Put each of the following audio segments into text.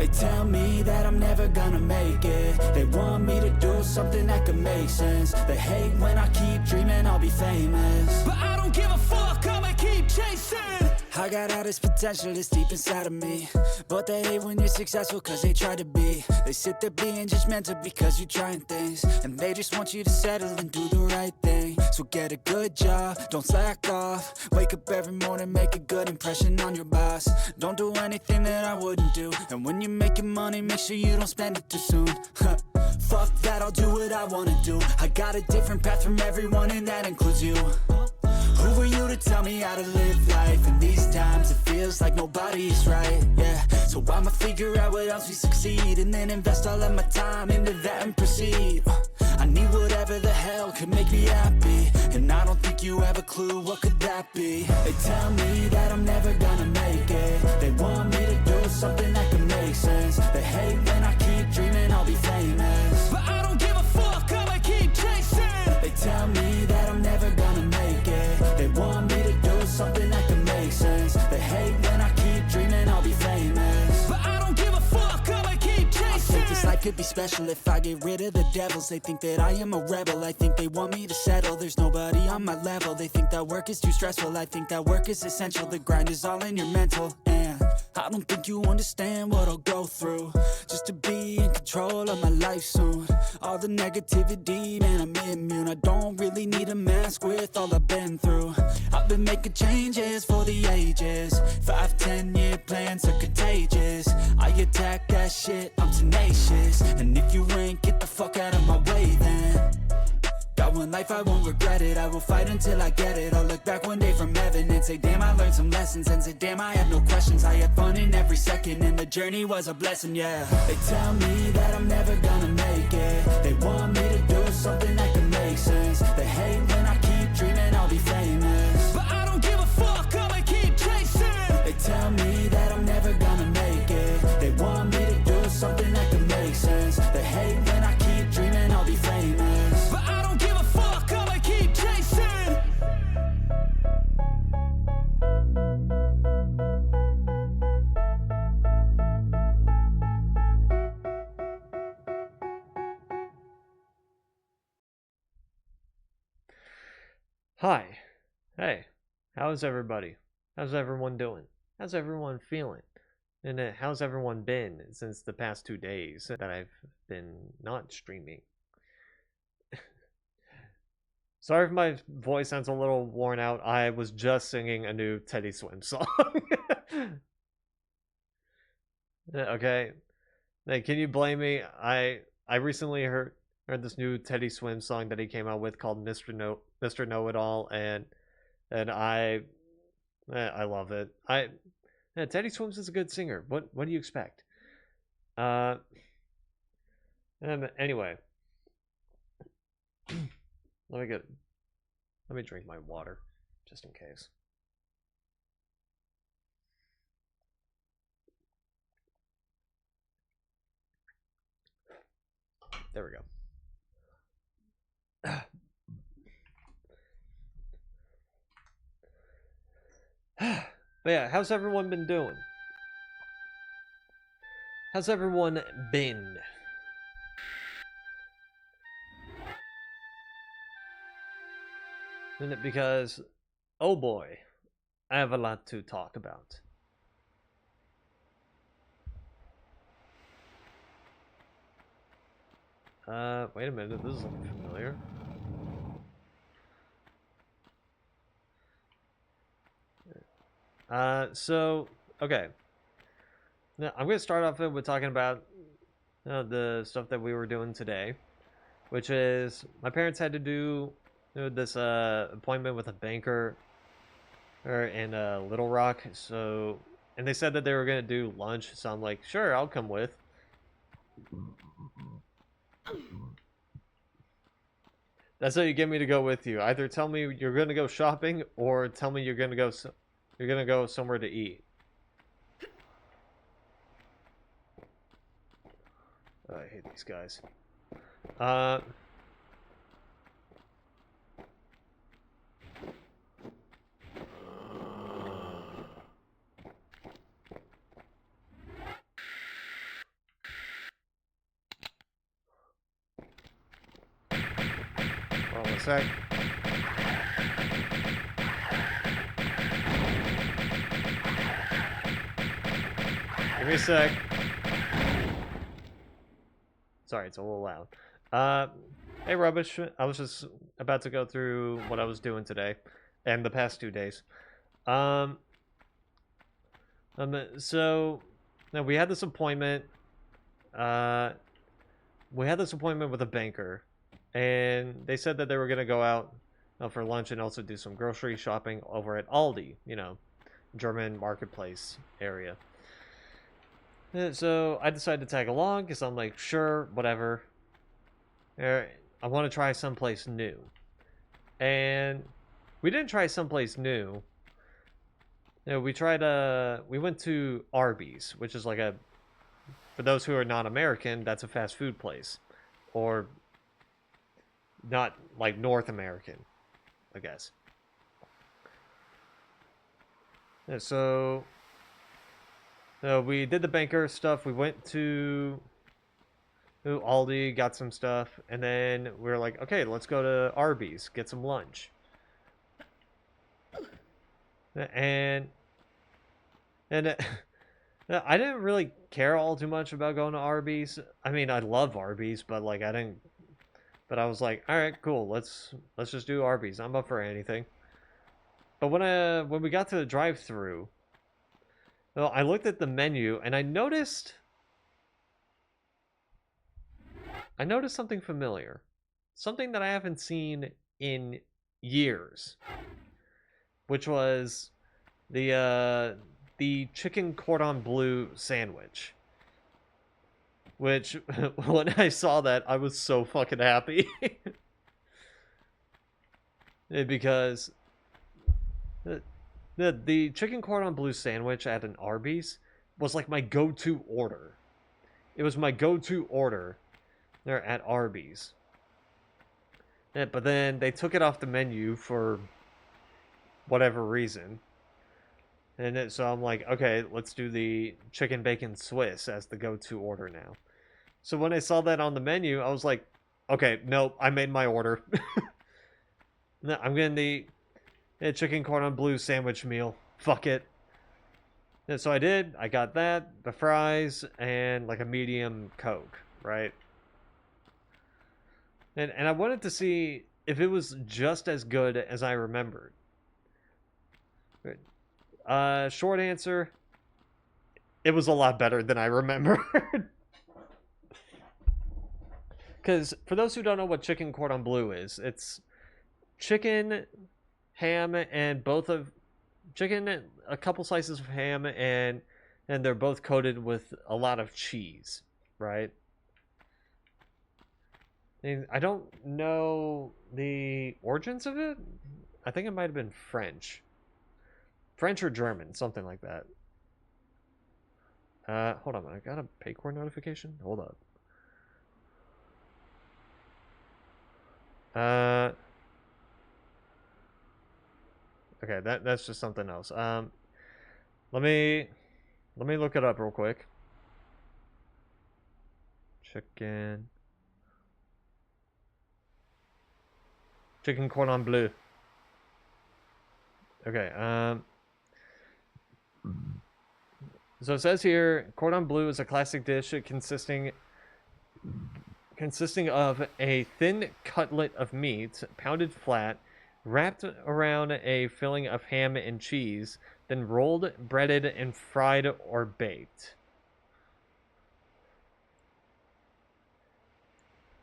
They tell me that I'm never gonna make it. They want me to do something that could make sense. They hate when I keep dreaming I'll be famous, but I don't give a fuck, I'ma keep chasing. I got all this potential that's deep inside of me, but they hate when you're successful cause they try to be. They sit there being judgmental because you're trying things, and they just want you to settle and do the right thing. So get a good job, don't slack off. Wake up every morning, make a good impression on your boss. Don't do anything that I wouldn't do, and when you're making money, make sure you don't spend it too soon. Fuck that, I'll do what I wanna do. I got a different path from everyone, and that includes you. Who are you to tell me how to live life? In these times it feels like nobody's right, yeah. So I'ma figure out what else we succeed, and then invest all of my time into that and proceed. I need whatever the hell could make me happy, and I don't think you have a clue what could that be. They tell me that I'm never gonna make it. They want me to do something that can make sense. They hate when I keep dreaming I'll be famous, but I don't give a fuck, I'ma keep chasing. They tell me that I'm never gonna make it. They want me to do something that can make sense. They hate when I keep dreaming I'll be famous, but I don't give a fuck, I'ma keep chasing. I think this life could be special if I get rid of the devils. They think that I am a rebel, I think they want me to settle. There's nobody on my level, they think that work is too stressful. I think that work is essential, the grind is all in your mental. And I don't think you understand what I'll go through just to be in control of my life soon. All the negativity, man, I'm immune. I don't really need a mask with all I've been through. I've been making changes for the ages. 5-10 year plans are contagious. I attack that shit, I'm tenacious. And if you ain't, get the fuck out of my way then. Got one life, I won't regret it. I will fight until I get it. I'll look back one day from heaven and say, damn, I learned some lessons. And say, damn, I have no questions. I had fun in every second, and the journey was a blessing, yeah. They tell me that I'm never gonna make it. They want me to do something that can make sense. They hate when I keep dreaming I'll be famous, but I don't give a fuck, I'ma keep chasing. They tell me that I'm never gonna make it. They want me to do something that can make sense. They hate when I keep dreaming I'll be famous, but I don't give a fuck, I'ma keep chasing. Hi. Hey. How's everybody? How's everyone doing? How's everyone feeling? And how's everyone been since the past 2 days that I've been not streaming? Sorry if my voice sounds a little worn out. I was just singing a new Teddy Swim song. Okay. Hey, can you blame me? I recently heard this new Teddy Swim song that he came out with called Mr. Know-It-All, and I love it. Teddy Swims is a good singer. What do you expect? Anyway. Let me drink my water, just in case. There we go. But yeah, how's everyone been doing? How's everyone been? Because, oh boy, I have a lot to talk about. Wait a minute, this is looking familiar. Okay. Now, I'm going to start off with talking about the stuff that we were doing today, which is my parents had to do this appointment with a banker in Little Rock. So, and they said that they were going to do lunch. So I'm like, sure, I'll come with. That's how you get me to go with you. Either tell me you're going to go shopping, or tell me you're going to go somewhere to eat. Oh, I hate these guys. Hold on a sec. Give me a sec. Sorry, it's a little loud. Hey, Rubbish. I was just about to go through what I was doing today and the past 2 days. So now we had this appointment. We had this appointment with a banker, and they said that they were gonna go out for lunch and also do some grocery shopping over at Aldi, you know, German marketplace area. So I decided to tag along because I'm like, sure, whatever. I want to try someplace new, and we didn't try someplace new. You know, we went to Arby's, which is like for those who are not American, that's a fast food place. Or not like North American, I guess. Yeah, so we did the banker stuff. We went to Aldi, got some stuff, and then we were like, okay, let's go to Arby's, get some lunch. And I didn't really care all too much about going to Arby's. I mean, I love Arby's, but like I didn't. But I was like, all right, cool. Let's just do Arby's. I'm up for anything. But when we got to the drive-through, I looked at the menu and I noticed something familiar, something that I haven't seen in years, which was the chicken cordon bleu sandwich. Which, when I saw that, I was so fucking happy. Because the chicken cordon bleu sandwich at an Arby's was like my go-to order. It was my go-to order there at Arby's. Yeah, but then they took it off the menu for whatever reason. And so I'm like, okay, let's do the chicken bacon Swiss as the go-to order now. So when I saw that on the menu, I was like, okay, nope, I made my order. No, I'm getting the chicken cordon bleu sandwich meal. Fuck it. And so I did. I got that, the fries, and like a medium Coke, right? And I wanted to see if it was just as good as I remembered. Short answer, it was a lot better than I remembered. Because for those who don't know what chicken cordon bleu is, it's chicken, ham, and a couple slices of ham, and they're both coated with a lot of cheese, right? And I don't know the origins of it. I think it might have been French or German, something like that. Hold on, I got a Paycor notification. Hold up. Okay, that's just something else. Let me look it up real quick. Chicken cordon bleu. Okay, so it says here, cordon bleu is a classic dish consisting of a thin cutlet of meat, pounded flat, wrapped around a filling of ham and cheese, then rolled, breaded, and fried or baked.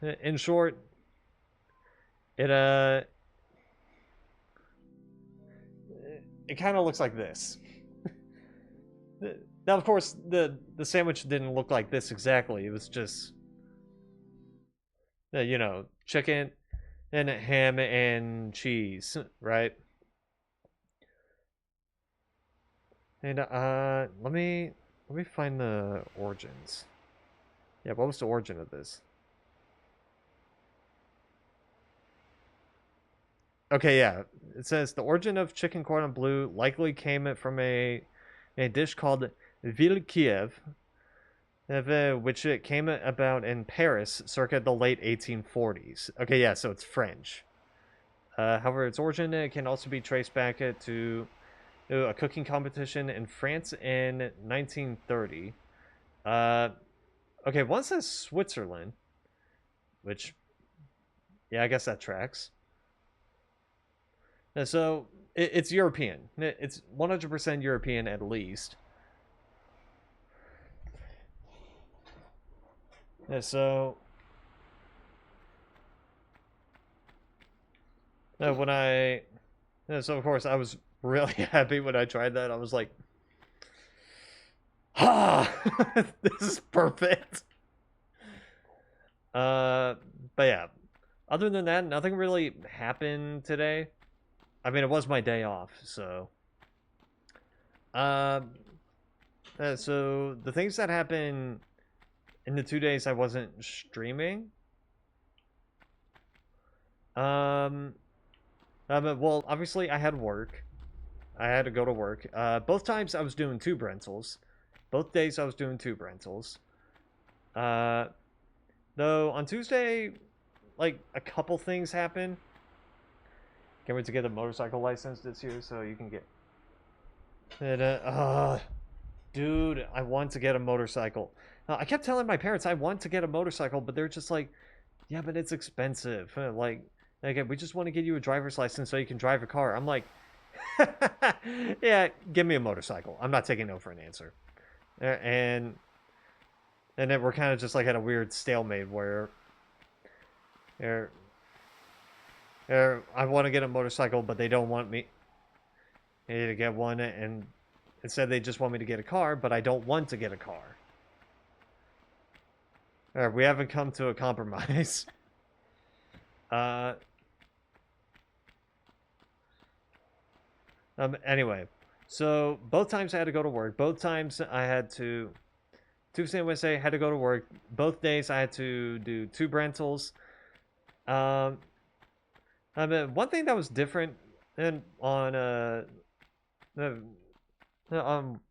In short, it kind of looks like this. Now, of course, the sandwich didn't look like this exactly. It was just, you know, chicken and ham and cheese, right? And let me find the origins. Yeah, what was the origin of this? Okay, yeah. It says the origin of chicken cordon bleu likely came from a dish called Ville Kiev, which came about in Paris circa the late 1840s. Okay, yeah, so it's French. However, its origin can also be traced back to a cooking competition in France in 1930. Okay, one says Switzerland, which, yeah, I guess that tracks. So it's European. It's 100% European at least. So when so of course I was really happy when I tried that. I was like, ah, this is perfect. But yeah, other than that, nothing really happened today. I mean, it was my day off, so. So the things that happened in the 2 days I wasn't streaming. Well, obviously I had work. I had to go to work. Both times I was doing tube rentals. Both days I was doing tube rentals. Though on Tuesday, like a couple things happened. Can't wait to get a motorcycle license this year so you can get. And, dude, I want to get a motorcycle. I kept telling my parents I want to get a motorcycle, but they're just like, yeah, but it's expensive. Like, we just want to get you a driver's license so you can drive a car. I'm like, yeah, give me a motorcycle. I'm not taking no for an answer. And then we're kind of just like at a weird stalemate where I want to get a motorcycle, but they don't want me to get one, and instead they just want me to get a car, but I don't want to get a car. We haven't come to a compromise. Anyway, so both times I had to go to work. Both times I had to Tuesday and Wednesday I had to go to work. Both days I had to do tube rentals. I mean, one thing that was different on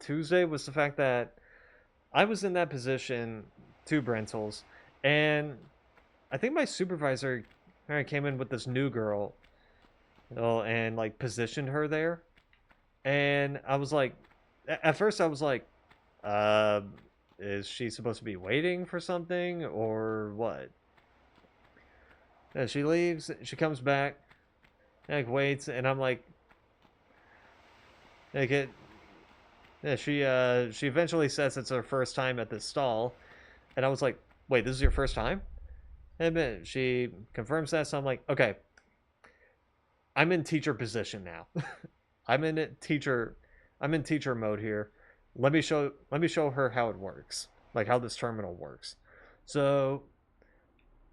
Tuesday was the fact that I was in that position, tube rentals, and I think my supervisor came in with this new girl, and like positioned her there, and I was like, at first I was like, is she supposed to be waiting for something or what? And she leaves, she comes back, like waits, and I'm like it. Yeah, she eventually says it's her first time at this stall, and I was like, wait, this is your first time? And then she confirms that, so I'm like, okay, I'm in teacher position now. I'm in teacher mode here. Let me show her how it works, like how this terminal works. So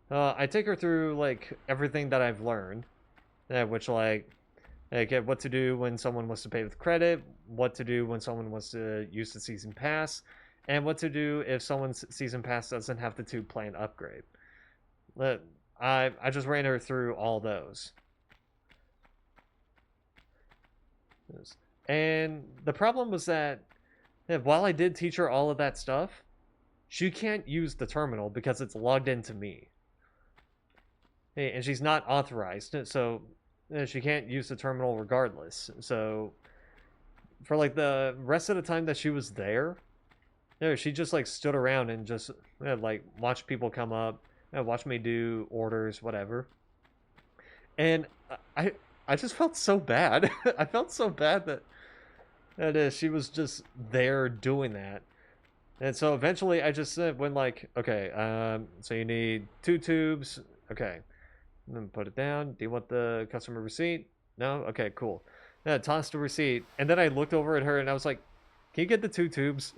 I take her through like everything that I've learned, which like what to do when someone wants to pay with credit, what to do when someone wants to use the season pass, and what to do if someone's season pass doesn't have the tube plan upgrade. I just ran her through all those. And the problem was that while I did teach her all of that stuff, she can't use the terminal because it's logged into me. And she's not authorized, so she can't use the terminal regardless. So for like the rest of the time that she was there, she just like stood around and just like watched people come up, watched me do orders, whatever. And I just felt so bad. I felt so bad that she was just there doing that. And so eventually I just went like, okay, so you need 2 tubes. Okay. And then put it down. Do you want the customer receipt? No? Okay, cool. Yeah, tossed the receipt. And then I looked over at her and I was like, can you get the 2 tubes?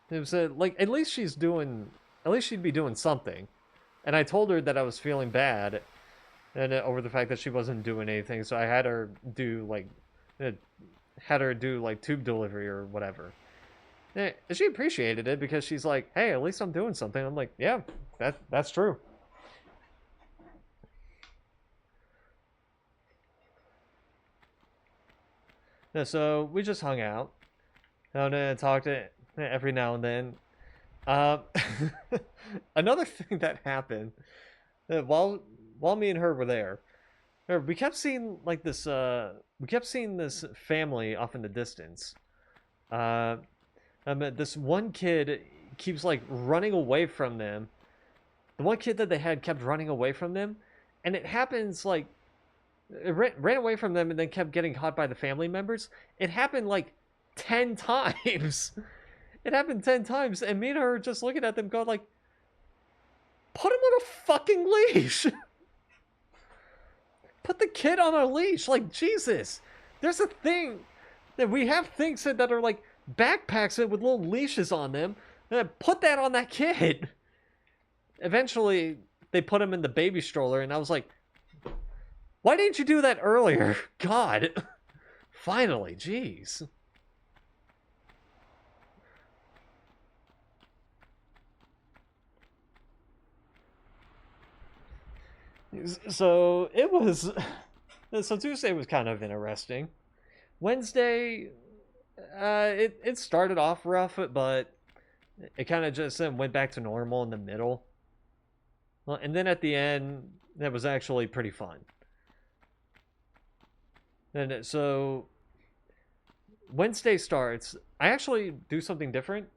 It was like, at least she'd be doing something. And I told her that I was feeling bad and over the fact that she wasn't doing anything. So I had her do like tube delivery or whatever. And she appreciated it because she's like, hey, at least I'm doing something. I'm like, yeah, that's true. Yeah, so we just hung out and talked every now and then. Another thing that happened while me and her were there, we kept seeing like this. We kept seeing this family off in the distance. Uh, this one kid keeps like running away from them. The one kid that they had kept running away from them, and it happens like it ran away from them and then kept getting caught by the family members. It happened like 10 times. It happened 10 times, and me and her just looking at them going like, put him on a fucking leash. Put the kid on a leash. Like, Jesus. There's a thing that we have things that are like backpacks with little leashes on them. Put that on that kid. Eventually, they put him in the baby stroller, and I was like, why didn't you do that earlier? God. Finally, jeez. So it was. So Tuesday was kind of interesting. Wednesday, it started off rough, but it kind of just went back to normal in the middle. Well, and then at the end, that was actually pretty fun. And so Wednesday starts. I actually do something different.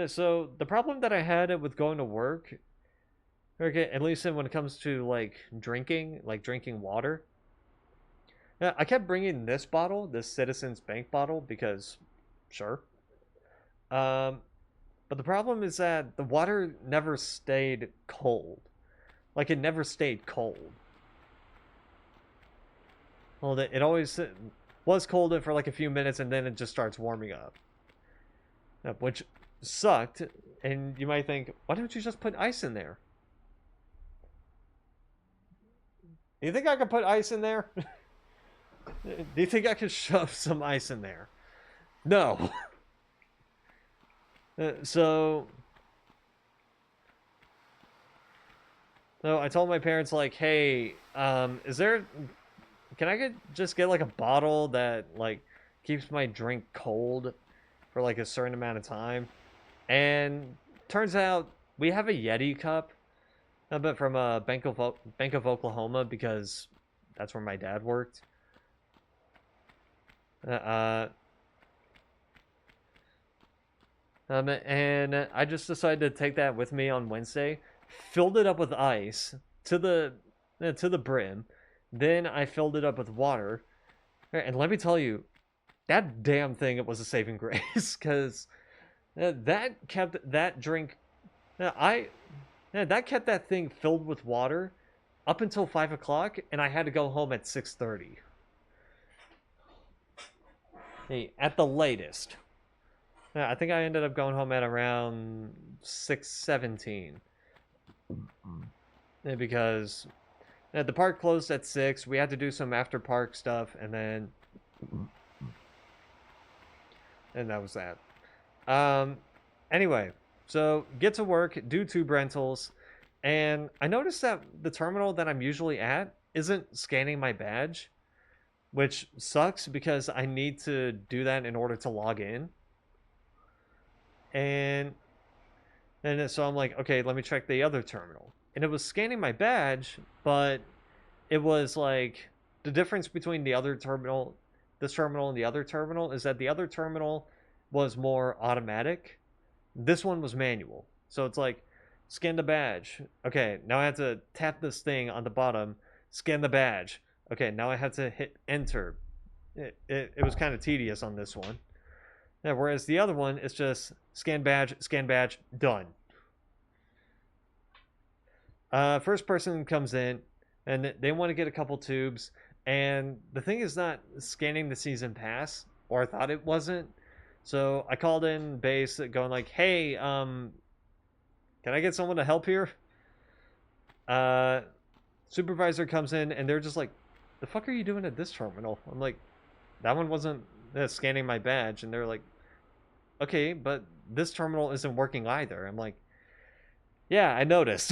So the problem that I had with going to work, okay, at least when it comes to like drinking water, I kept bringing this bottle, this Citizens Bank bottle, because sure. But the problem is that the water never stayed cold. Like, it never stayed cold. Well, it always was cold for like a few minutes, and then it just starts warming up. Which sucked. And you might think, why don't you just put ice in there? Do you think I could put ice in there? Do you think I could shove some ice in there? No. So I told my parents, like, hey, is there, can I just get like a bottle that like keeps my drink cold for like a certain amount of time? And turns out we have a Yeti cup, but from Bank of Oklahoma, because that's where my dad worked. And I just decided to take that with me on Wednesday, filled it up with ice to the brim, then I filled it up with water, and let me tell you, that damn thing, it was a saving grace, because that kept that drink, that kept that thing filled with water up until 5 o'clock, and I had to go home at 6:30. Hey, at the latest. Yeah, I think I ended up going home at around 6:17. Yeah, because the park closed at 6. We had to do some after park stuff, and that was that. Anyway, so get to work, do tube rentals, and I noticed that the terminal that I'm usually at isn't scanning my badge, which sucks because I need to do that in order to log in. And so I'm like, okay, let me check the other terminal. And it was scanning my badge, but it was like, the difference between the other terminal, this terminal and the other terminal, is that the other terminal was more automatic. This one was manual. So it's like, scan the badge. Okay, now I have to tap this thing on the bottom, scan the badge. Okay, now I have to hit enter. It was kind of tedious on this one. Yeah, whereas the other one is just scan badge, done. First person comes in, and they want to get a couple tubes, and the thing is not scanning the season pass, or I thought it wasn't. So I called in base going like, hey, can I get someone to help here? Supervisor comes in, and they're just like, the fuck are you doing at this terminal? I'm like, that one wasn't scanning my badge. And they're like, okay, but this terminal isn't working either. I'm like, yeah, I noticed.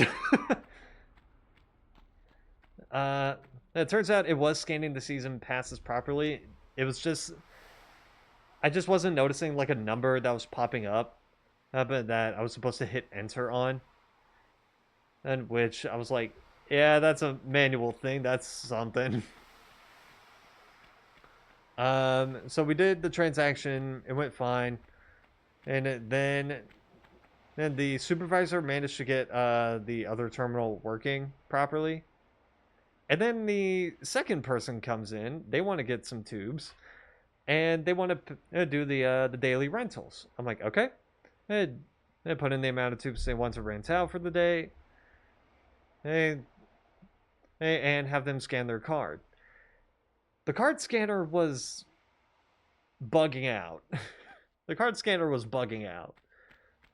It turns out it was scanning the season passes properly. It was just, I just wasn't noticing like a number that was popping up, but that I was supposed to hit enter on. And which I was like, yeah, that's a manual thing. That's something. So we did the transaction. It went fine. And then the supervisor managed to get the other terminal working properly. And then the second person comes in. They want to get some tubes, and they want to do the daily rentals. I'm like, okay. They put in the amount of tubes they want to rent out for the day, and have them scan their card. The card scanner was bugging out. The card scanner was bugging out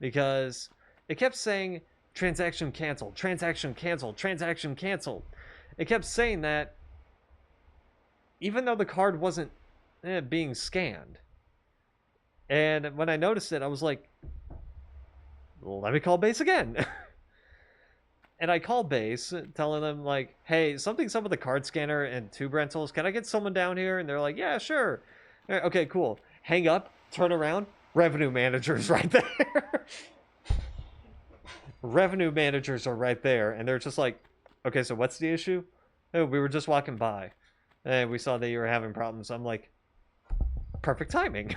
because it kept saying transaction canceled, transaction canceled, transaction canceled. It kept saying that even though the card wasn't being scanned. And when I noticed it, I was like, let me call base again. And I called base, telling them, like, hey, something's up with the card scanner and tube rentals. Can I get someone down here? And they're like, yeah, sure. Okay, cool. Hang up, turn around, revenue managers right there. Revenue managers are right there. And they're just like, okay, so what's the issue? Oh, we were just walking by, and we saw that you were having problems. I'm like, perfect timing.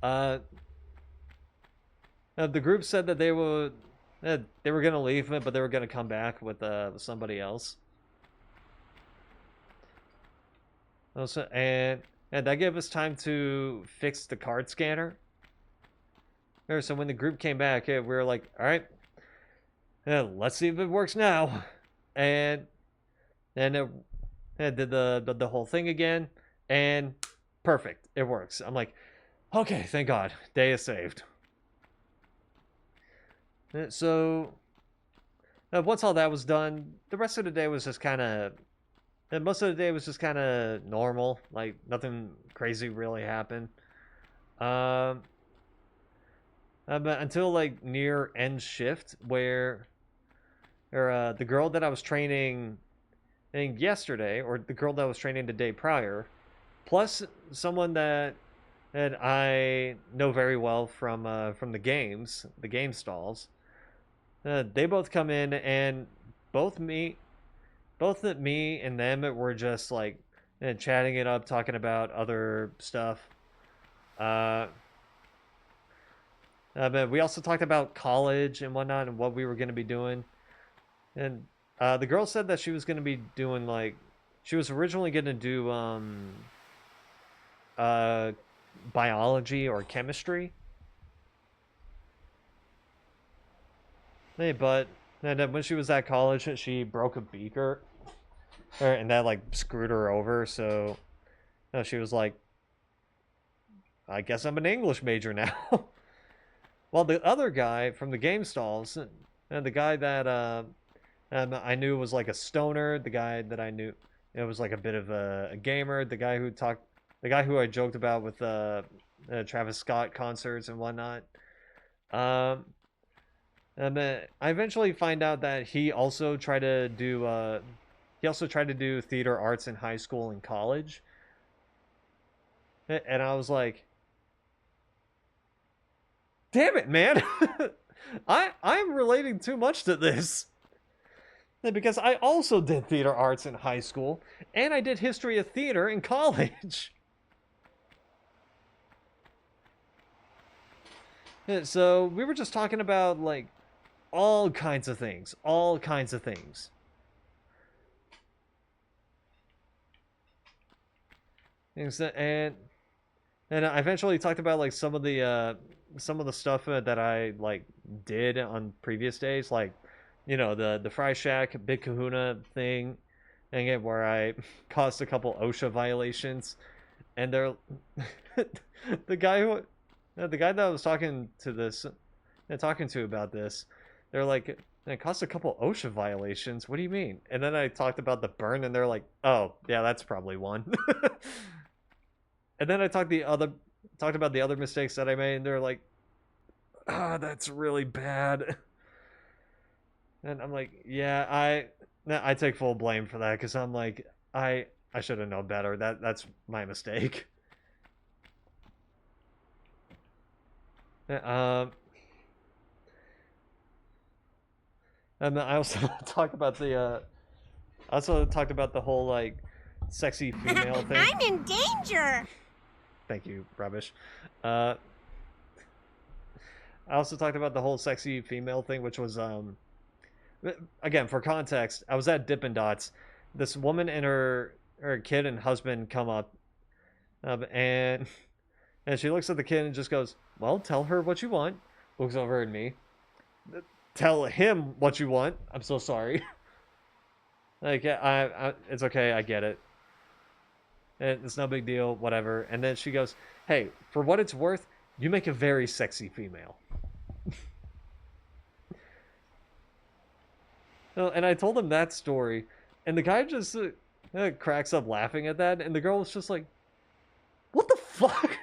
The group said that they were going to leave, but they were going to come back with somebody else. Also, and that gave us time to fix the card scanner. So when the group came back, we were like, all right, let's see if it works now. And it did the whole thing again, and perfect, it works. I'm like, okay, thank God, day is saved. So once all that was done, the rest of the day was just kind of, most of the day was just kind of normal. Like nothing crazy really happened. But until like near end shift, where the girl that I was training, I think yesterday, or the girl that I was training the day prior, plus someone that I know very well from the game stalls. They both come in, and both me and them were just like chatting it up, talking about other stuff. But we also talked about college and whatnot and what we were going to be doing. And the girl said that she was going to be doing like, she was originally going to do biology or chemistry. Hey, but and then when she was at college, she broke a beaker, and that like screwed her over. So she was like, I guess I'm an English major now. Well, the other guy from the game stalls, and the guy that I knew was like a stoner, the guy that I knew it was like a bit of a gamer, the guy who I joked about with Travis Scott concerts and whatnot. And then I eventually find out that he also tried to do theater arts in high school and college. And I was like, damn it, man. I'm relating too much to this. Because I also did theater arts in high school, and I did history of theater in college. So we were just talking about like all kinds of things. And I eventually talked about like some of the stuff that I like did on previous days, like the Fry Shack Big Kahuna thing, and where I caused a couple OSHA violations, and they're the guy that I was talking to about this, they're like, it cost a couple OSHA violations. What do you mean? And then I talked about the burn, and they're like, oh yeah, that's probably one. And then I talked about the other mistakes that I made, and they're like, ah, that's really bad. And I'm like, yeah, I take full blame for that, because I'm like, I should have known better. That's my mistake. Um, And I also talked about the I also talked about the whole like sexy female thing. I'm in danger. Thank you, rubbish. I also talked about the whole sexy female thing, which was again for context. I was at Dippin' Dots. This woman and her kid and husband come up, and she looks at the kid and just goes, "Well, tell her what you want." Looks over at me. Tell him what you want. I'm so sorry. Like it's okay. I get it. It's no big deal. Whatever. And then she goes, "Hey, for what it's worth, you make a very sexy female." And I told him that story, and the guy just cracks up laughing at that, and the girl was just like, "What the fuck?"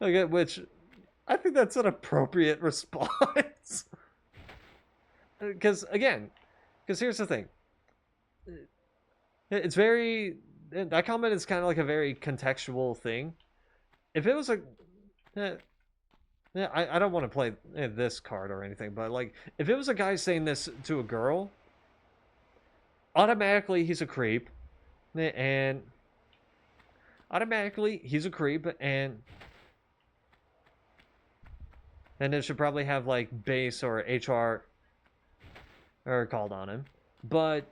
Okay, which I think that's an appropriate response. Because here's the thing. It's very that comment is kind of like a very contextual thing. If it was a I don't want to play this card or anything, but like if it was a guy saying this to a girl, automatically he's a creep, and it should probably have like base or HR or called on him. But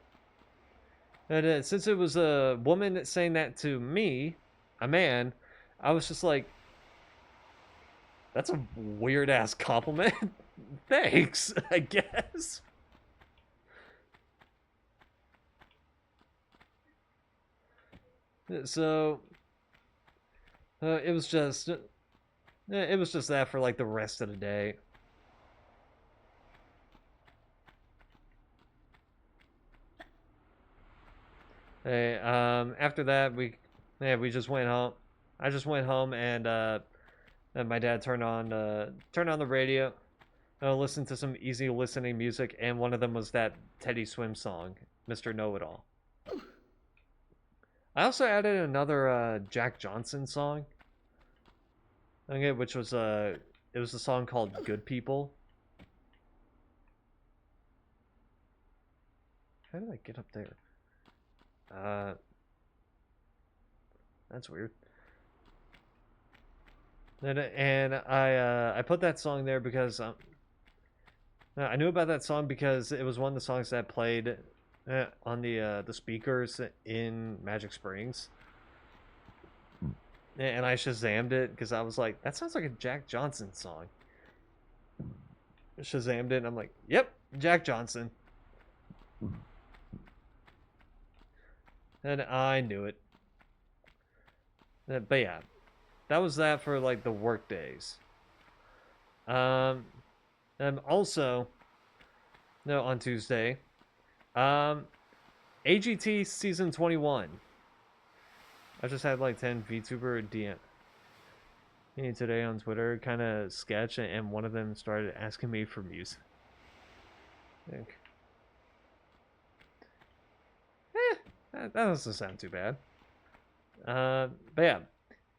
since it was a woman saying that to me, a man, I was just like, that's a weird ass compliment. Thanks, I guess. So it was just that for like the rest of the day. Hey, after that we just went home. I just went home and my dad turned on the radio, listened to some easy listening music, and one of them was that Teddy Swim song, Mr. Know-It-All. I also added another Jack Johnson song. Okay, which was it was a song called Good People. How did I get up there? That's weird. And I put that song there because I knew about that song because it was one of the songs that played on the speakers in Magic Springs. And I Shazammed it because I was like, that sounds like a Jack Johnson song. Shazammed it and I'm like, yep, Jack Johnson. And I knew it. But yeah, that was that for like the work days. And also, no, on Tuesday, AGT season 21. I just had like 10 VTuber DM me today on Twitter, kind of sketch, and one of them started asking me for music. That doesn't sound too bad. But yeah,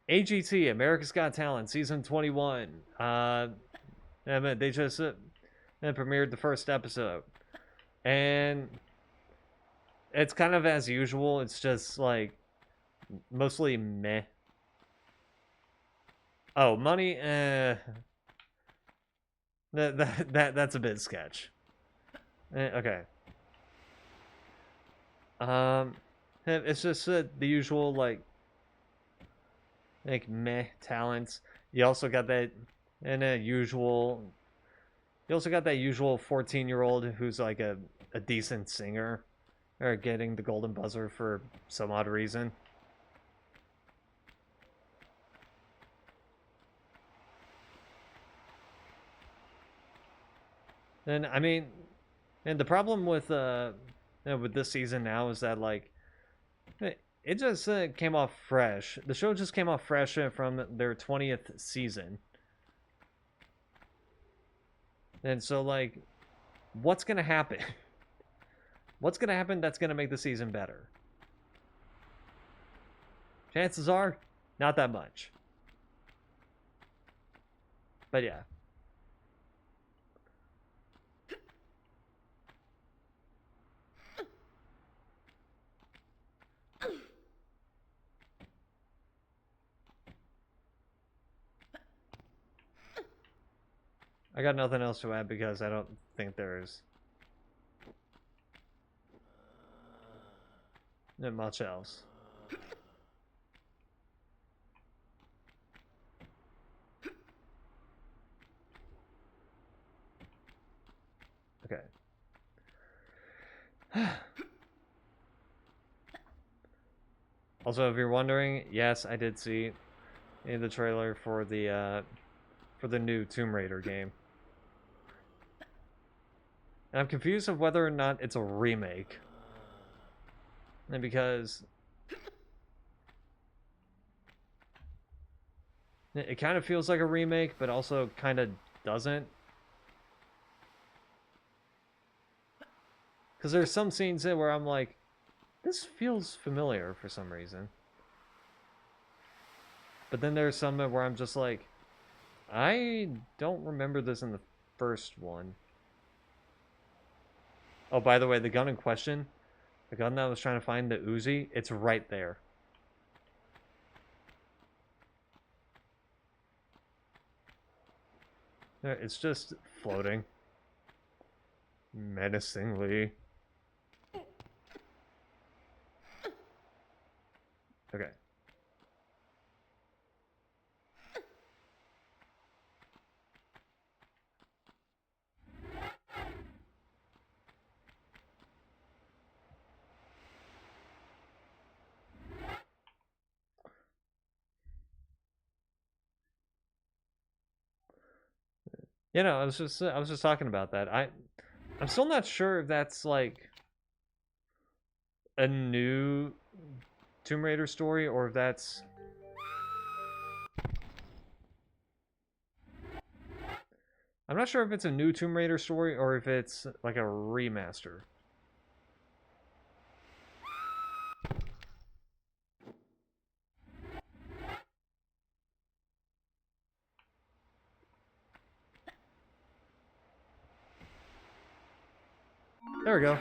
AGT, America's Got Talent, season 21. They just premiered the first episode, and it's kind of as usual. It's just like mostly meh. Oh, money. That's a bit sketch. Okay. It's just the usual like meh talents. You also got that usual. You also got that usual 14-year-old who's like a decent singer, or getting the golden buzzer for some odd reason. And I mean, and the problem with this season now is that like it just came off fresh. The show just came off fresh from their 20th season. And so like what's going to happen? What's going to happen that's going to make the season better? Chances are not that much. But yeah. I got nothing else to add because I don't think there's not much else. Okay. Also, if you're wondering, yes, I did see in the trailer for the new Tomb Raider game. And I'm confused of whether or not it's a remake. And because it kind of feels like a remake, but also kind of doesn't. Because there's some scenes in where I'm like, this feels familiar for some reason. But then there's some where I'm just like, I don't remember this in the first one. Oh, by the way, the gun in question, the gun that I was trying to find, the Uzi, it's right there. It's just floating menacingly. Okay. You know, I was just talking about that. I'm still not sure if that's like a new Tomb Raider story or if that's I'm not sure if it's a new Tomb Raider story or if it's like a remaster. There we go.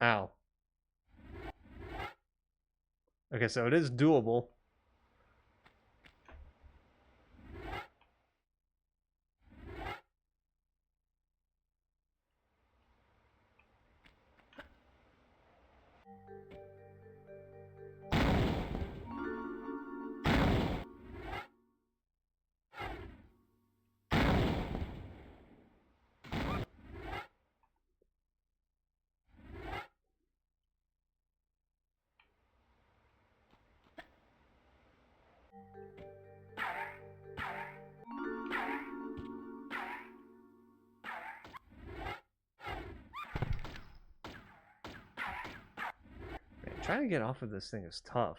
Ow. Okay, so it is doable. Man, trying to get off of this thing is tough.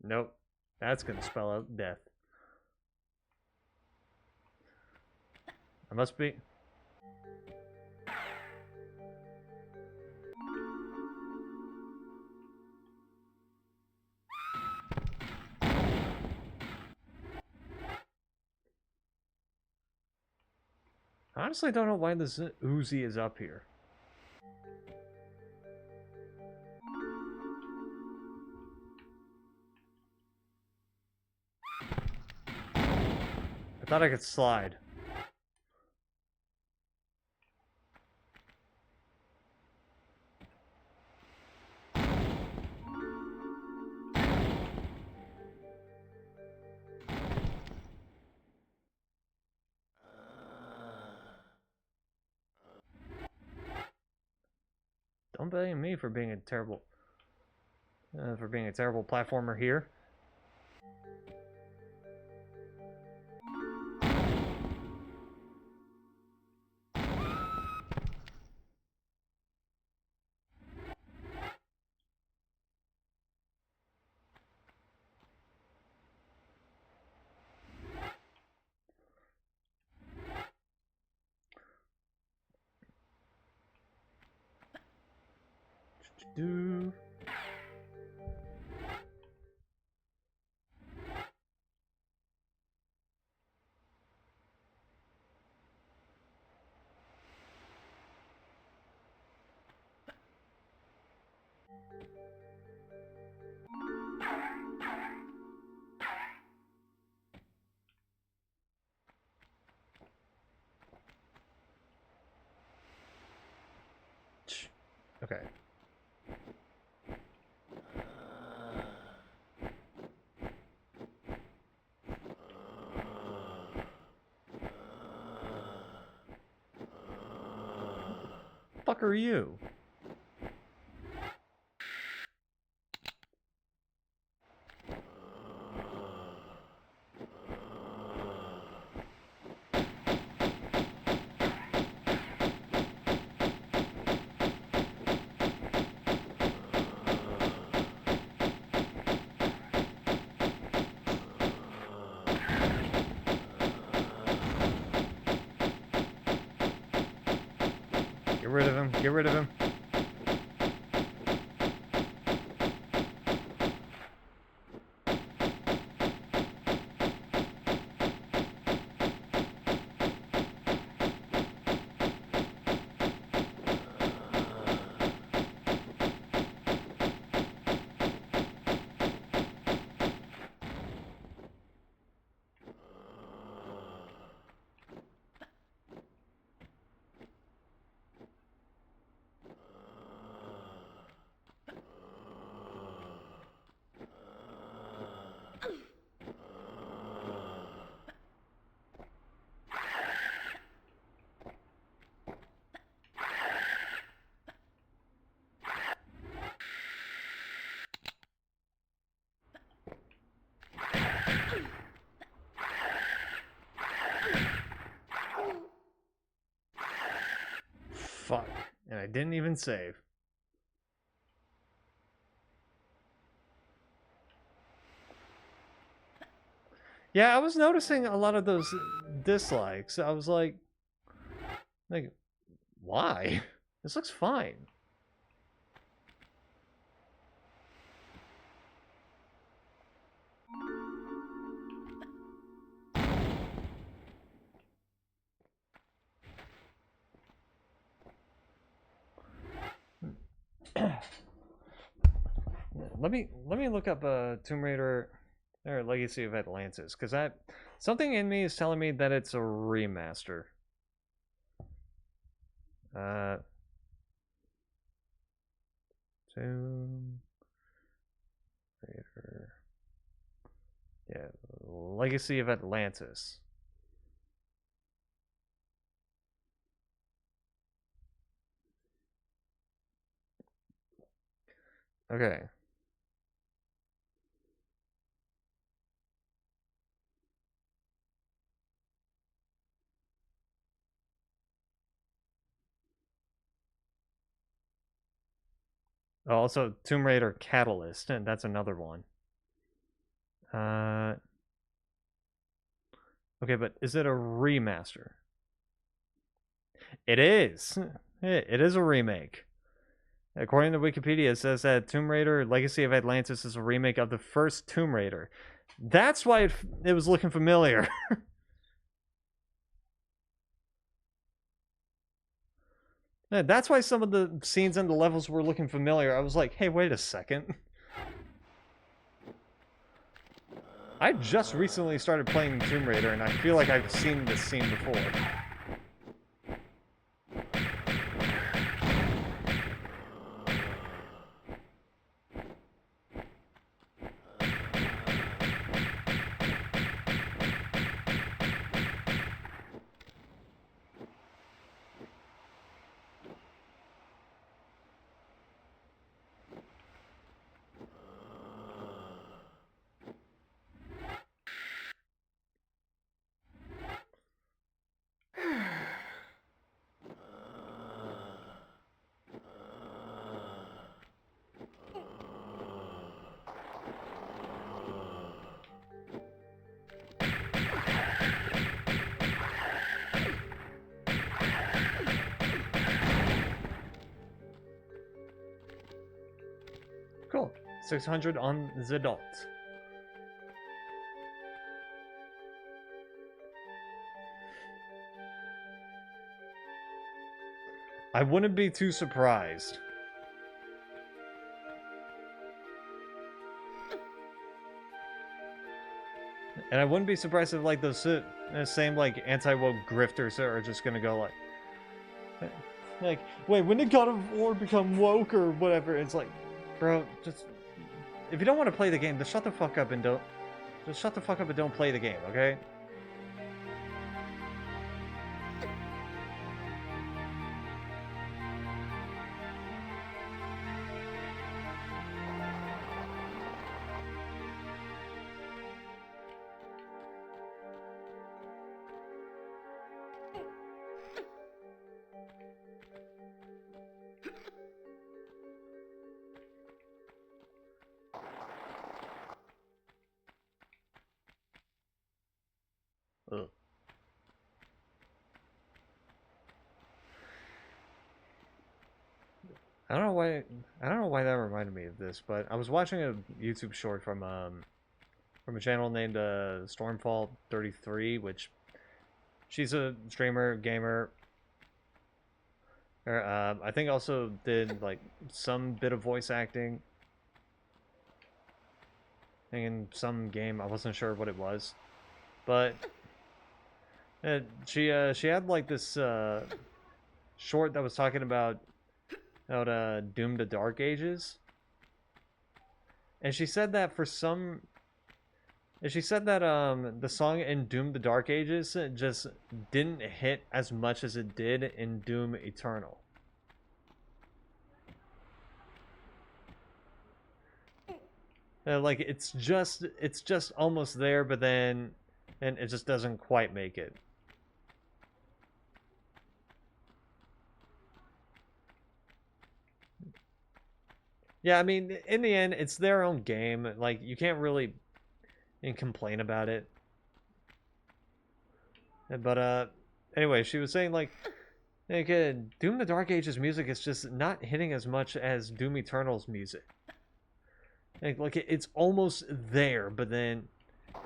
Nope. That's gonna spell out death. I must be... I honestly don't know why this Uzi is up here. I thought I could slide. Don't blame me for being a terrible platformer here. Do. Okay. Fuck are you? Get rid of him. Get rid of him. Fuck. And I didn't even save. Yeah, I was noticing a lot of those dislikes. I was like, why? This looks fine. Let me look up Tomb Raider or Legacy of Atlantis, because something in me is telling me that it's a remaster. Tomb Raider. Yeah, Legacy of Atlantis. Okay. Oh, also, Tomb Raider Catalyst, and that's another one. Okay, but is it a remaster? It is. It is a remake. According to Wikipedia, it says that Tomb Raider Legacy of Atlantis is a remake of the first Tomb Raider. That's why it was looking familiar. That's why some of the scenes and the levels were looking familiar. I was like, hey, wait a second. I just recently started playing Tomb Raider, and I feel like I've seen this scene before. Cool. 600 on the dot. I wouldn't be too surprised. And I wouldn't be surprised if like those same like anti-woke grifters are just gonna go like, wait, when did God of War become woke or whatever? It's like, bro, just if you don't want to play the game, just shut the fuck up and don't play the game, okay? Ugh. I don't know why that reminded me of this, but I was watching a YouTube short from a channel named Stormfall 33, which she's a streamer, gamer. I think also did like some bit of voice acting in some game. I wasn't sure what it was, but she had like this short that was talking about Doom the Dark Ages, and she said that the song in Doom the Dark Ages just didn't hit as much as it did in Doom Eternal. Like it's just almost there, but then and it just doesn't quite make it. Yeah, I mean, in the end, it's their own game. Like, you can't really complain about it. But, anyway, she was saying, like Doom the Dark Ages music is just not hitting as much as Doom Eternal's music. Like it's almost there, but then,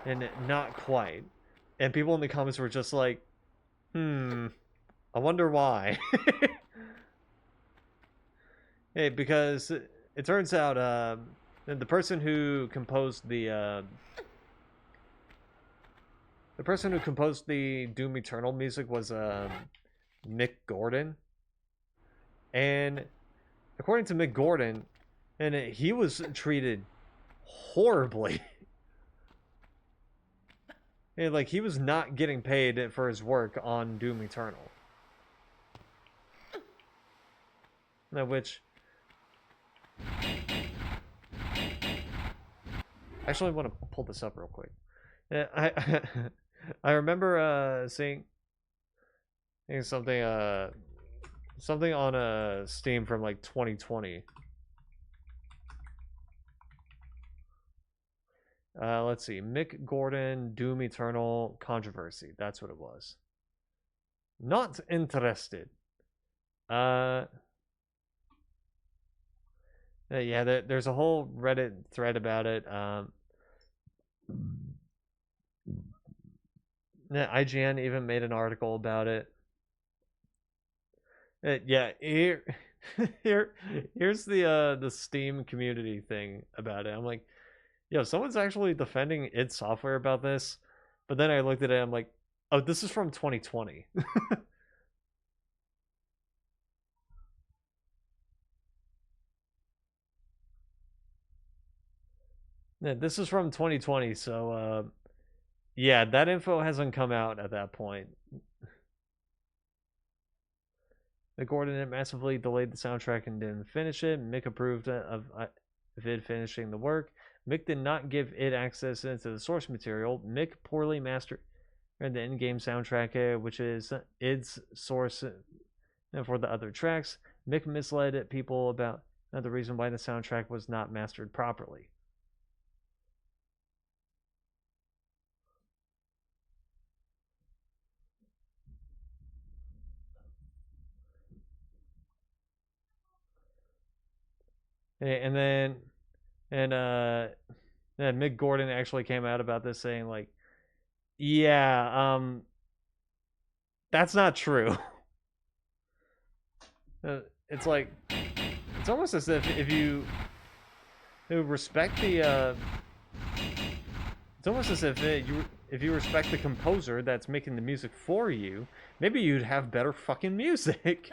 and not quite. And people in the comments were just like, I wonder why. Hey, because it turns out the person who composed the Doom Eternal music was Mick Gordon, and according to Mick Gordon, and he was treated horribly. And, like, he was not getting paid for his work on Doom Eternal. Now, which actually, I want to pull this up real quick. I remember seeing something on Steam from like 2020. Let's see, Mick Gordon, Doom Eternal controversy. That's what it was. Not interested. Yeah, there's a whole Reddit thread about it. IGN even made an article about it. Yeah, here's the Steam community thing about it. I'm like, yo, someone's actually defending id Software about this, but then I looked at it, I'm like, oh, this is from 2020. Yeah, this is from 2020, so yeah, that info hasn't come out at that point. The Gordon had massively delayed the soundtrack and didn't finish it. Mick approved of id finishing the work. Mick did not give id access into the source material. Mick poorly mastered the in-game soundtrack, which is id's source for the other tracks. Mick misled people about the reason why the soundtrack was not mastered properly. And then Mick Gordon actually came out about this saying like, yeah, that's not true. It's like, it's almost as if you respect the it's almost as if if you respect the composer that's making the music for you, maybe you'd have better fucking music.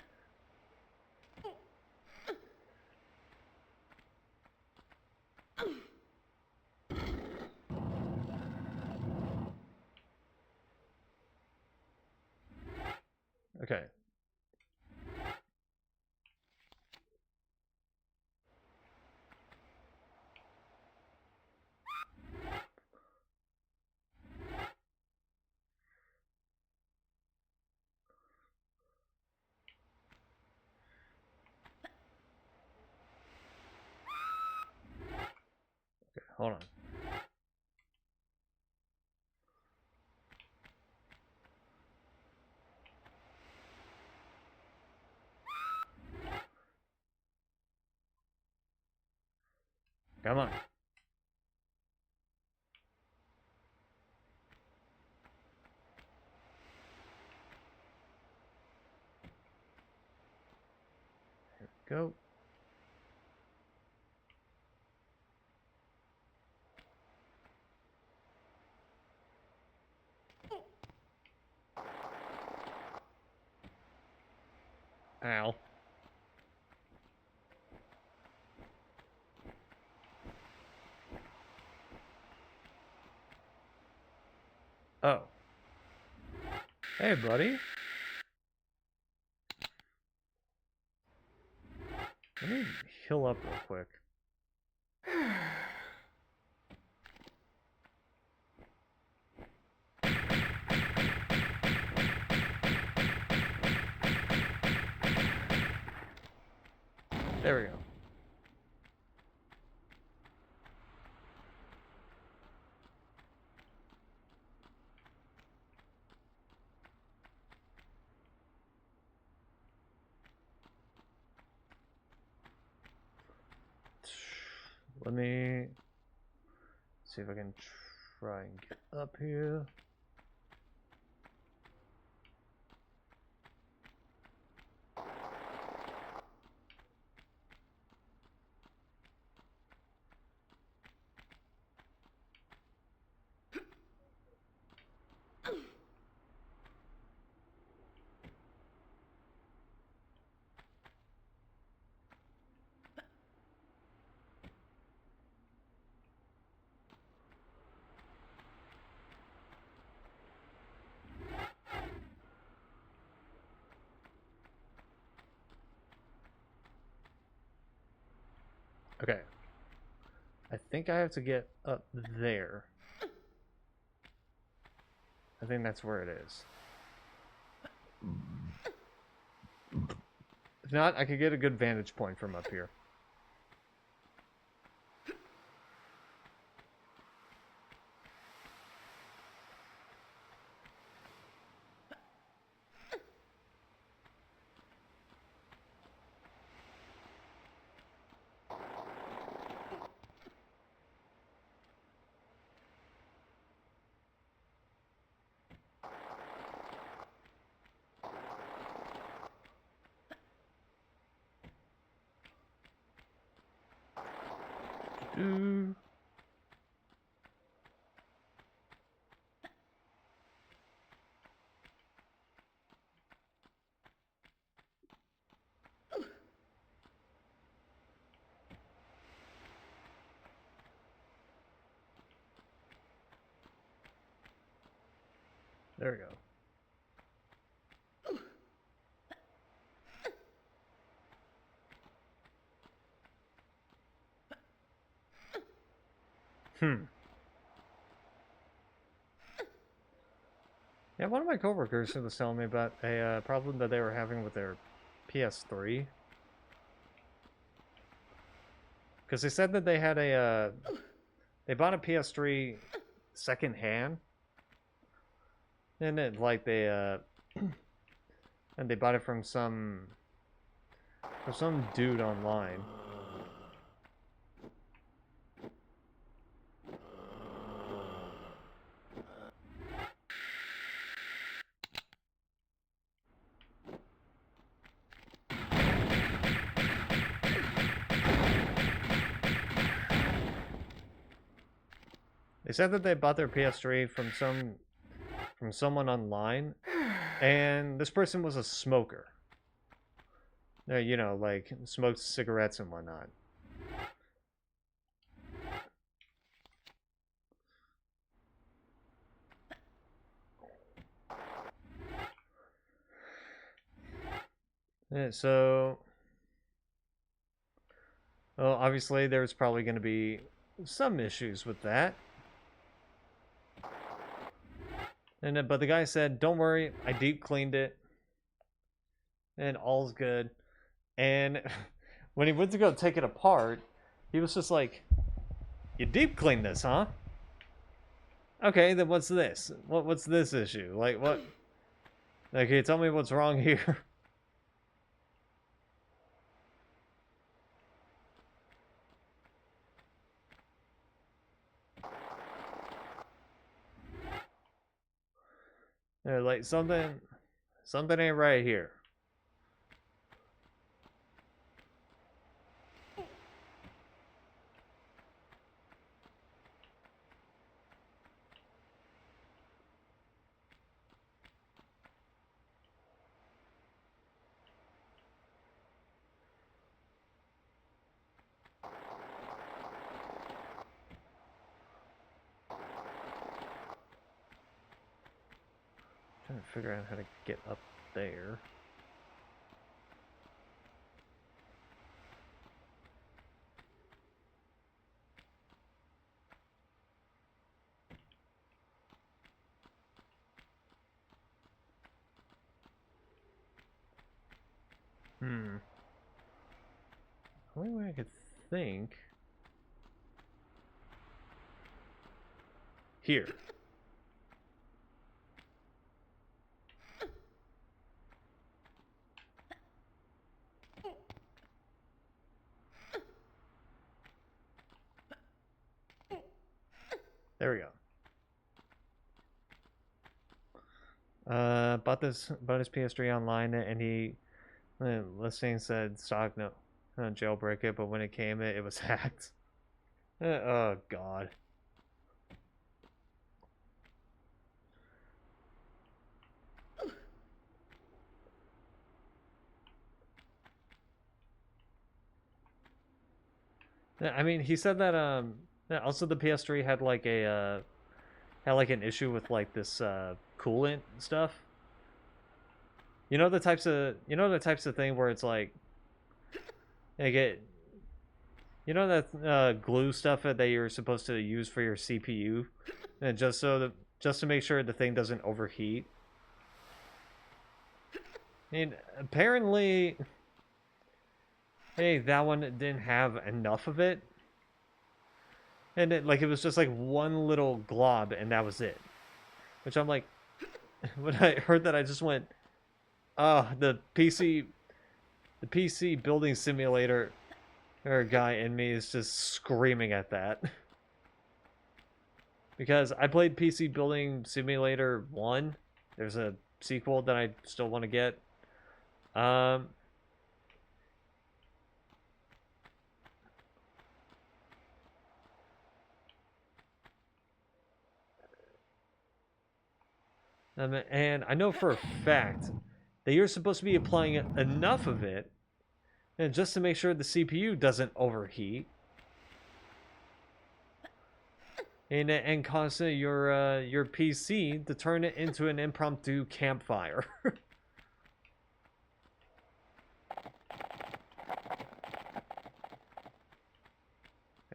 Okay. Okay, hold on. Come on. Here we go. Ow. Oh. Hey, buddy. Let me heal up real quick. There we go. Let me see if I can try and get up here. Okay. I think I have to get up there. I think that's where it is. If not, I could get a good vantage point from up here. There we go. Yeah, one of my coworkers was telling me about a problem that they were having with their PS3. Because they said that they had they bought a PS3 secondhand, and it and they bought it from some dude online. They said that they bought their PS3 from someone online, and this person was a smoker. You know, like smoked cigarettes and whatnot. Yeah, so, well, obviously there's probably going to be some issues with that. And but the guy said, "Don't worry, I deep cleaned it, and all's good." And when he went to go take it apart, he was just like, "You deep cleaned this, huh? Okay, then what's this? What's this issue? Like what? Okay, tell me what's wrong here." They're like something ain't right here. Trying to figure out how to get up there. Only way I could think. Here. There we go. Bought his PS3 online, and he listing said stock no jailbreak it, but when it came, it was hacked. Oh god. I mean, he said that also the PS3 had like an issue with like this coolant stuff. You know the types of thing where it's like get you know that glue stuff that you're supposed to use for your CPU, and just to make sure the thing doesn't overheat. And apparently, hey, that one didn't have enough of it, and it was just like one little glob, and that was it. Which I'm like, when I heard that, I just went, "Oh, the PC building simulator guy in me is just screaming at that." Because I played PC Building Simulator 1. There's a sequel that I still want to get. And I know for a fact that you're supposed to be applying enough of it, and just to make sure the CPU doesn't overheat, and cause your PC to turn it into an impromptu campfire.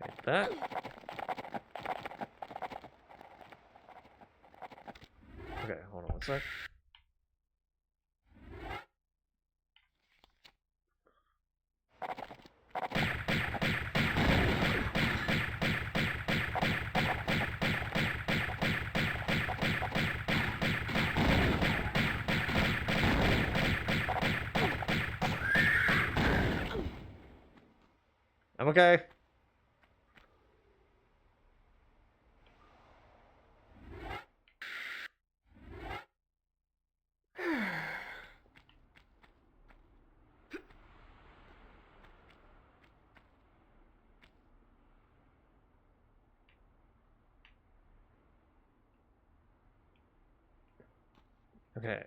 Like that. Okay, hold on one sec. I'm okay. Okay.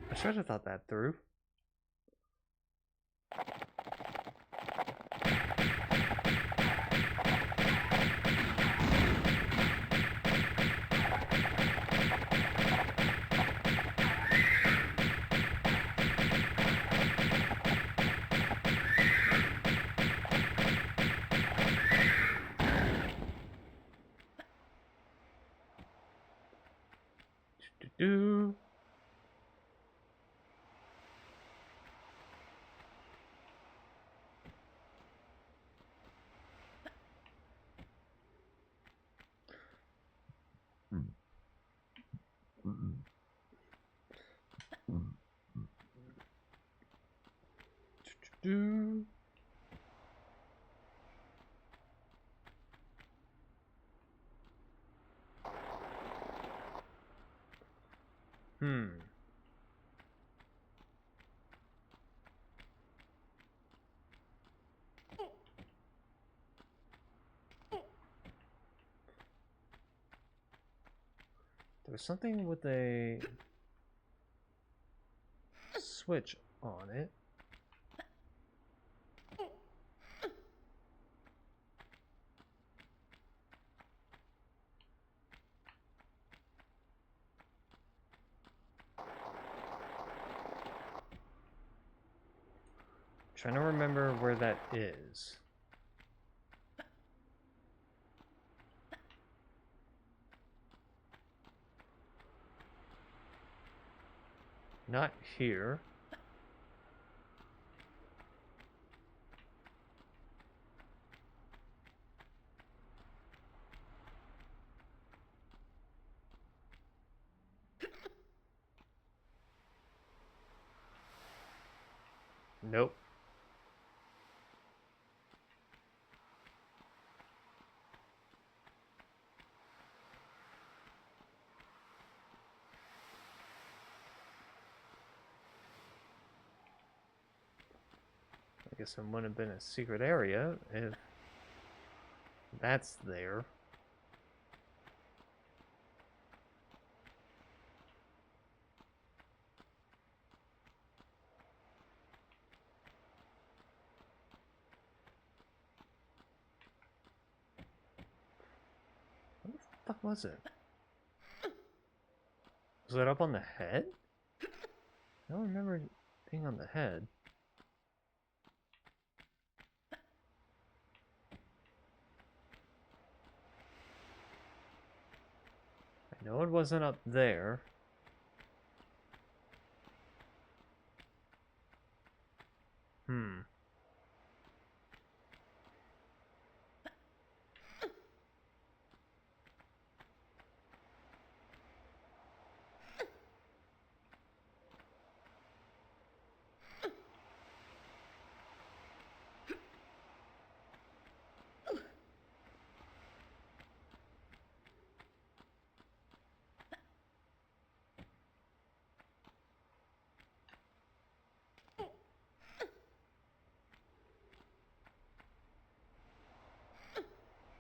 I should have thought that through. Do. Do. There's something with a switch on it. Trying to remember where that is. Not here. Nope. I guess it wouldn't have been a secret area if that's there. What the fuck was it? Was it up on the head? I don't remember it being on the head. I know it wasn't up there.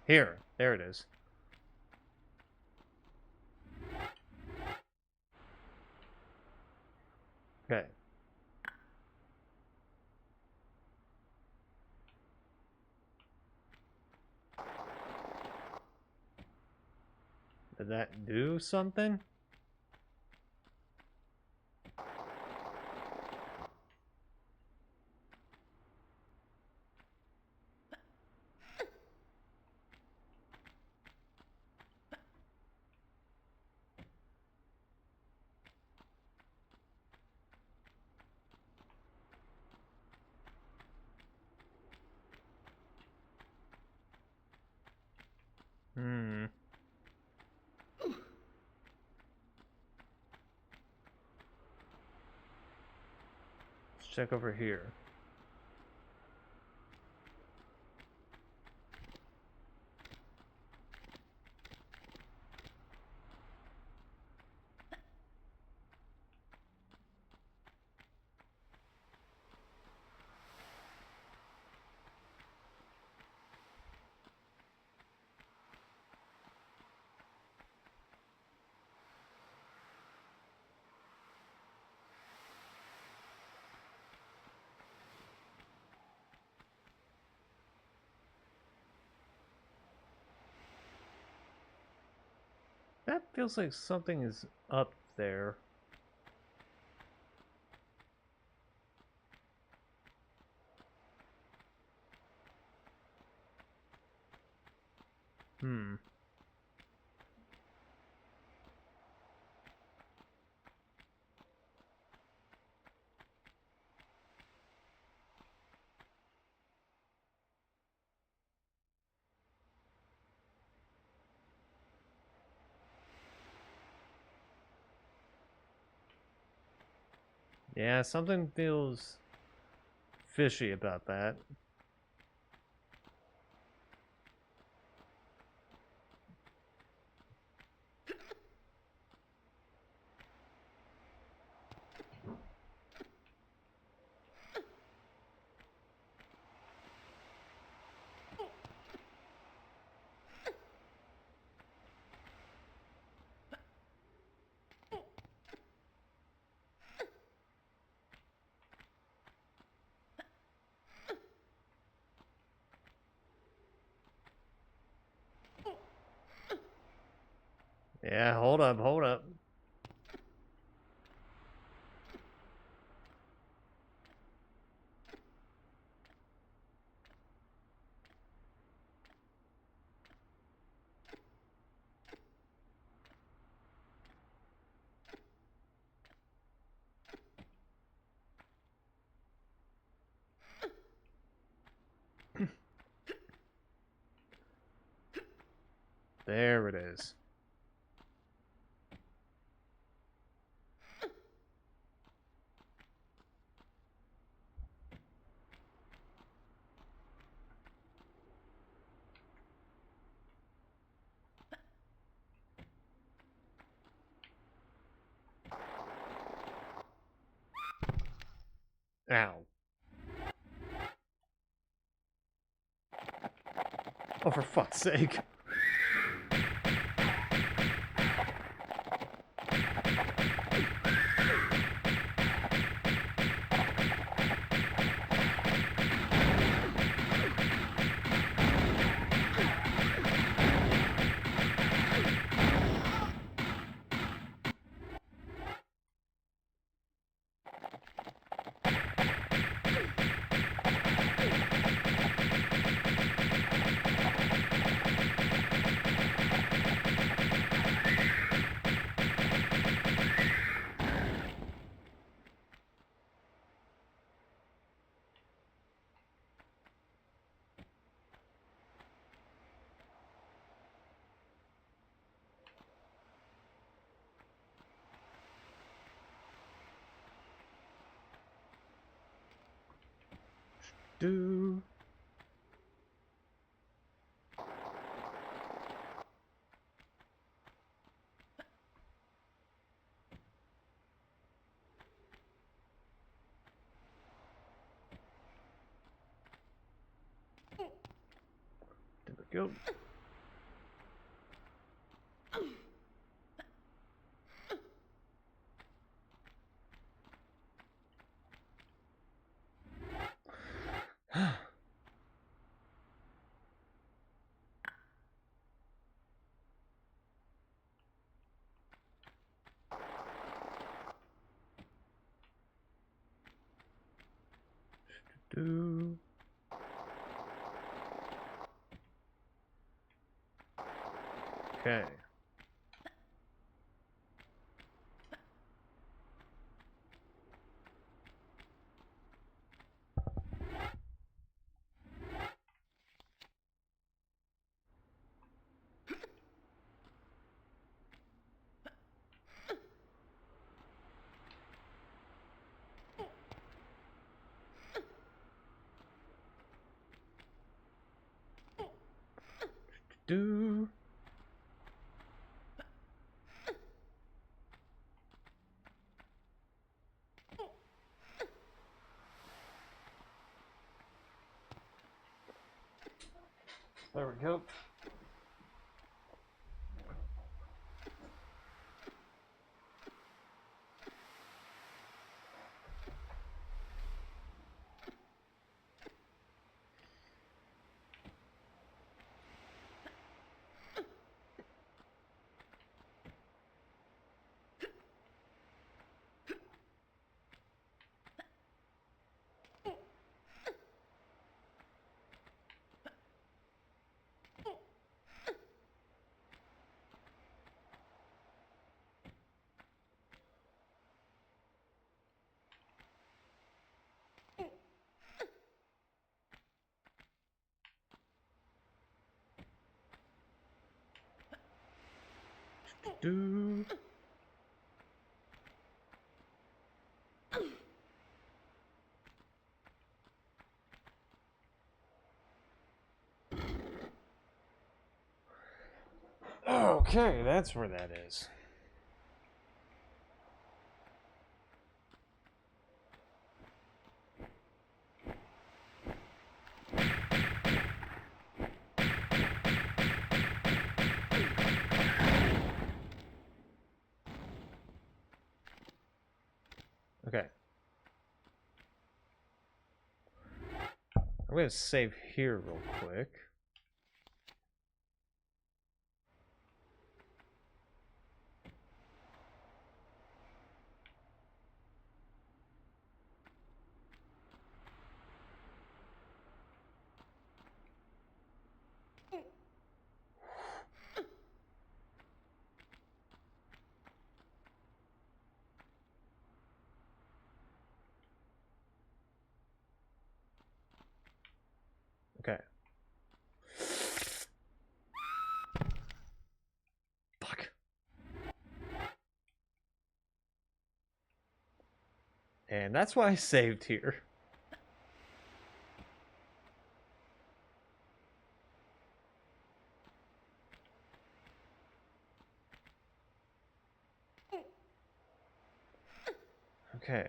Here, there it is. Okay. Did that do something? Let's check over here. That feels like something is up there. Hmm. Yeah, something feels fishy about that. Yeah, hold up, hold up. There it is. Ow. Oh, for fuck's sake. Do. There we go. Do. Okay. Do. There we go. Do. Okay, that's where that is. Okay. I'm going to save here real quick. Okay. Fuck. And that's why I saved here. Okay.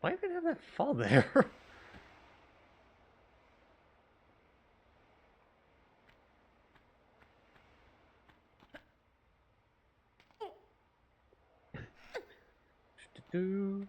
Why even have that fall there? Do.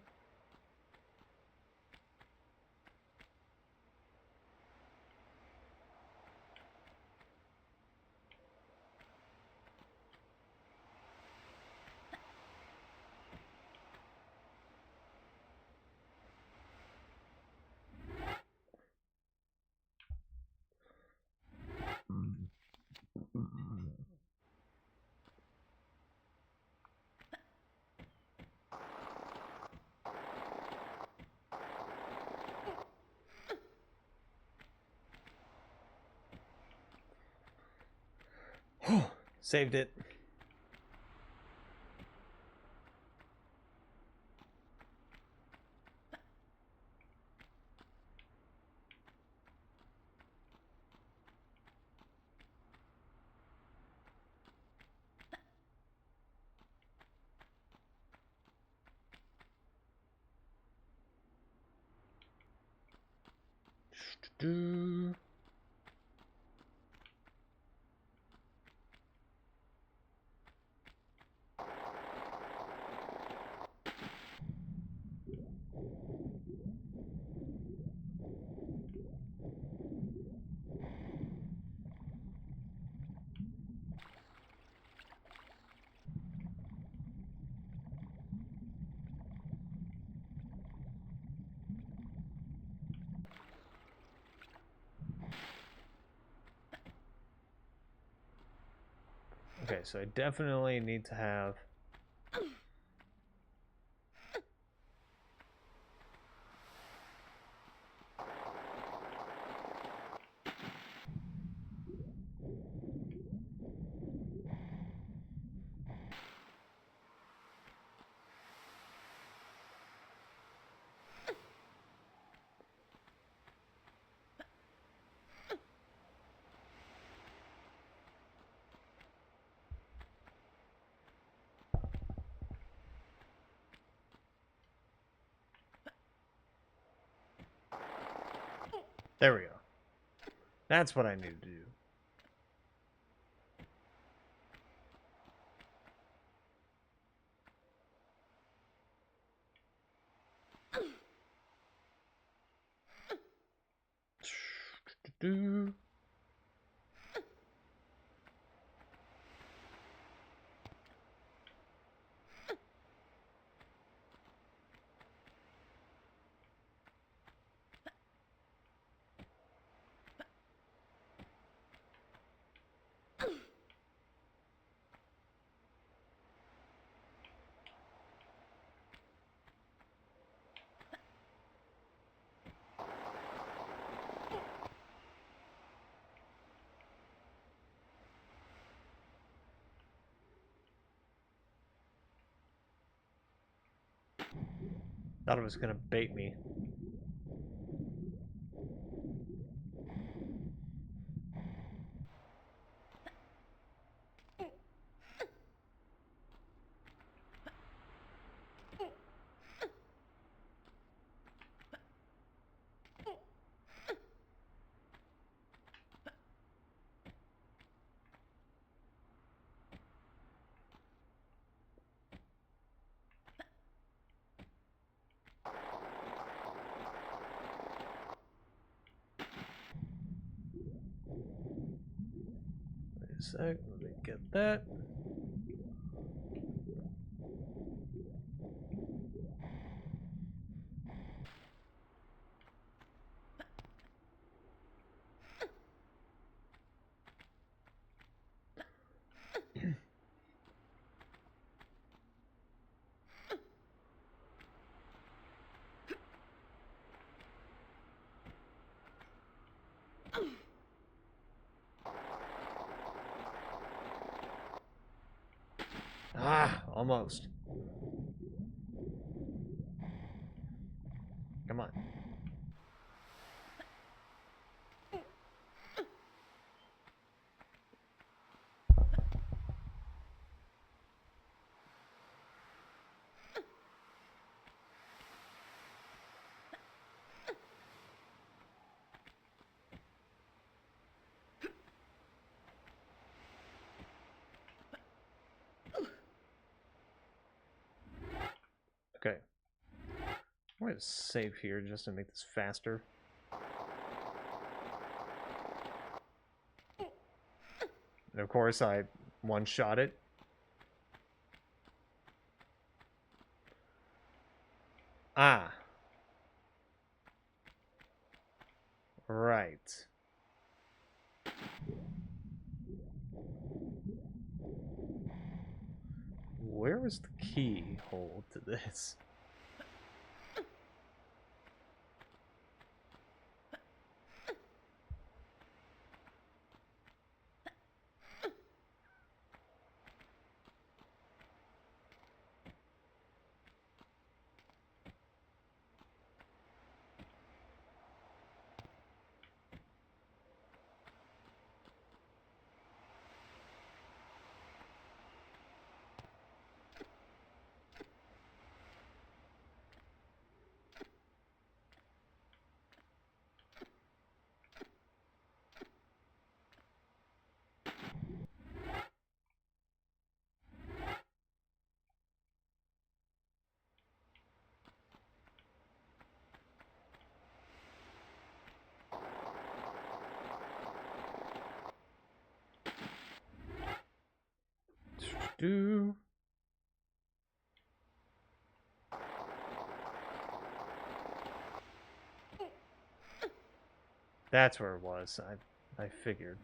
Saved it. Do. Okay, so I definitely need to have... There we go. That's what I need to do. Do. Thought it was gonna bait me. Wait a sec, let me get that. Ah, almost. Come on. Okay. I'm gonna save here just to make this faster. And of course, I one-shot it. Ah. Right. Where was the keyhole to this? Do. That's where it was. I figured.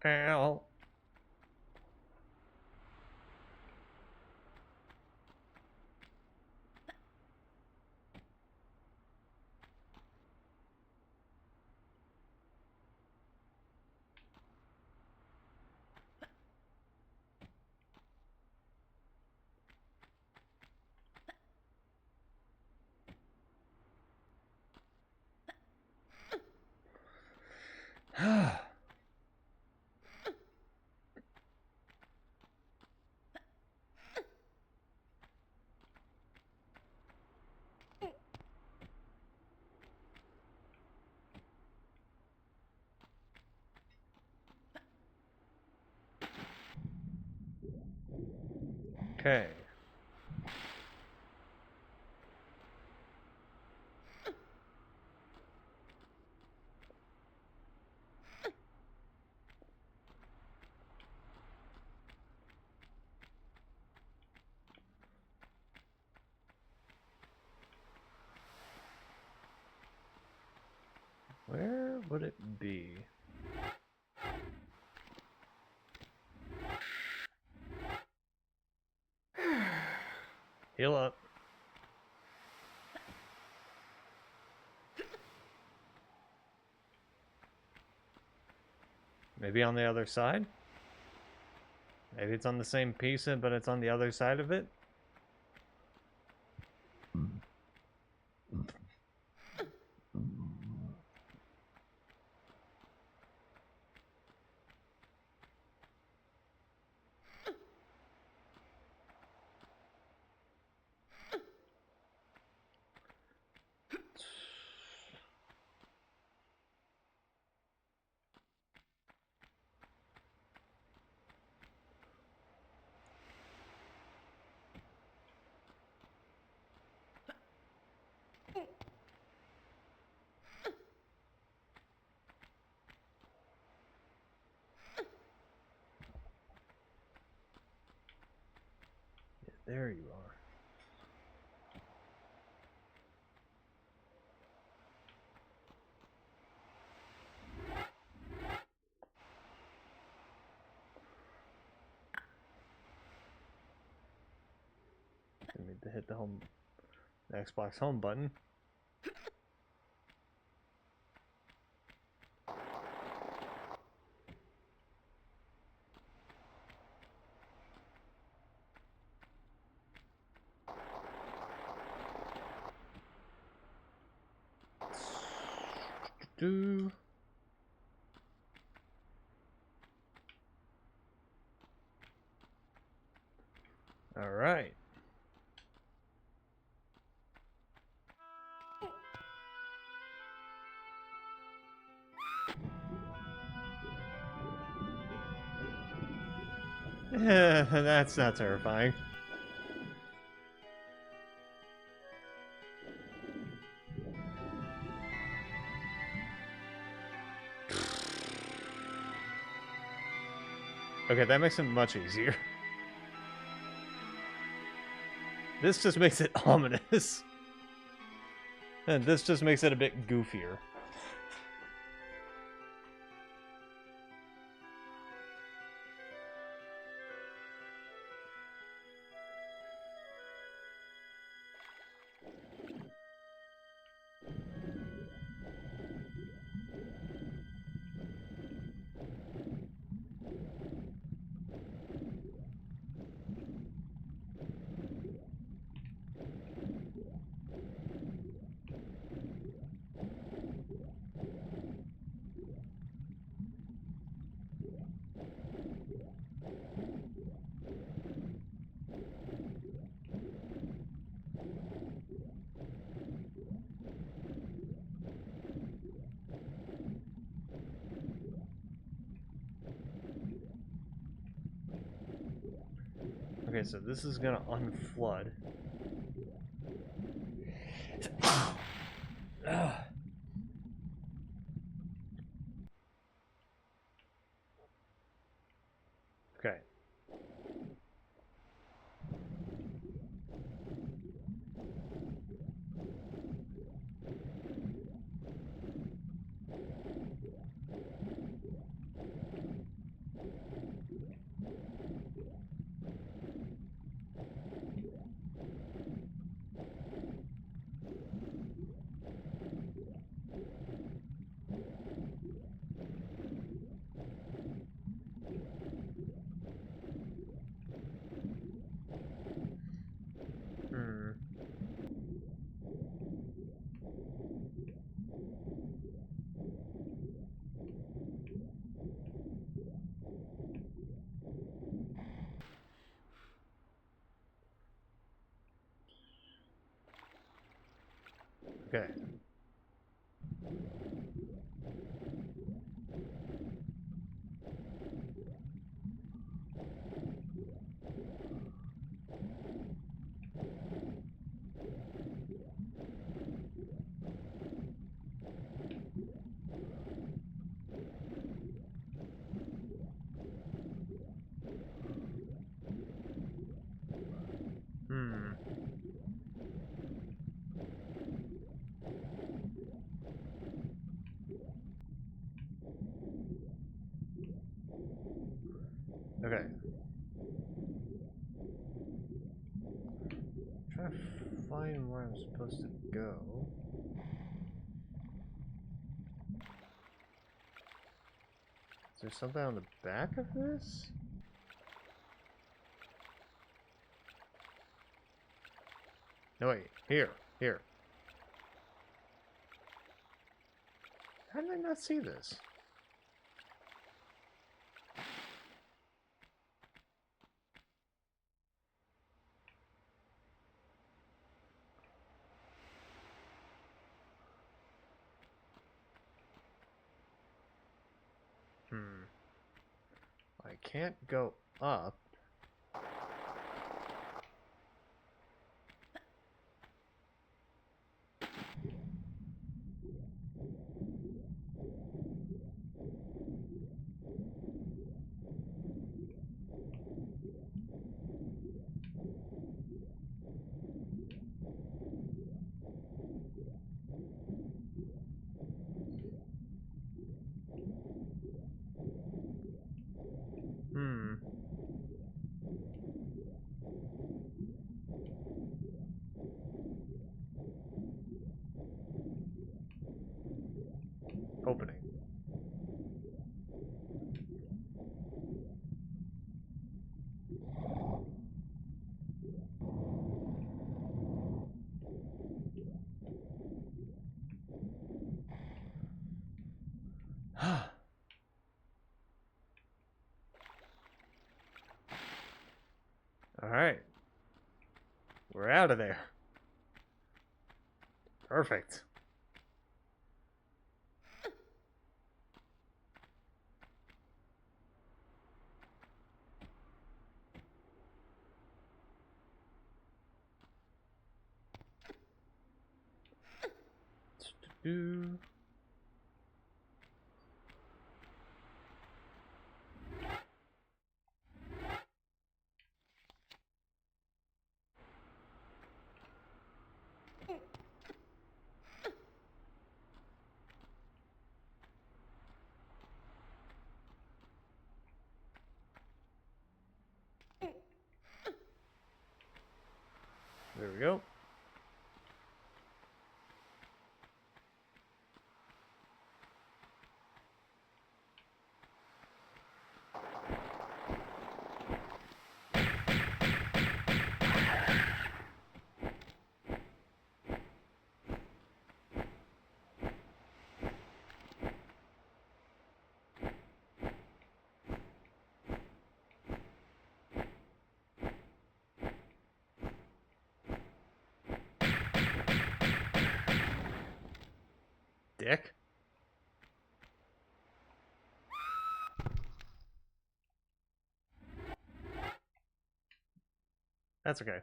Ow. Okay. would it be? Heal up. Maybe on the other side? Maybe it's on the same piece, but it's on the other side of it? There you are. I need to hit the Xbox home button. Do. All right. That's not terrifying. Okay, that makes it much easier. This just makes it ominous. And this just makes it a bit goofier. Okay, so this is gonna unflood. Okay. Okay. Okay. Trying to find where I'm supposed to go. Is there something on the back of this? No, wait. Here. Here. How did I not see this? I can't go up. Opening. Alright. We're out of there. Perfect. Do. There we go. Dick. That's okay.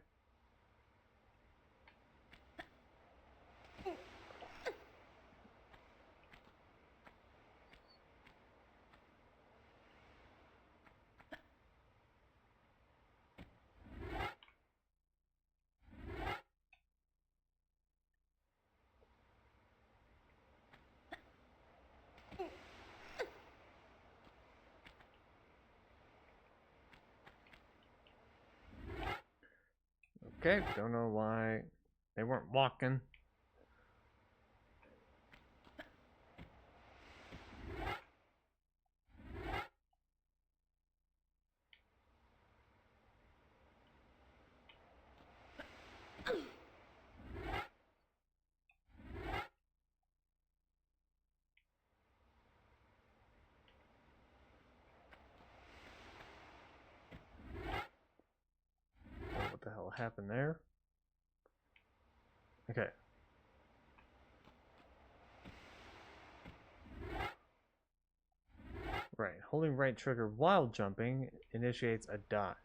Okay, don't know why they weren't walking. What the hell happened there? Okay. Right, holding right trigger while jumping initiates a dive.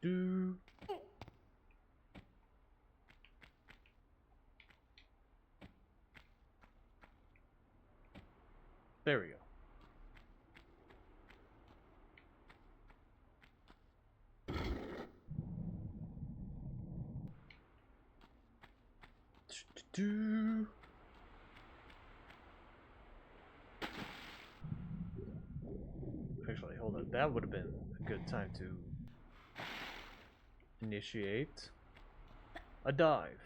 Do. There we go. Do. Actually, hold on. That would have been a good time to initiate a dive.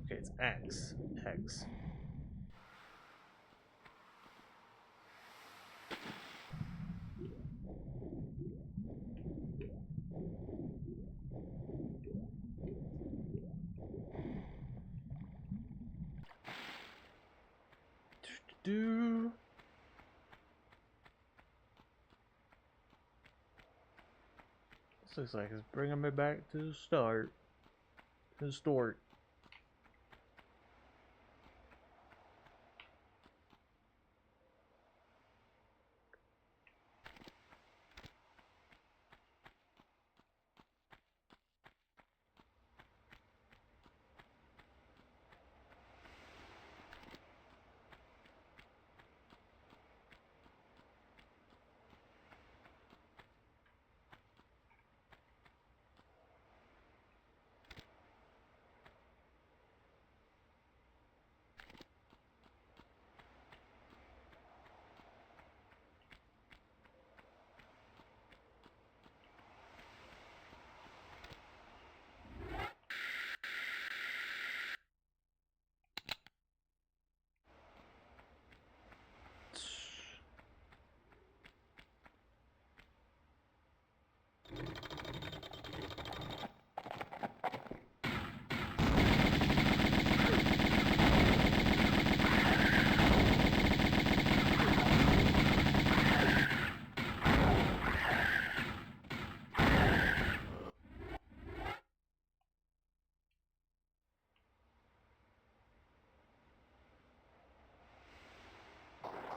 Okay, it's X. X. Do. This looks like it's bringing me back to the start. To the start.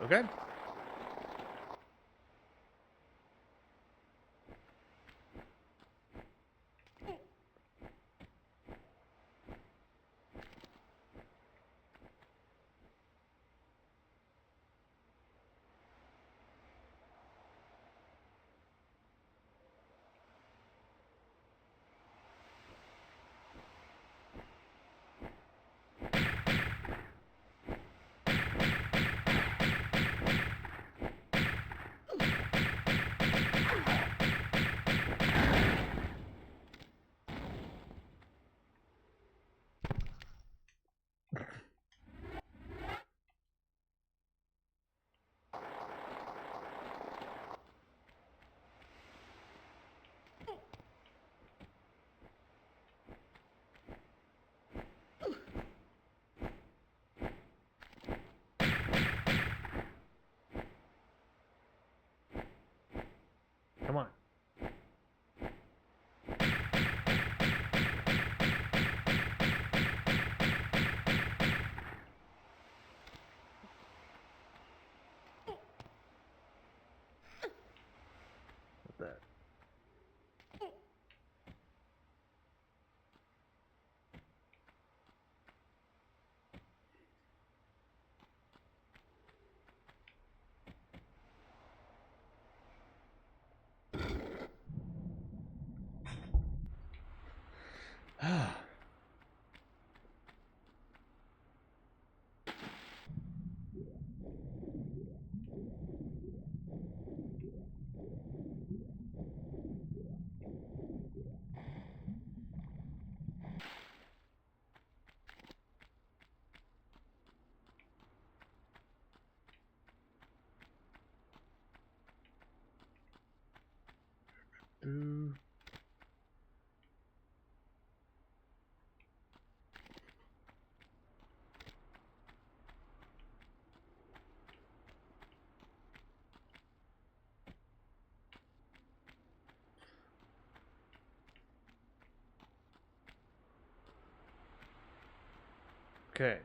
Okay. Okay.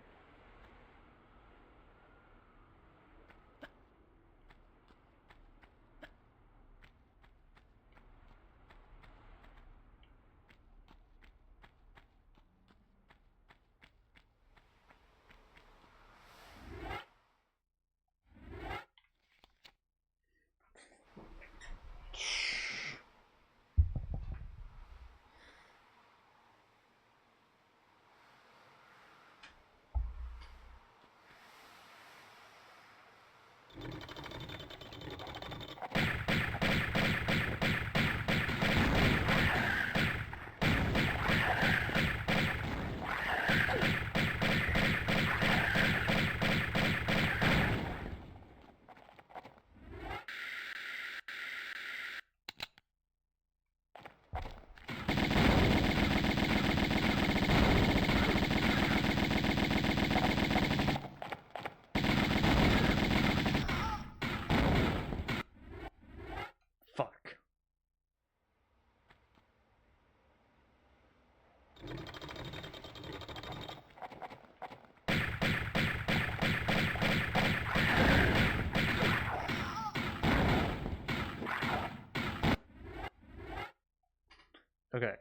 Fuck. Okay.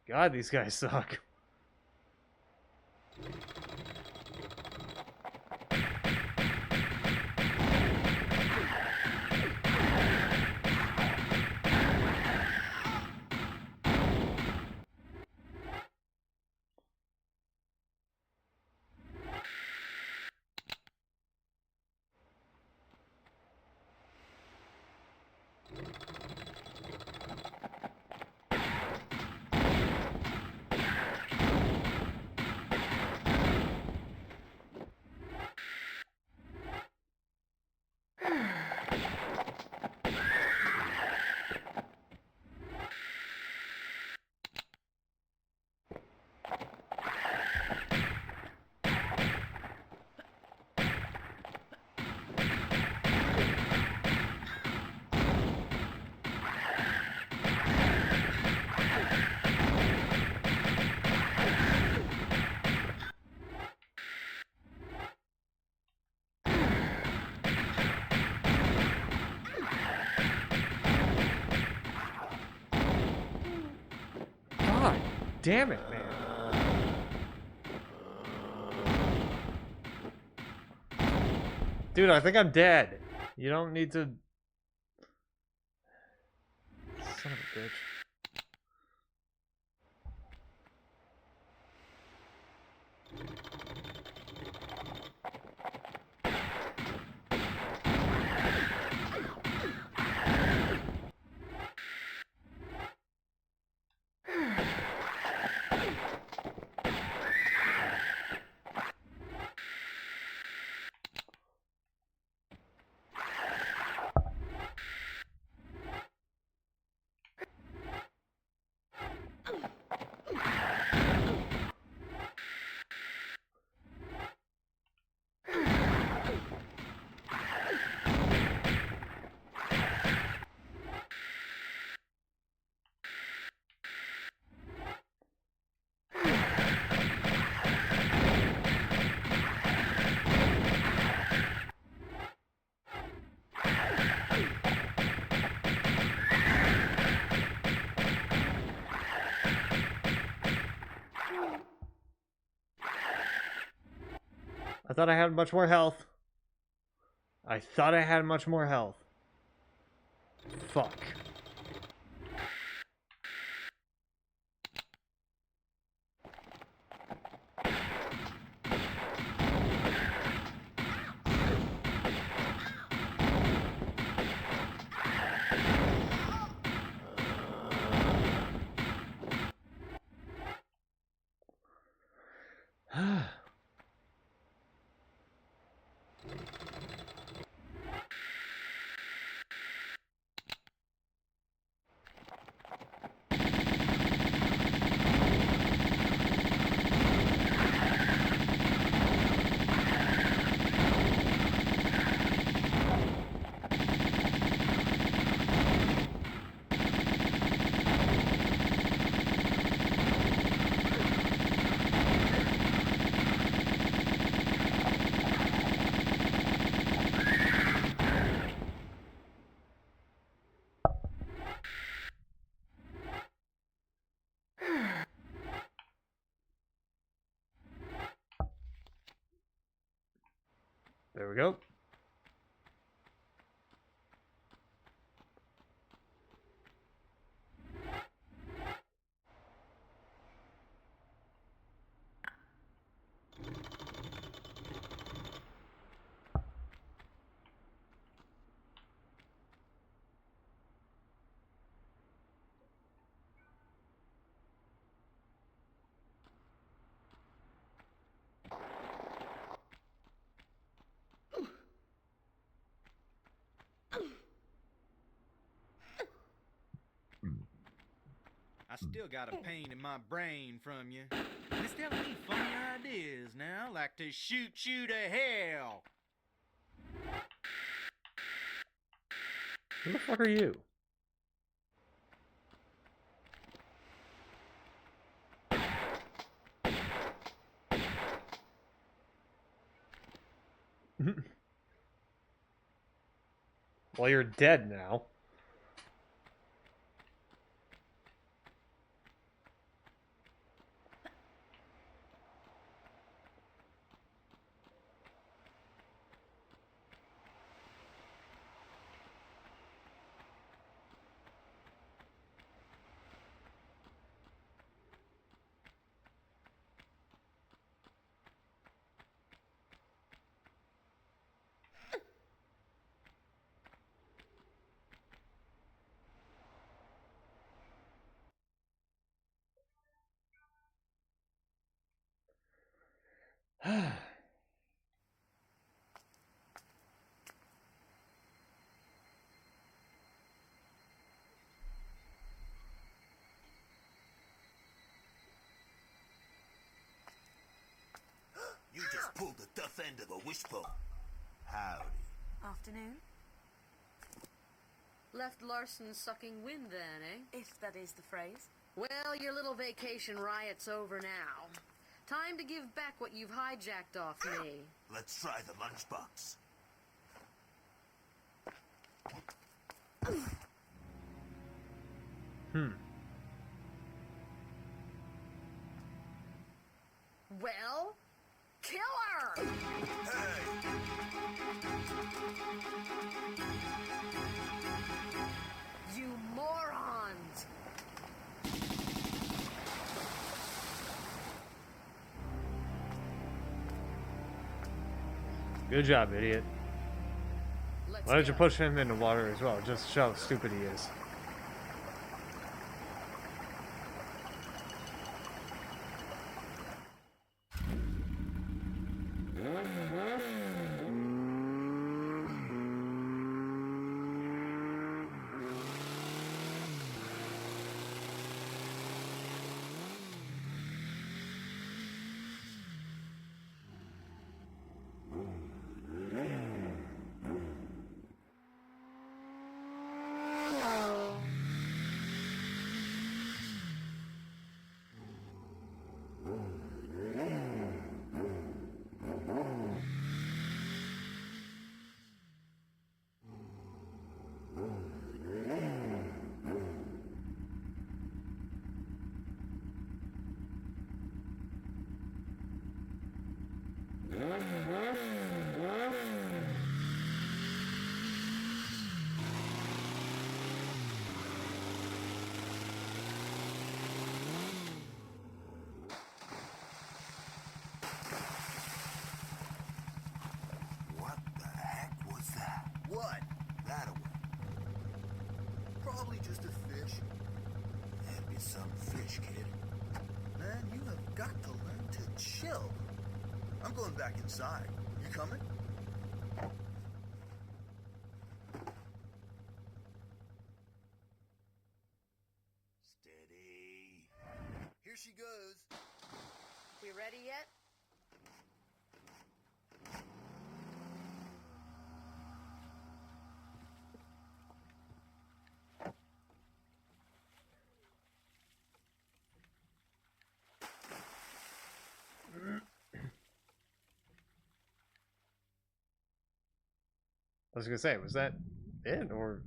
God, these guys suck. God damn it, man. Dude, I think I'm dead. You don't need to... Son of a bitch. I thought I had much more health. I thought I had much more health. Fuck. There we go. I still got a pain in my brain from you. And it's telling me funny ideas now, like to shoot you to hell. Who the fuck are you? Well, you're dead now. You just pulled the tough end of the wishbone. Howdy. Afternoon. Left Larson sucking wind then, eh? If that is the phrase. Well, your little vacation riot's over now. Time to give back what you've hijacked off me. Let's try the lunchbox. Well, kill her! Hey! You morons! Good job, idiot. Let's Why don't you go. push him in the water as well, just to show how stupid he is. What the heck was that? What? That away. Probably just a fish. That'd be some fish, kid. Man, you have got to learn to chill. I'm going back inside. You coming? Steady. Here she goes. We ready yet? I was gonna say, was that it, or...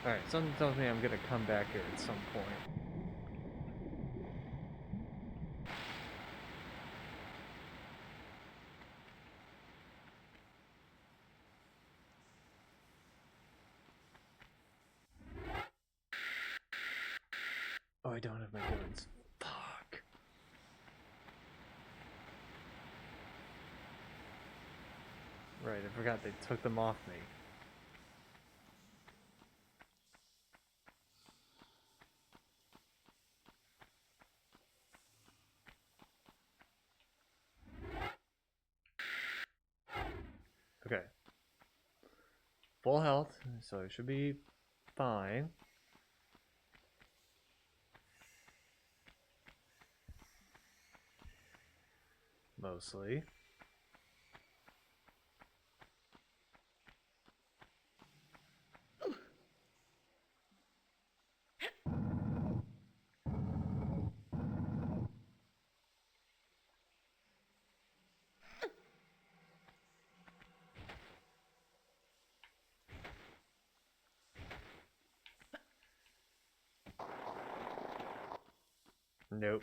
Alright, something tells me I'm gonna come back here at some point. Oh, I don't have my guns. Fuck. Right, I forgot they took them off me. Okay. Full health, so it should be fine. Mostly. Nope.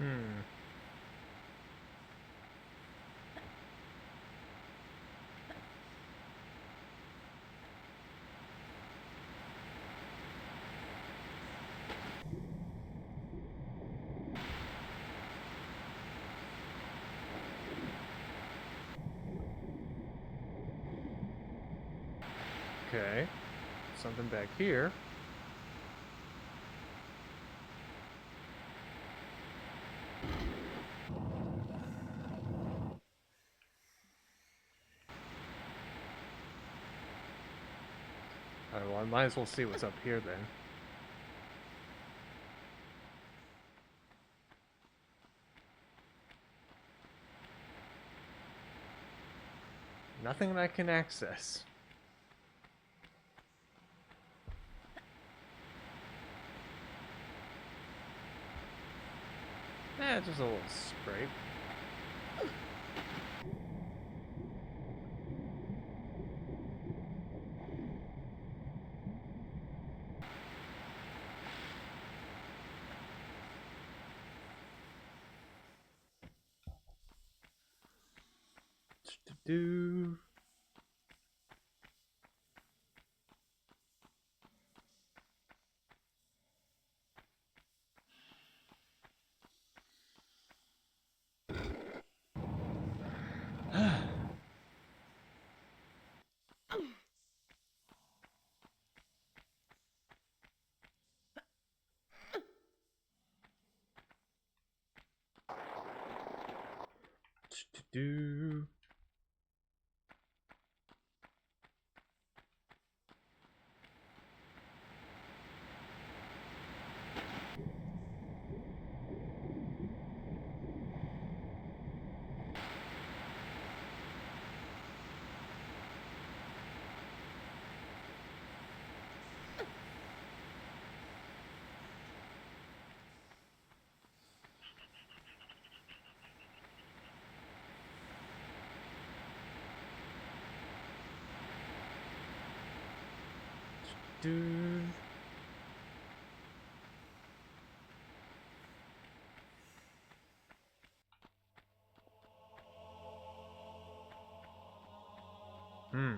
Hmm. Okay. Something back here. Alright, well, I might as well see what's up here then. Nothing I can access. Just a little scrape. Do. Do. Do. Hmm.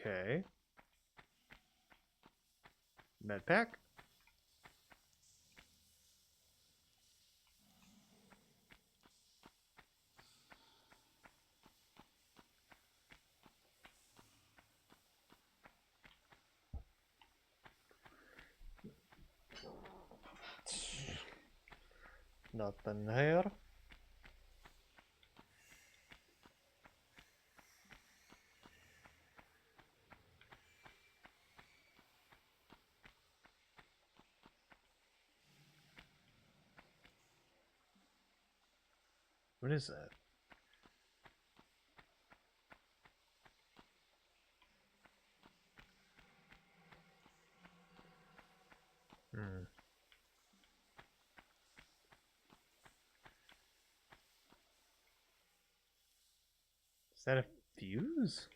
Okay. Med pack. Nothing here. What is that? Hmm. Is that a fuse?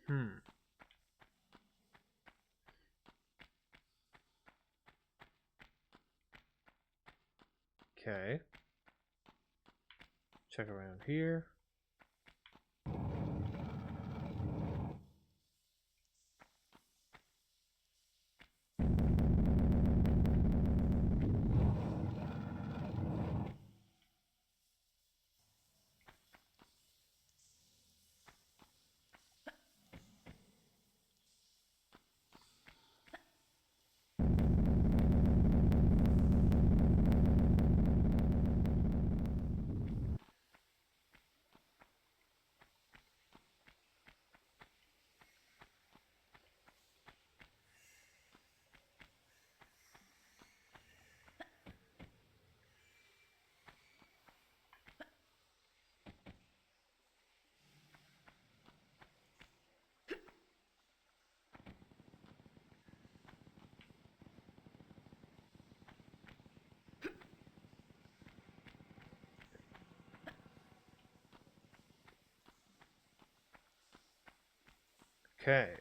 Hmm. Okay. Check around here. Okay.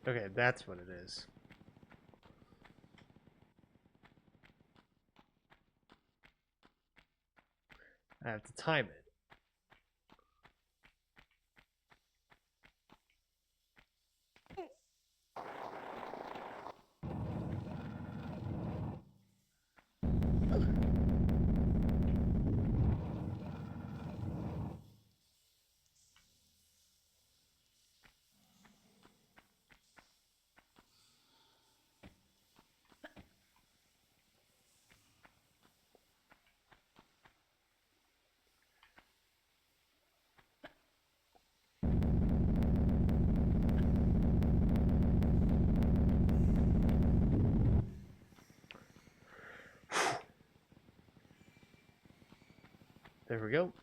Okay, that's what it is. I have to time it. There we go.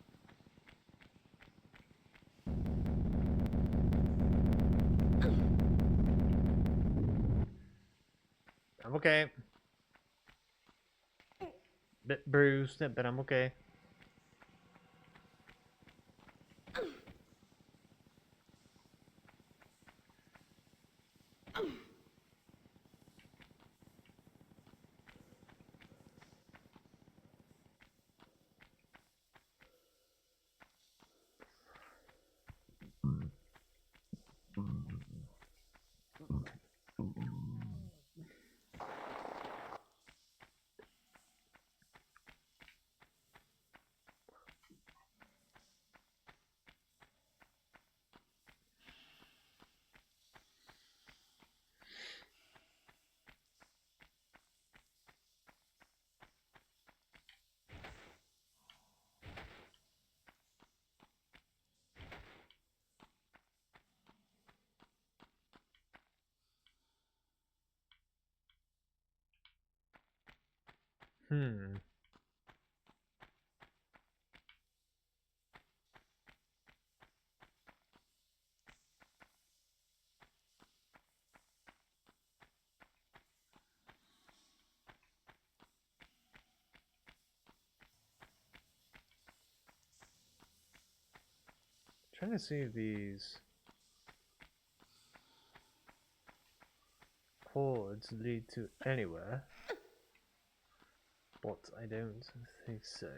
I'm okay. Bit bruised, but I'm okay. Hmm. Trying to see if these cords lead to anywhere, but I don't think so.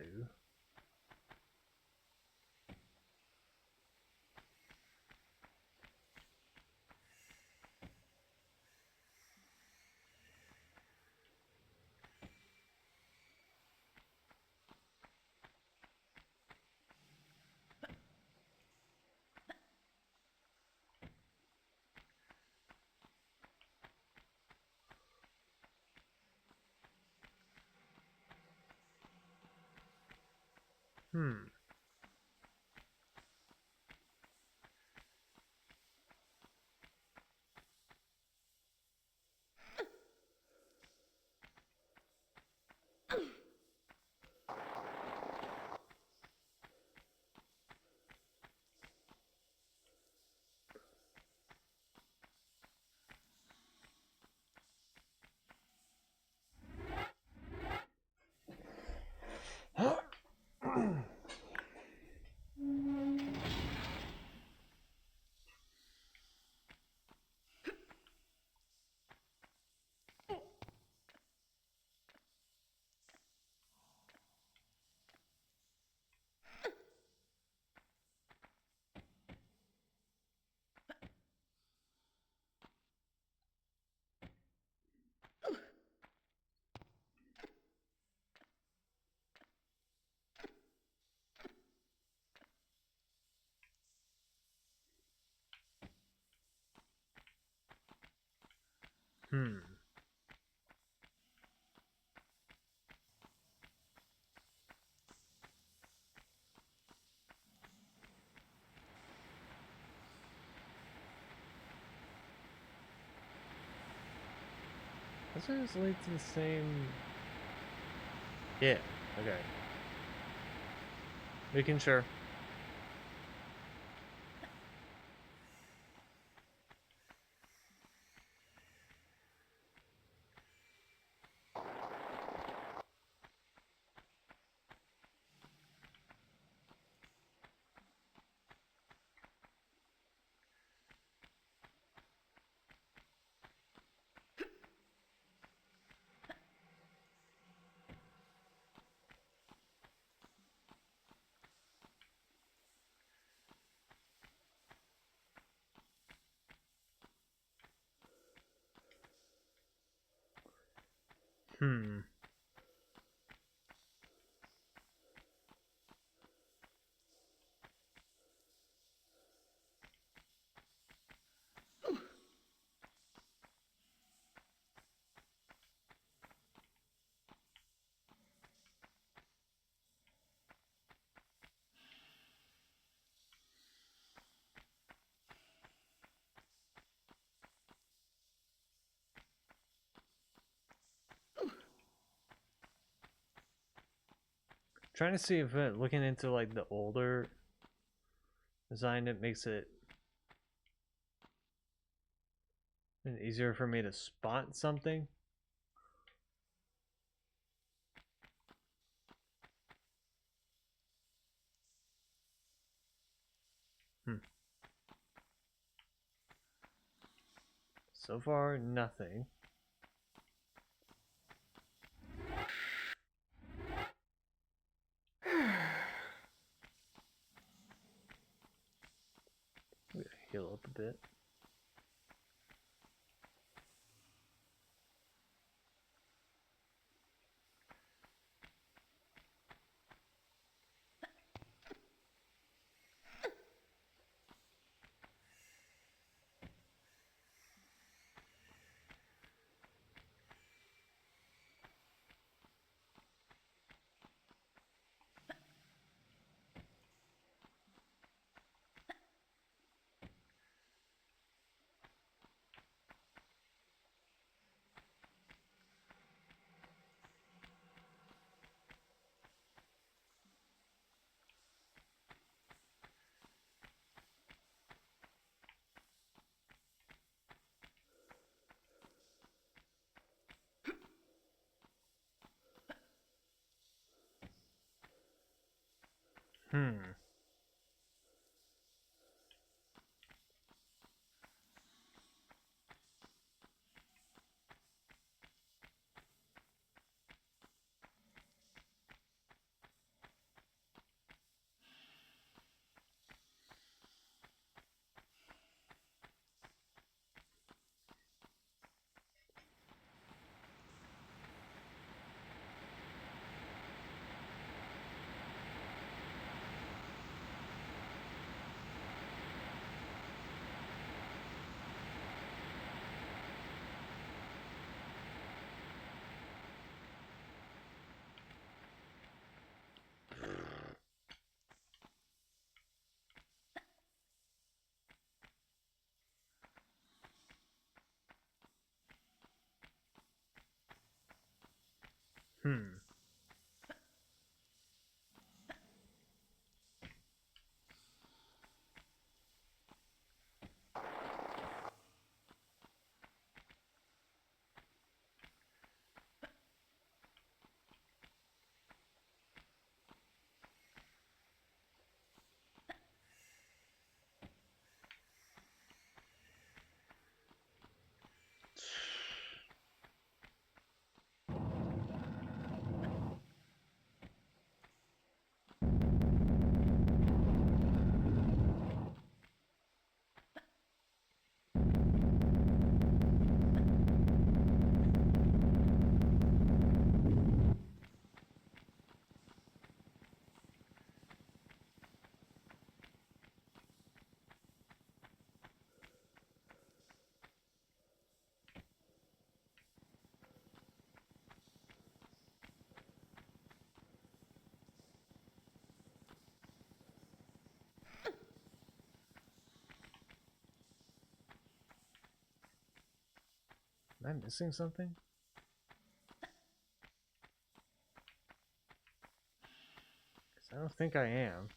Hmm. Hmm. Does this lead to the same? Yeah. Okay. Making sure. Hmm. Trying to see if looking into like the older design, it makes it easier for me to spot something. Hmm. So far, nothing. I'm gonna heal up a bit. Hmm. Hmm. Am I missing something? I don't think I am.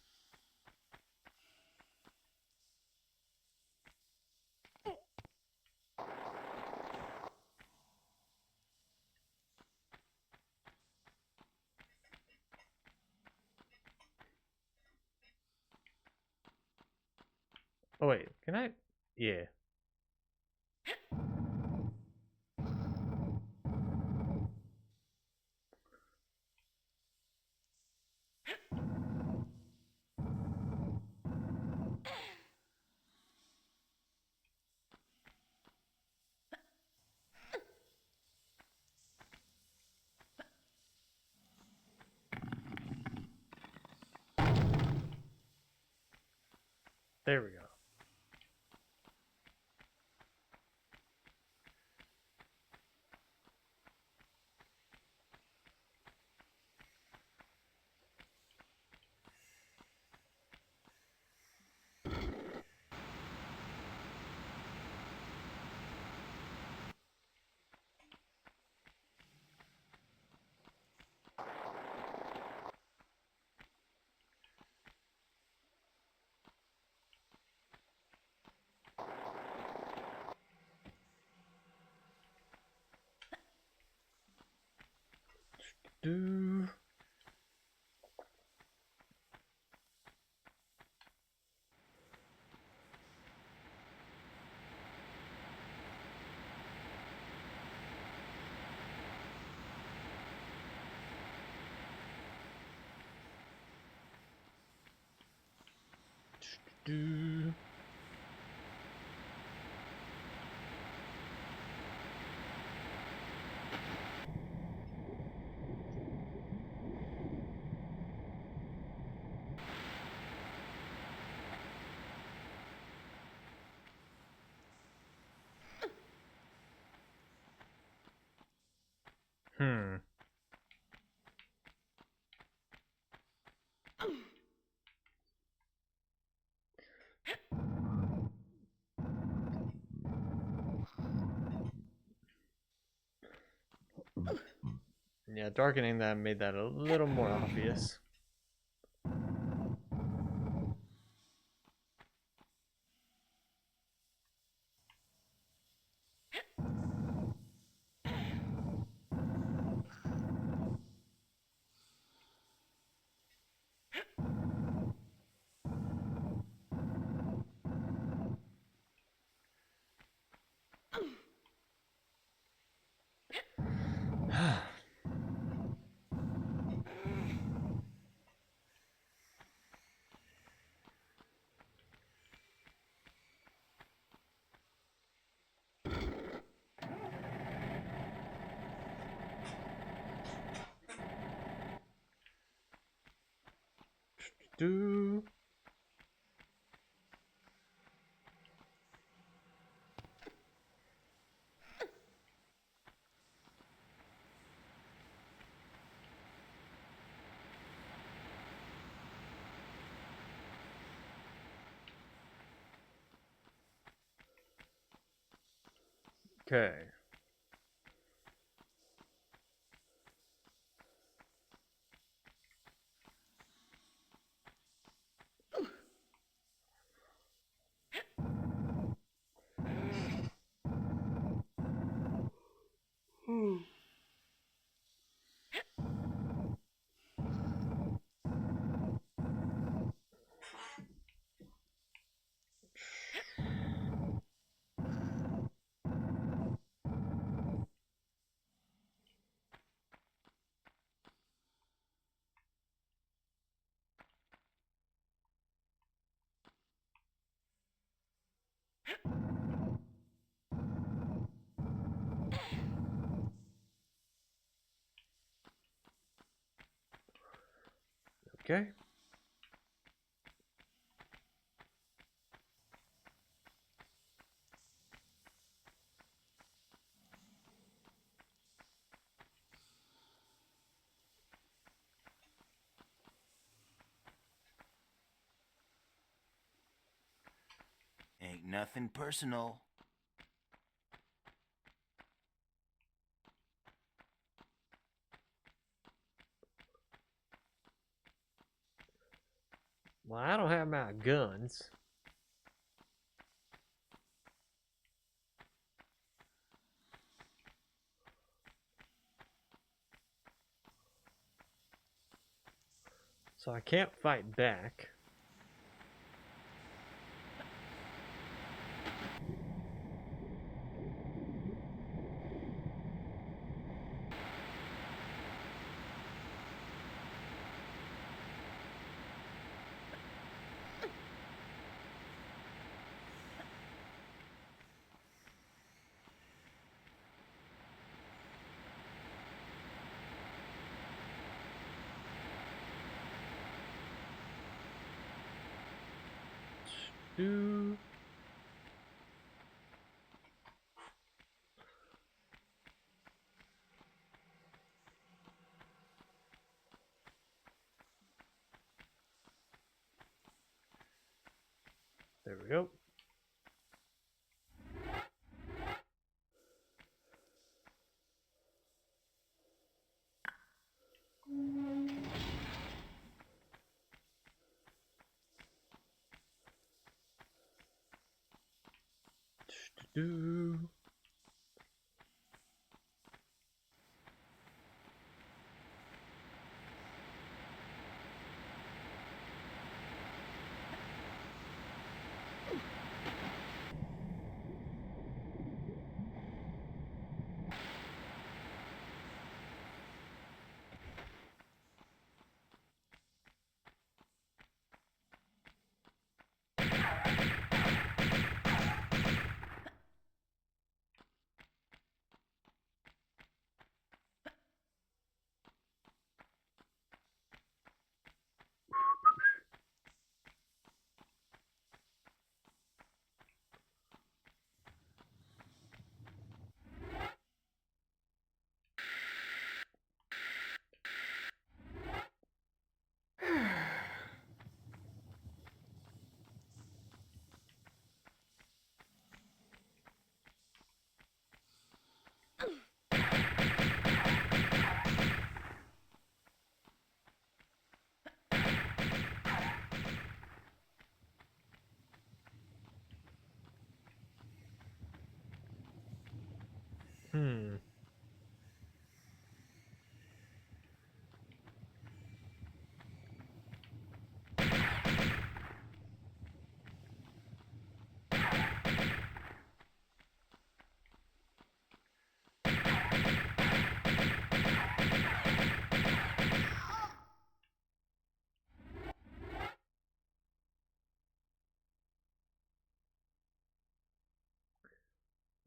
Oh wait, can I? Yeah. There we go. Do. Do. Hmm. Yeah, darkening that made that a little more obvious. Do. Okay. Okay. Ain't nothing personal. Well, I don't have my guns. So I can't fight back. Do. There we go. Do. Hmm.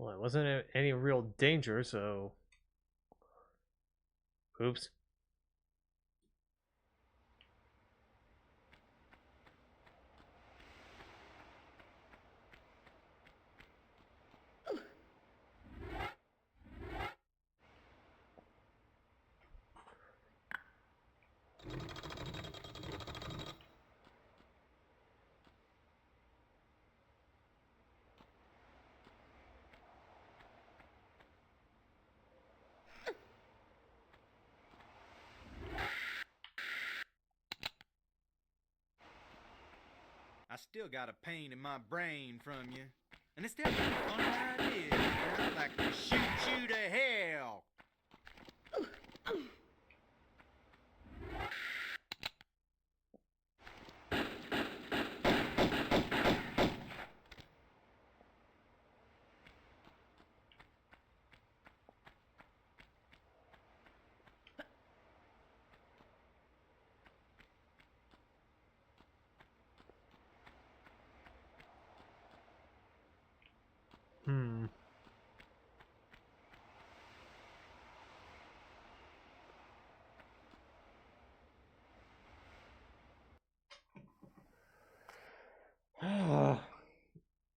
Well, it wasn't any real danger, so... Oops. still got a pain in my brain from you. And it's still a funny idea. I'd like to shoot you to hell.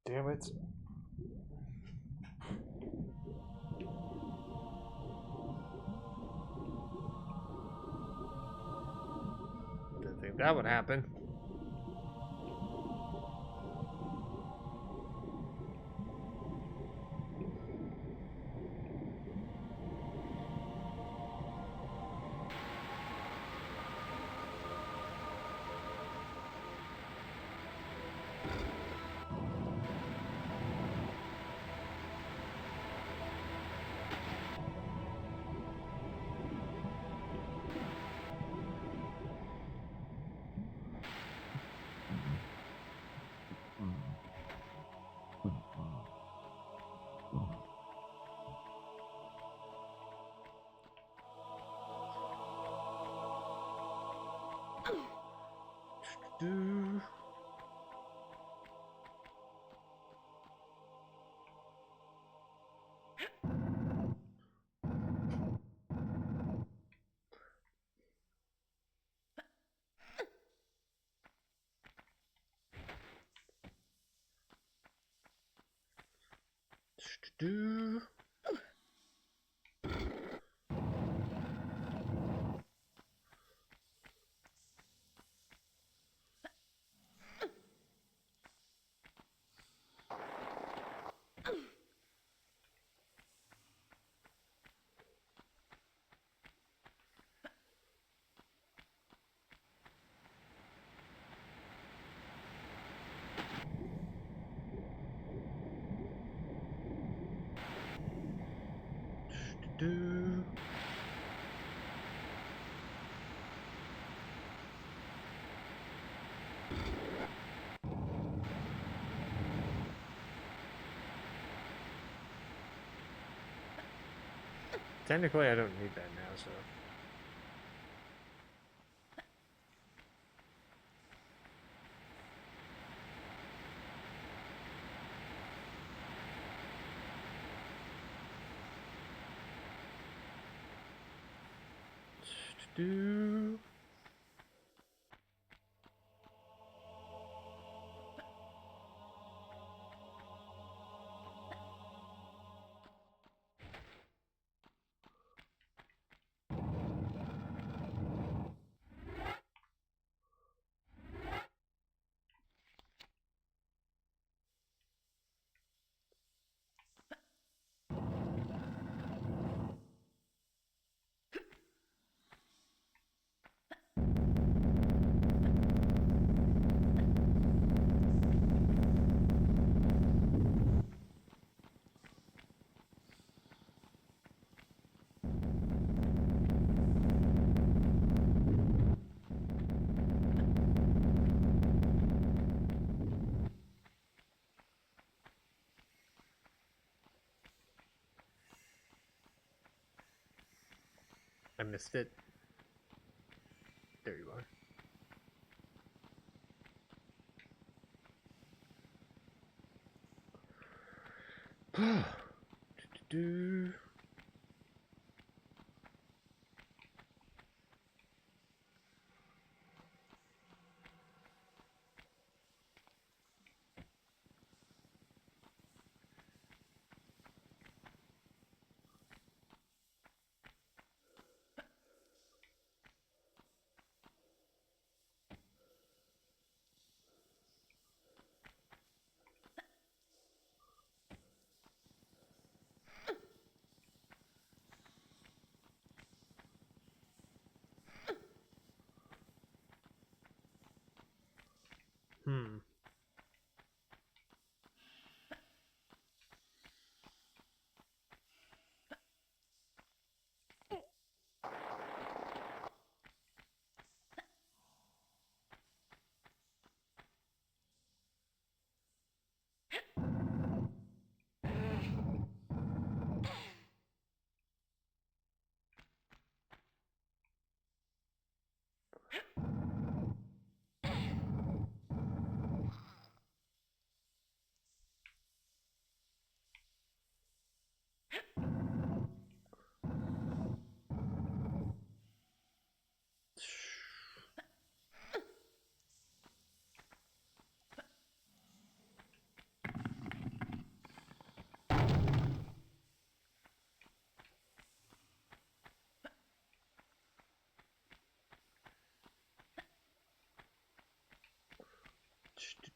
Damn it. Didn't think that would happen. Do. Do. Do. Technically, I don't need that now, so. Do. I missed it. There you are. Do.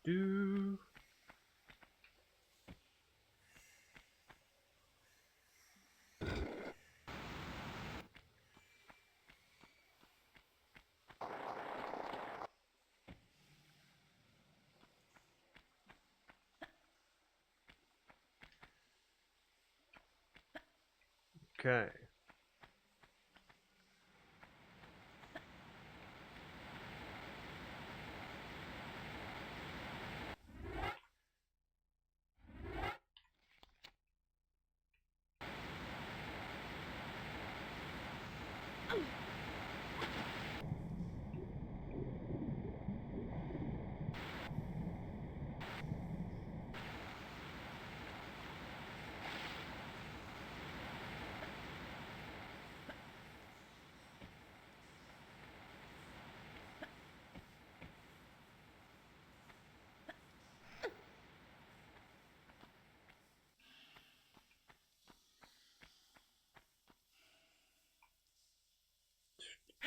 Do. Okay.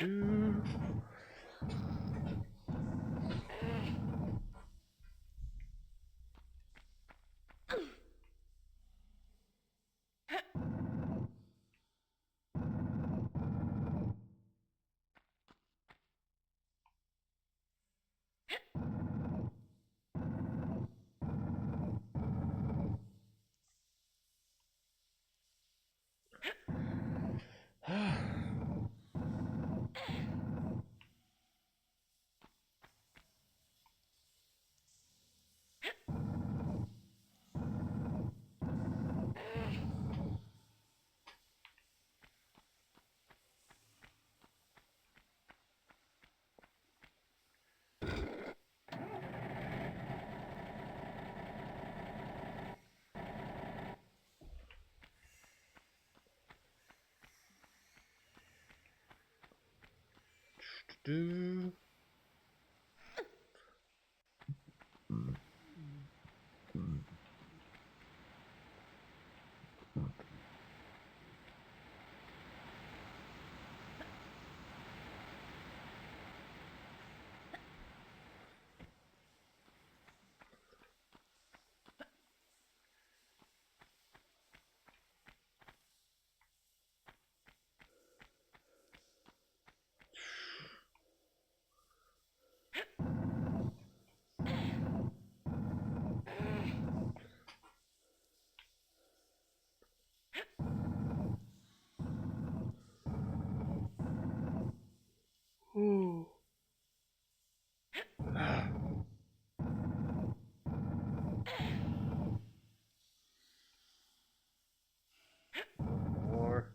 Do. Do. Ooh. More.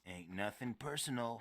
Ain't nothing personal.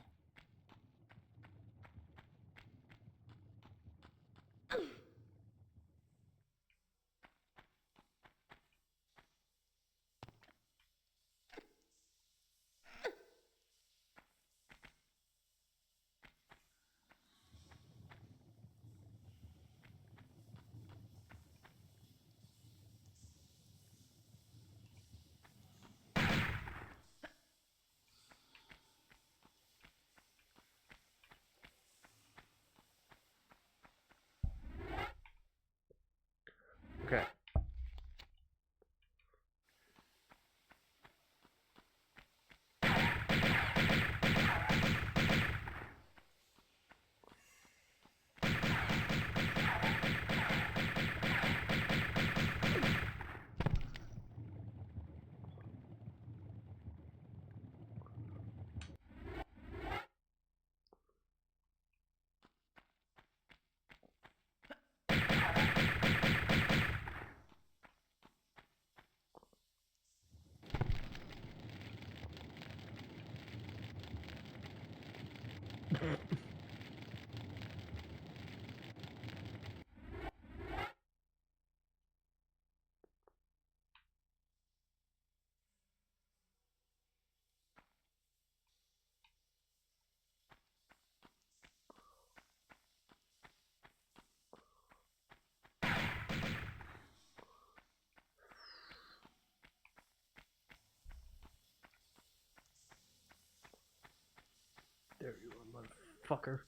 Okay. There you are, motherfucker.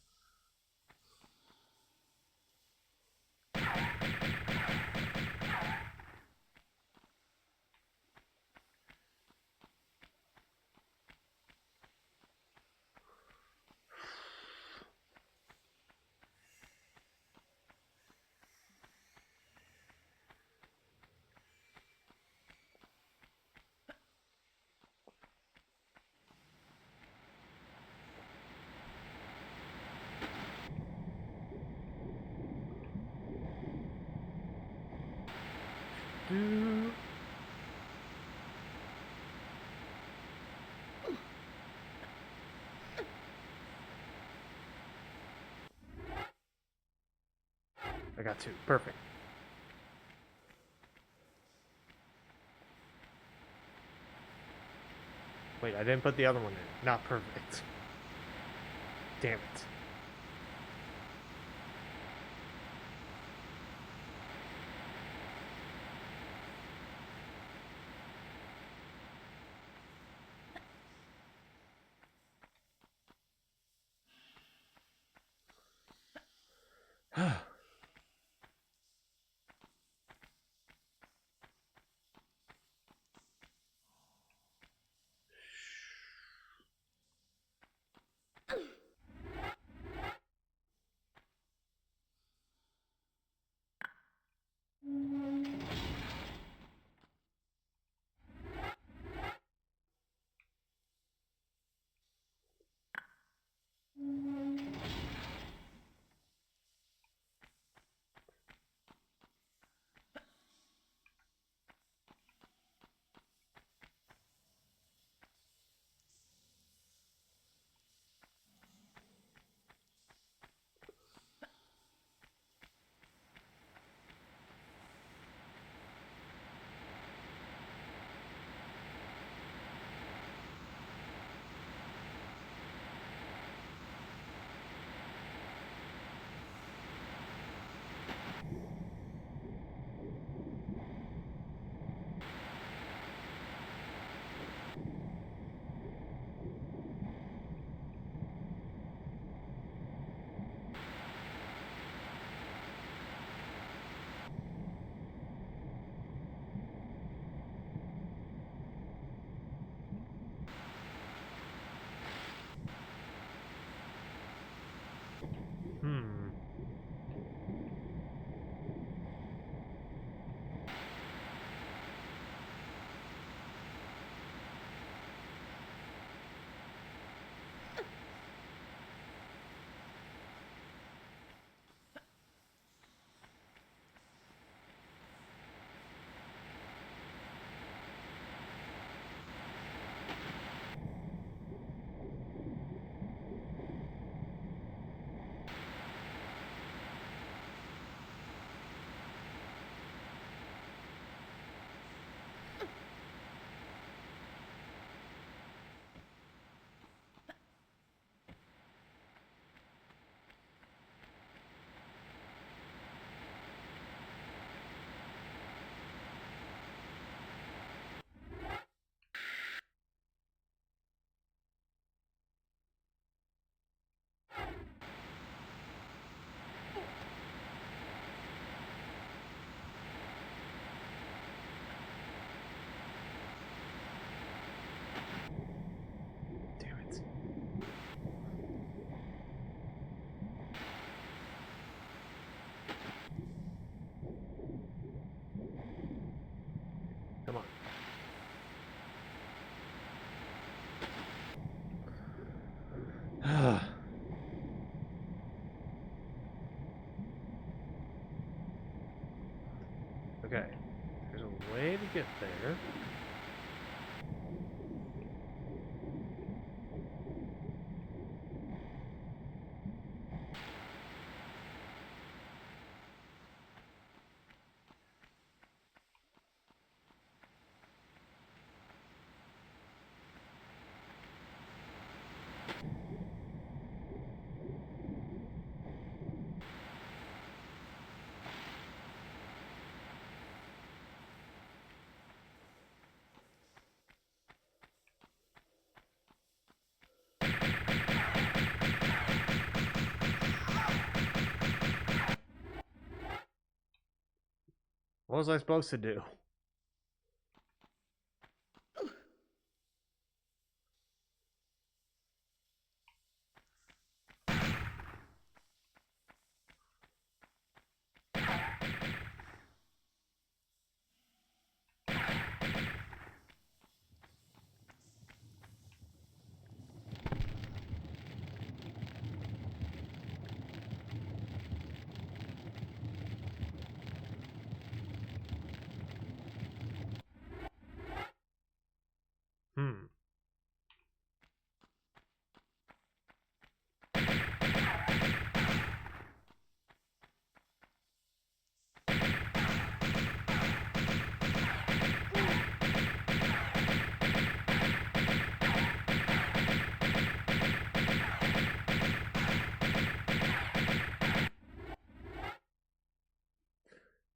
I got 2. Perfect. Wait, I didn't put the other one in. Not perfect. Damn it. Damn it. Come on. Okay. There's a way to get there. What was I supposed to do? Hmm.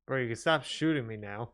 Bro, you can stop shooting me now.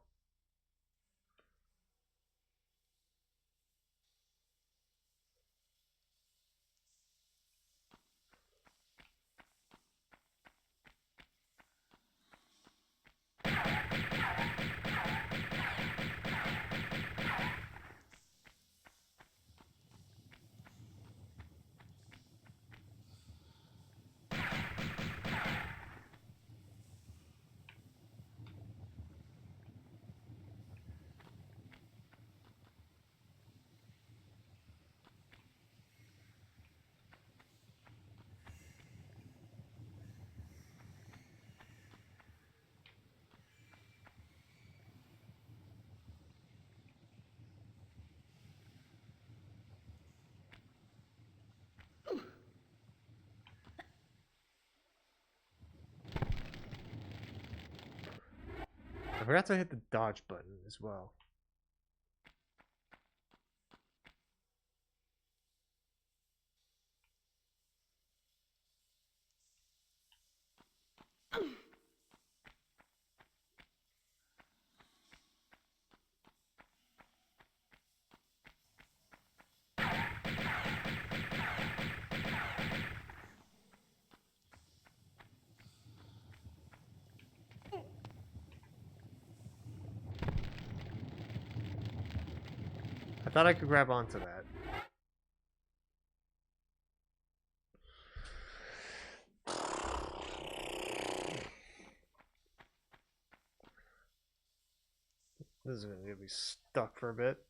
I forgot to hit the dodge button as well. I thought I could grab onto that. This is gonna get me stuck for a bit.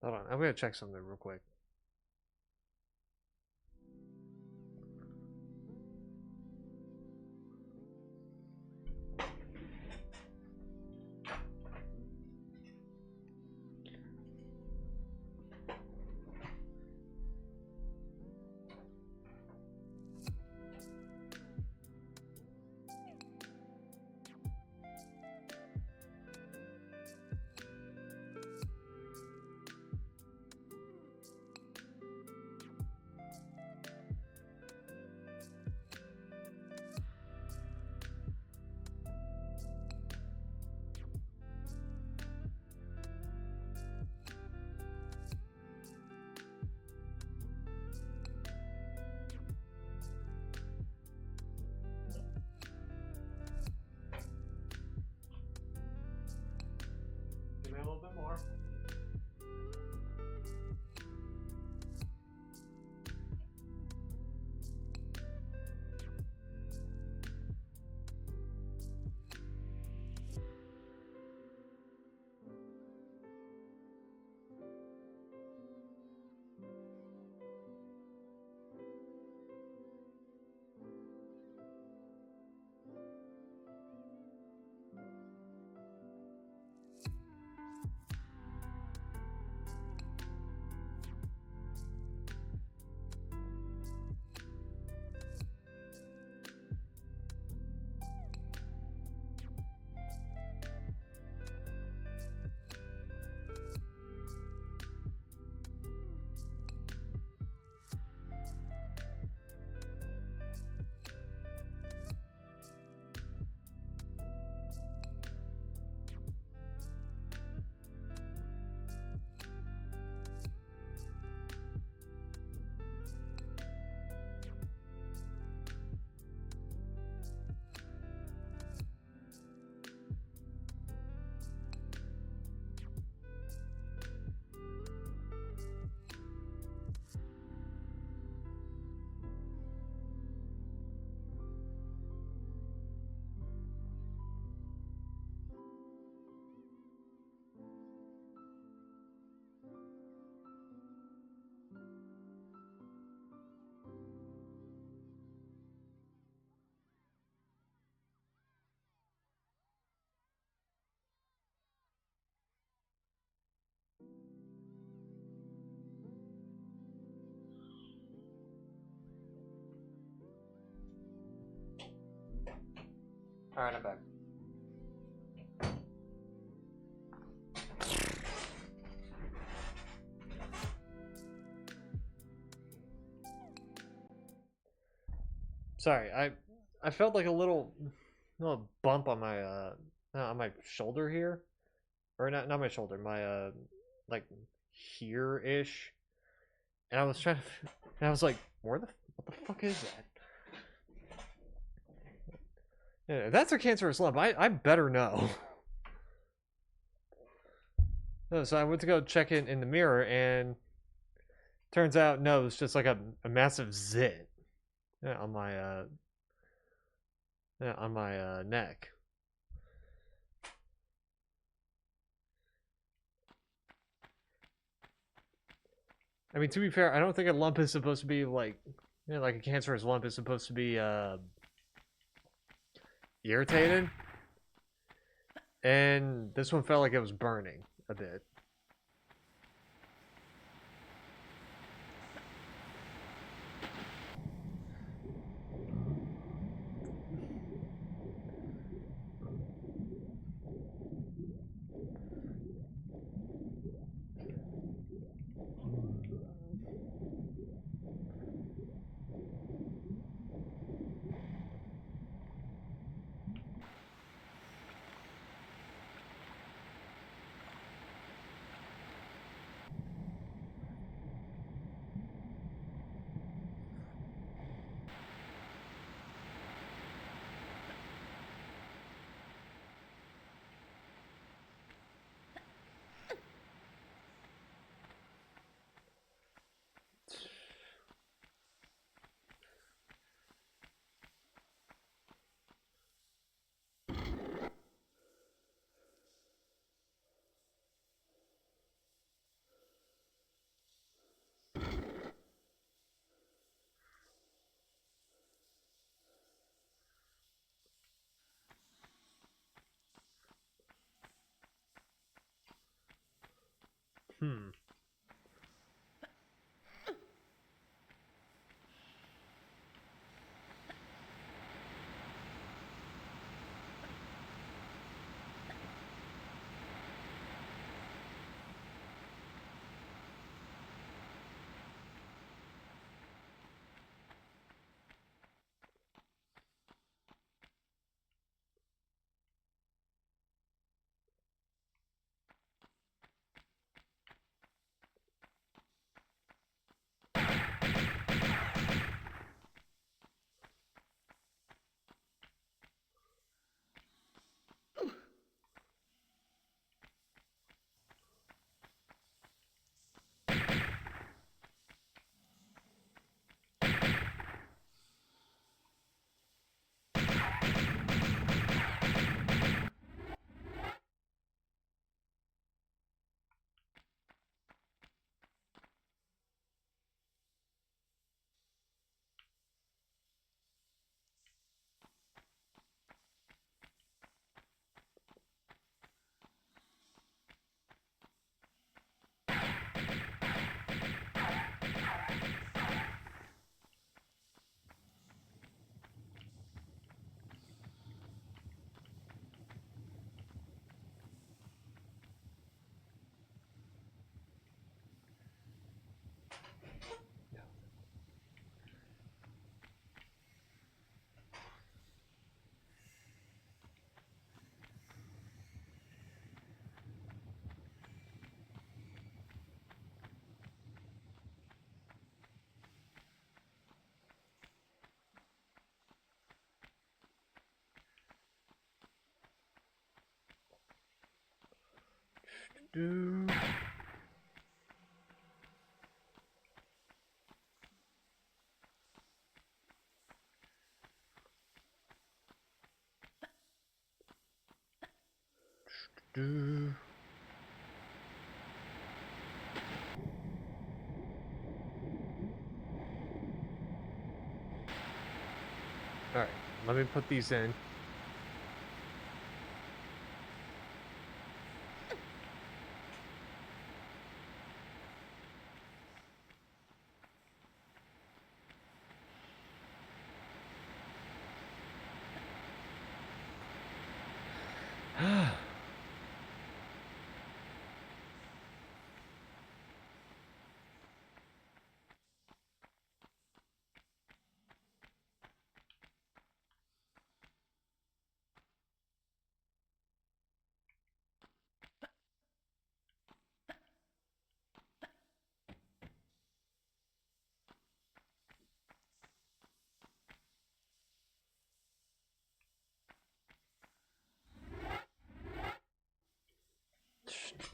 Hold on, I'm gonna check something real quick. Alright, I'm back. Sorry, I felt like a little bump on my shoulder here, or not my shoulder, my like here-ish, and I was trying to, and I was like, what the fuck is that? Yeah, if that's a cancerous lump, I better know. So I went to go check it in the mirror, and turns out no, it's just like a massive zit on my neck. I mean, to be fair, I don't think a lump is supposed to be like, like a cancerous lump is supposed to be irritated. And this one felt like it was burning a bit. Hmm. Do. Do. All right, let me put these in.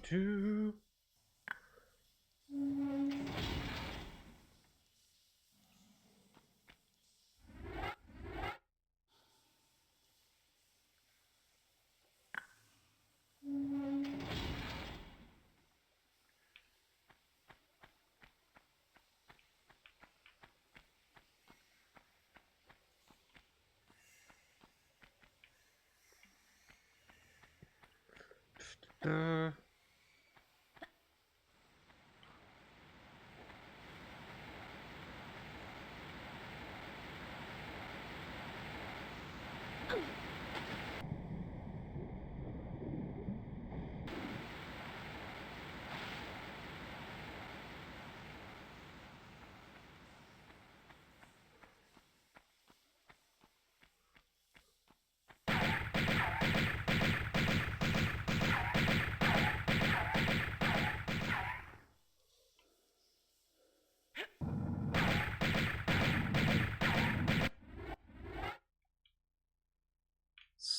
Do. Uh,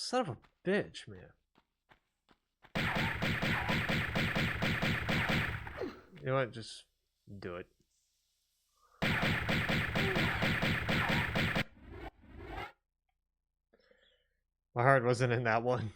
son of a bitch, man. You know what? Just do it. My heart wasn't in that one.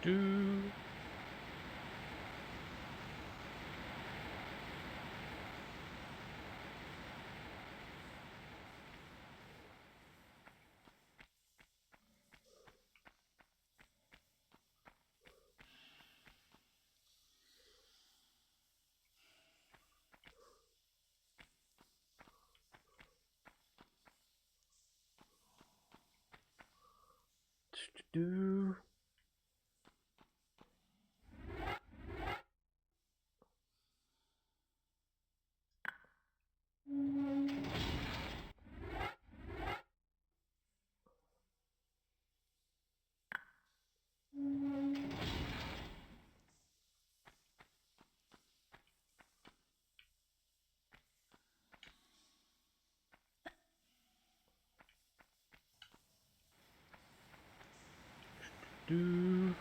Do. Do. Do.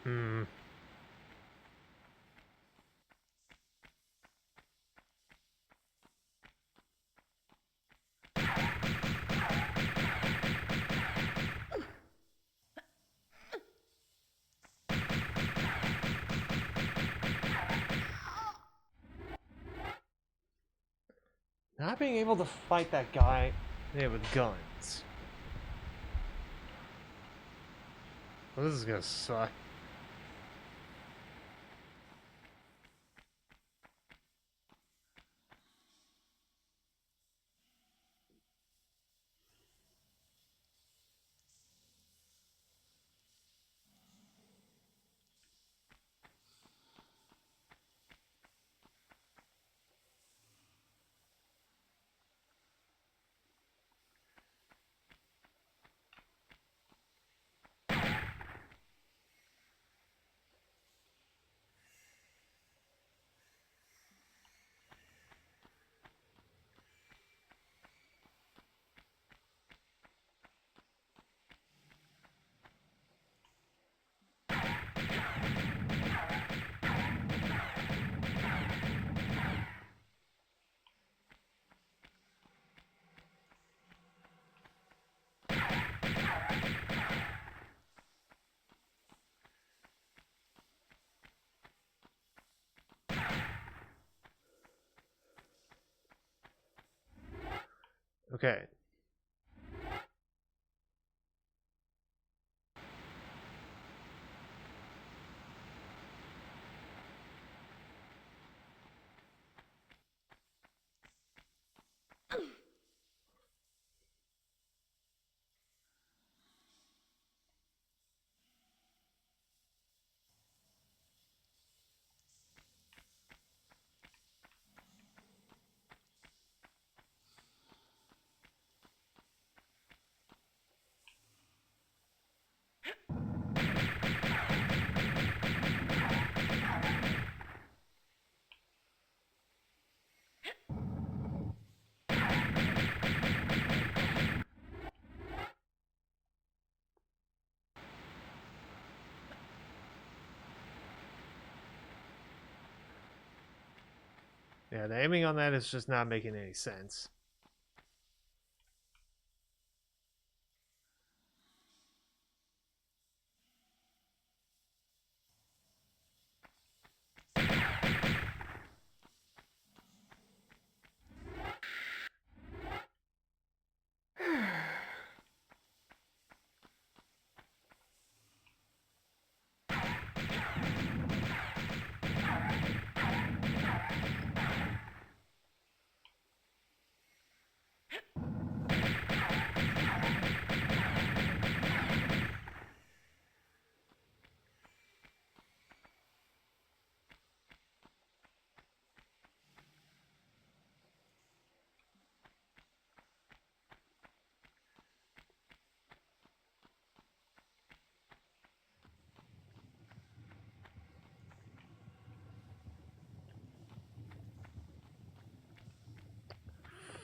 Hmm. Not being able to fight that guy with guns. Well, this is gonna suck. Okay. Yeah, the aiming on that is just not making any sense.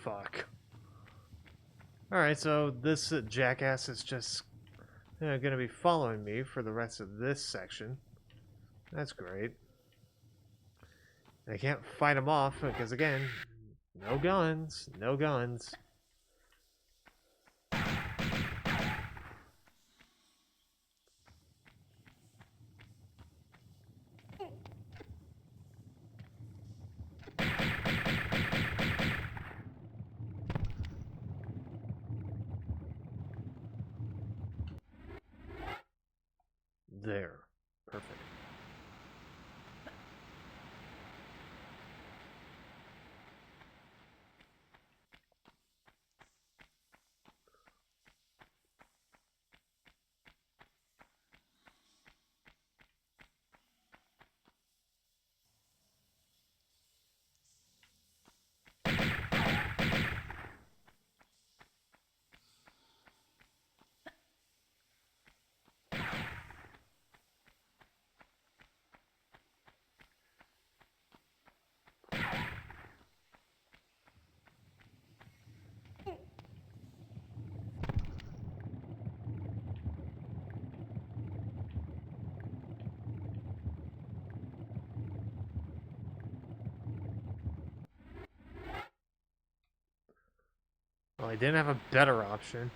Fuck. Alright, so this jackass is just gonna be following me for the rest of this section. That's great. I can't fight him off because, again, no guns. No guns. There. Perfect. Well, I didn't have a better option.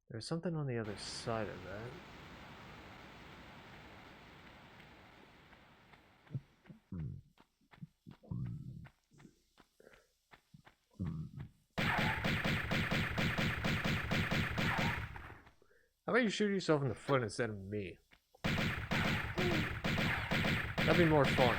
There's something on the other side of that. How about you shoot yourself in the foot instead of me? That'd be more fun.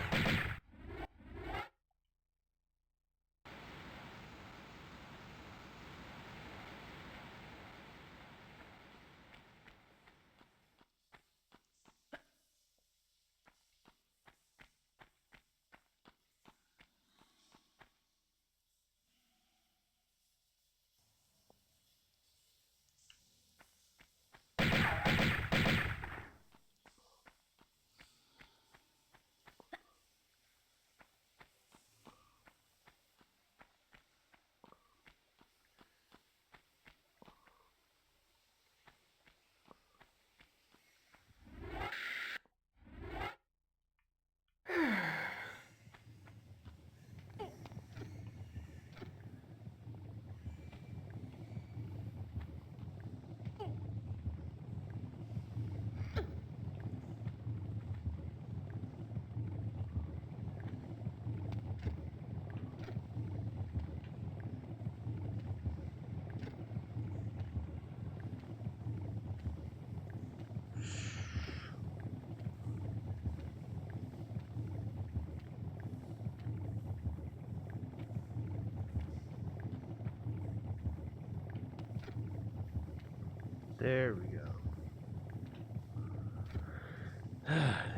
There we go.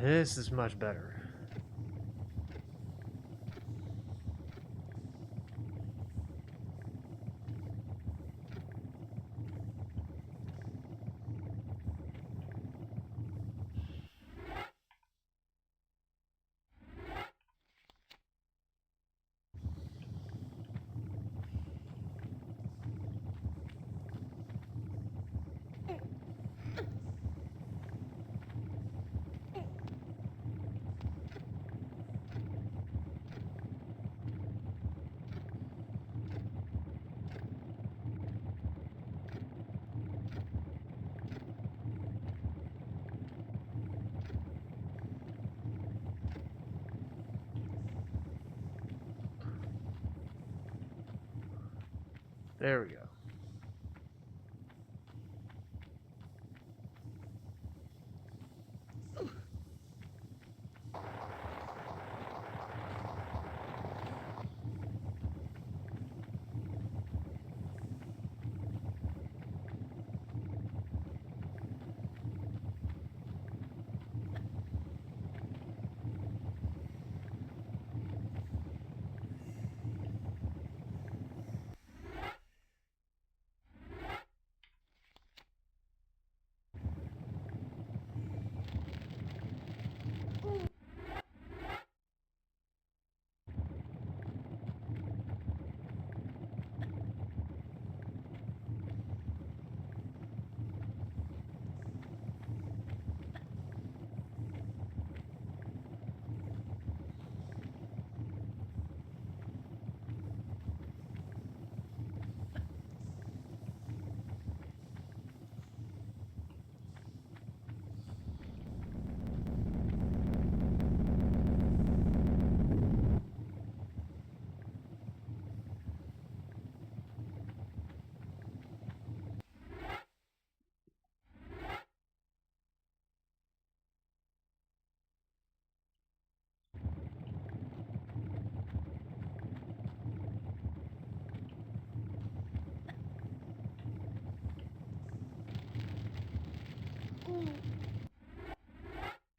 This is much better. There we go.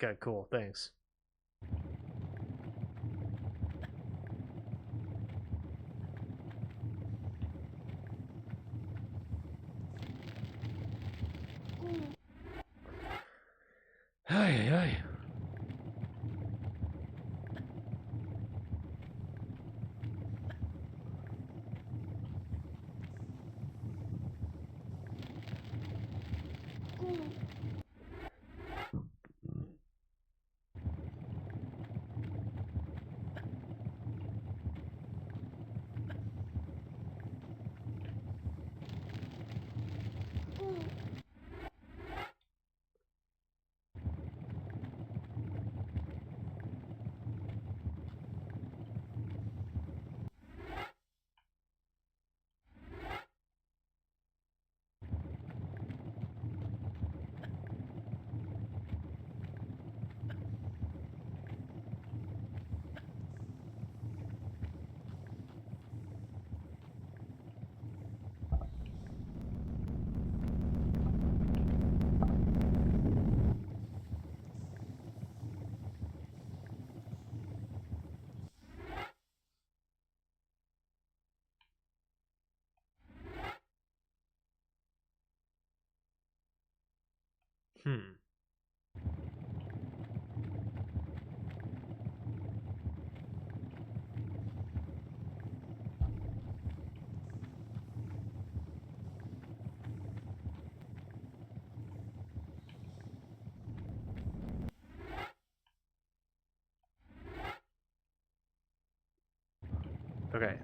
Okay, cool. Thanks. Ay, ay. Hmm. Okay.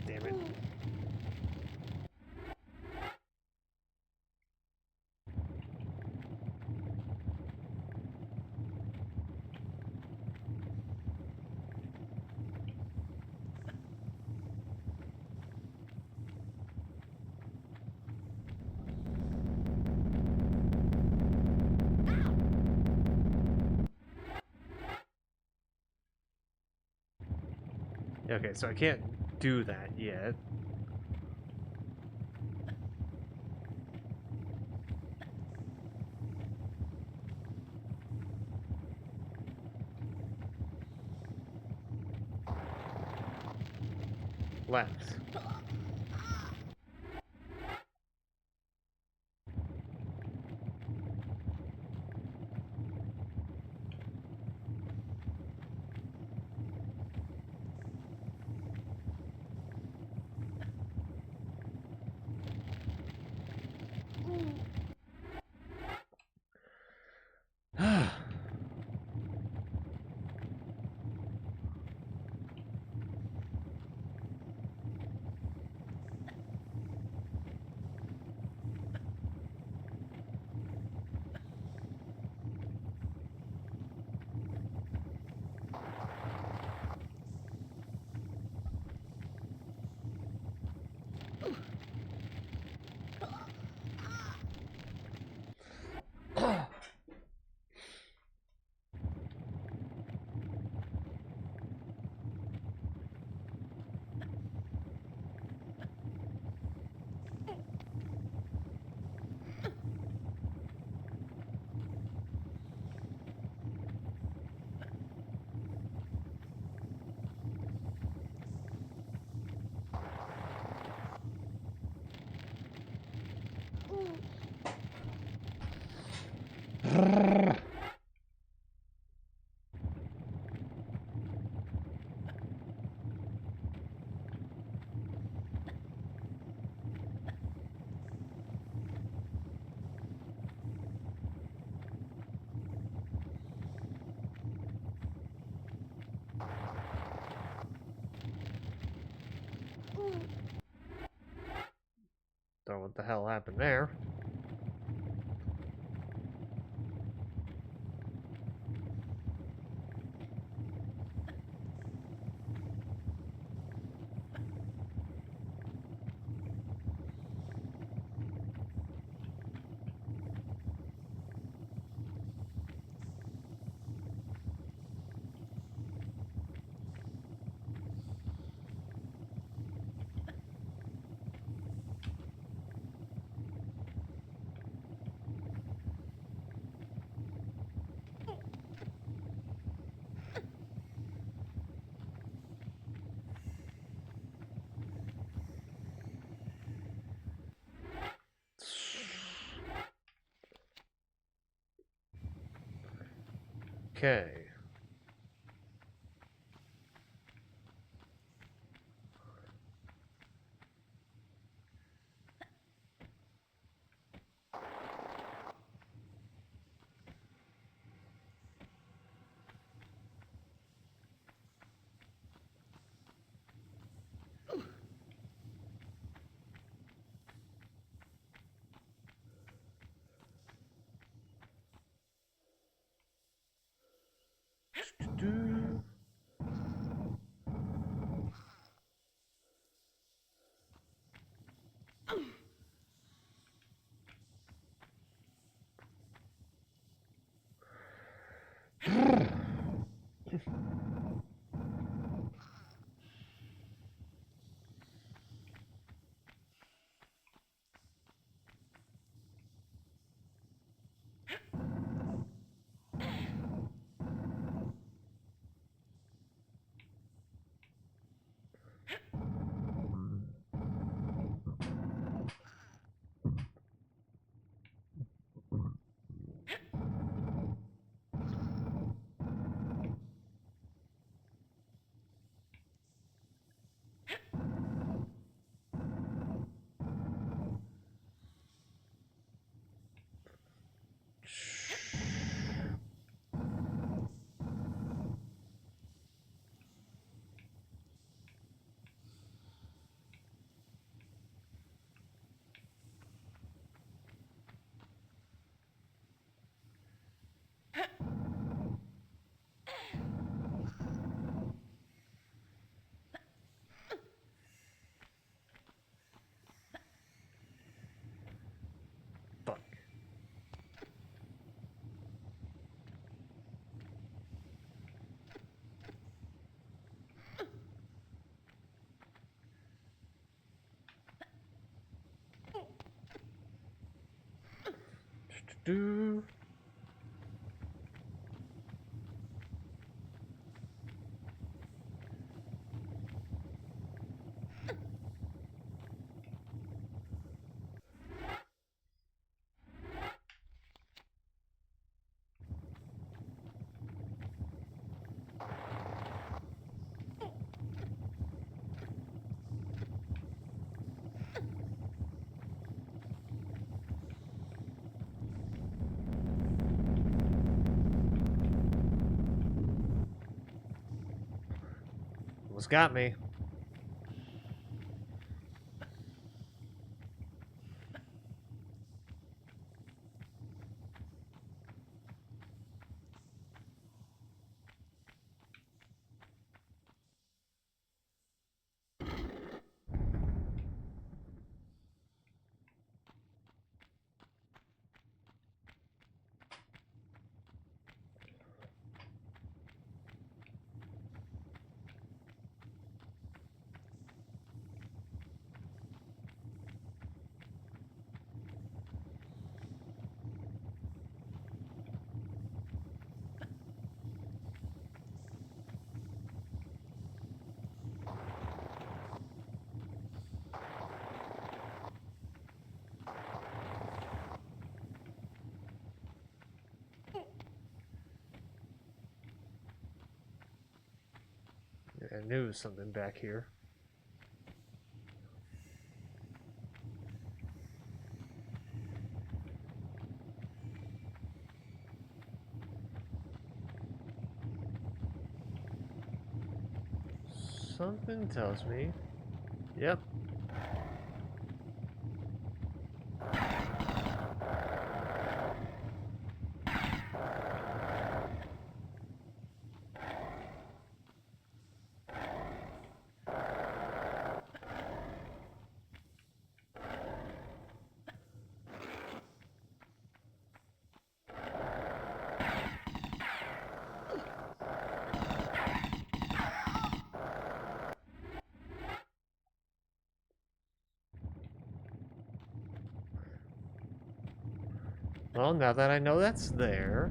Damn it. Okay, so I can't do that yet. Left. Don't know what the hell happened there. Okay. Do. Fuck. Do. Almost got me. I knew there was something back here. Something tells me. Yep. Well, now that I know that's there.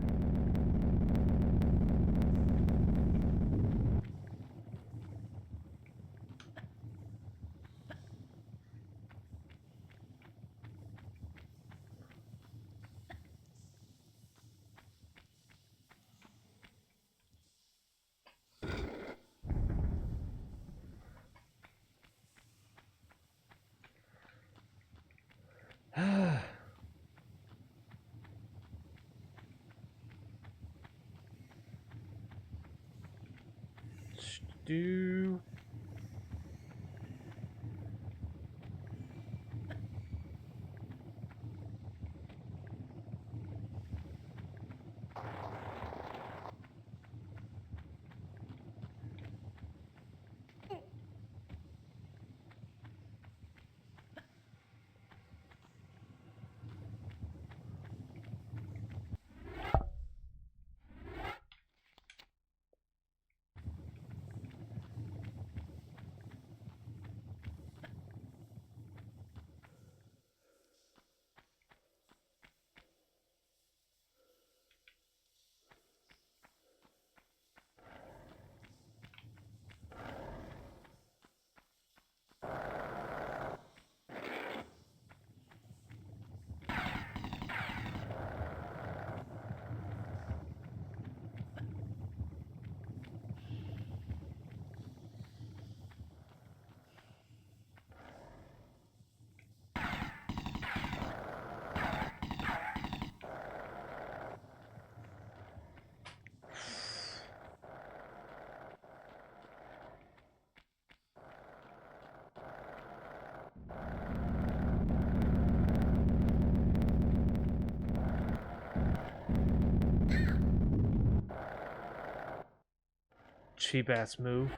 do. Cheap ass move.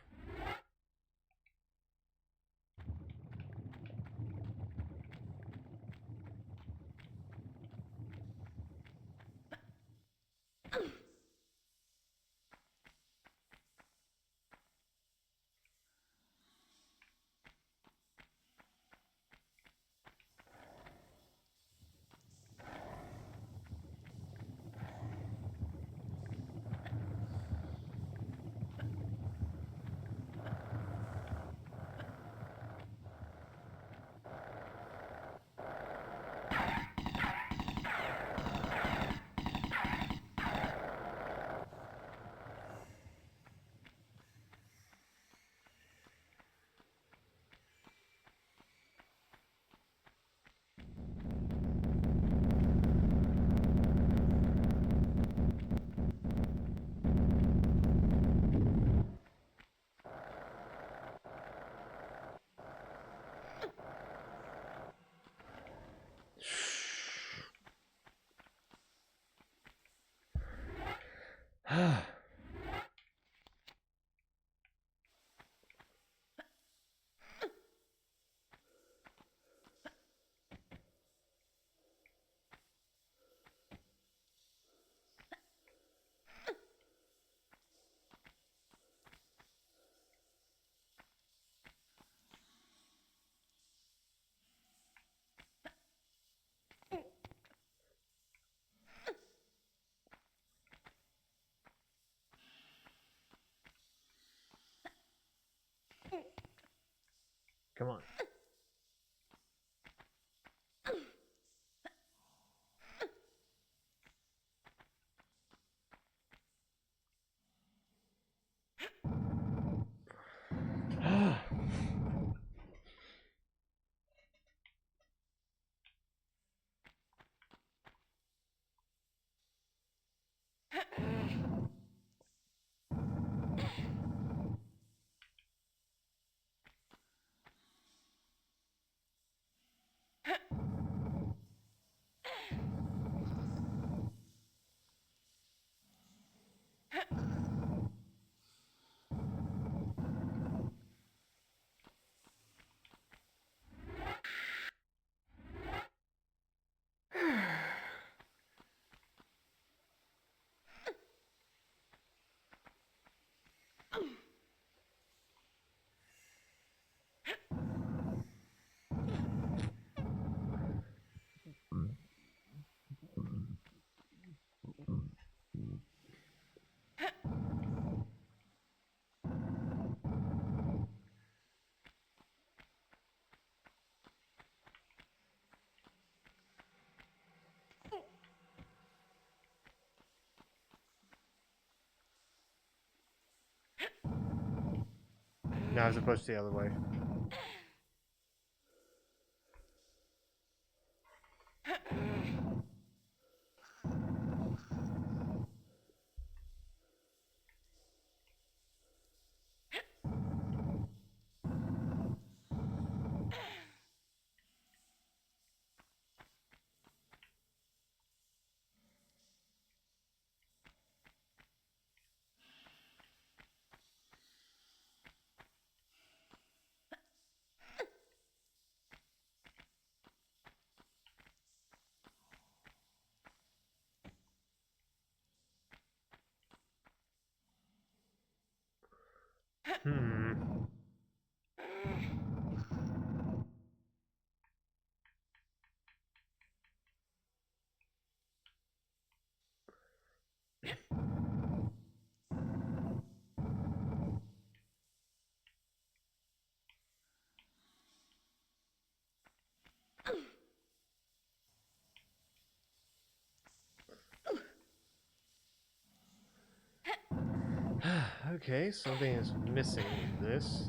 Come on. Now as opposed to the other way. Hmm. Okay, something is missing in this.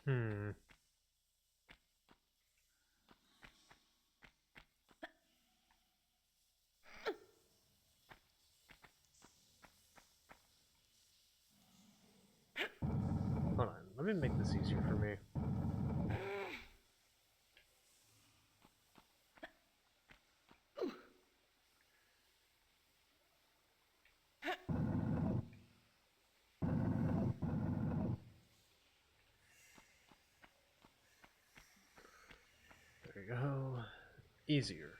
Hmm. Hold on, let me make this easier for me. There we go. Easier.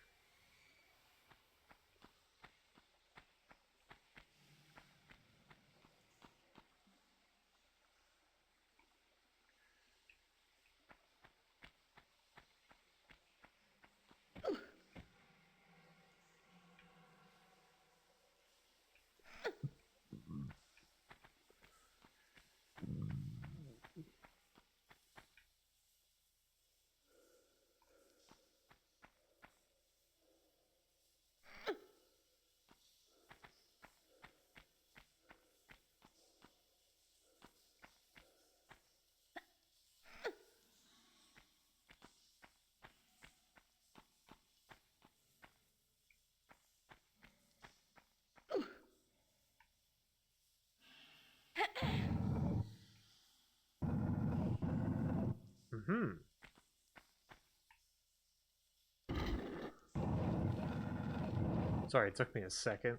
Mm-hmm. Sorry, it took me a second.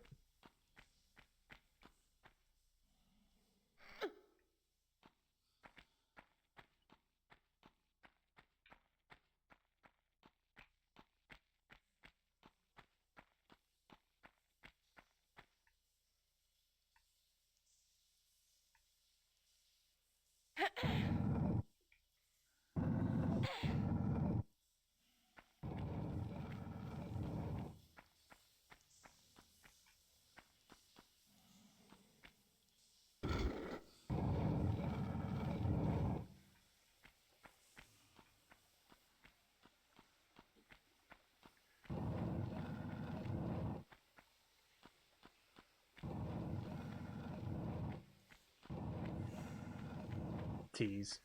Tease.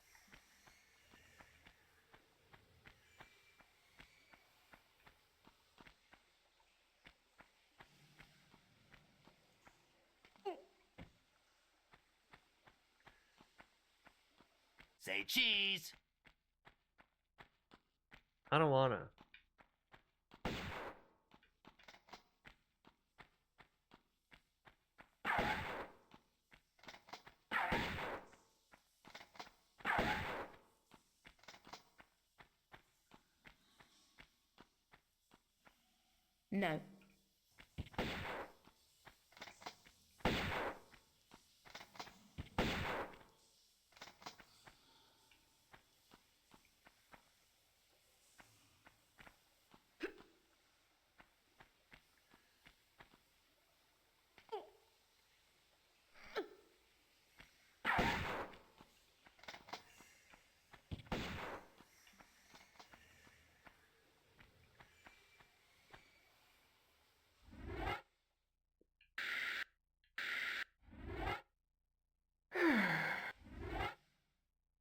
Say cheese. I don't wanna. No.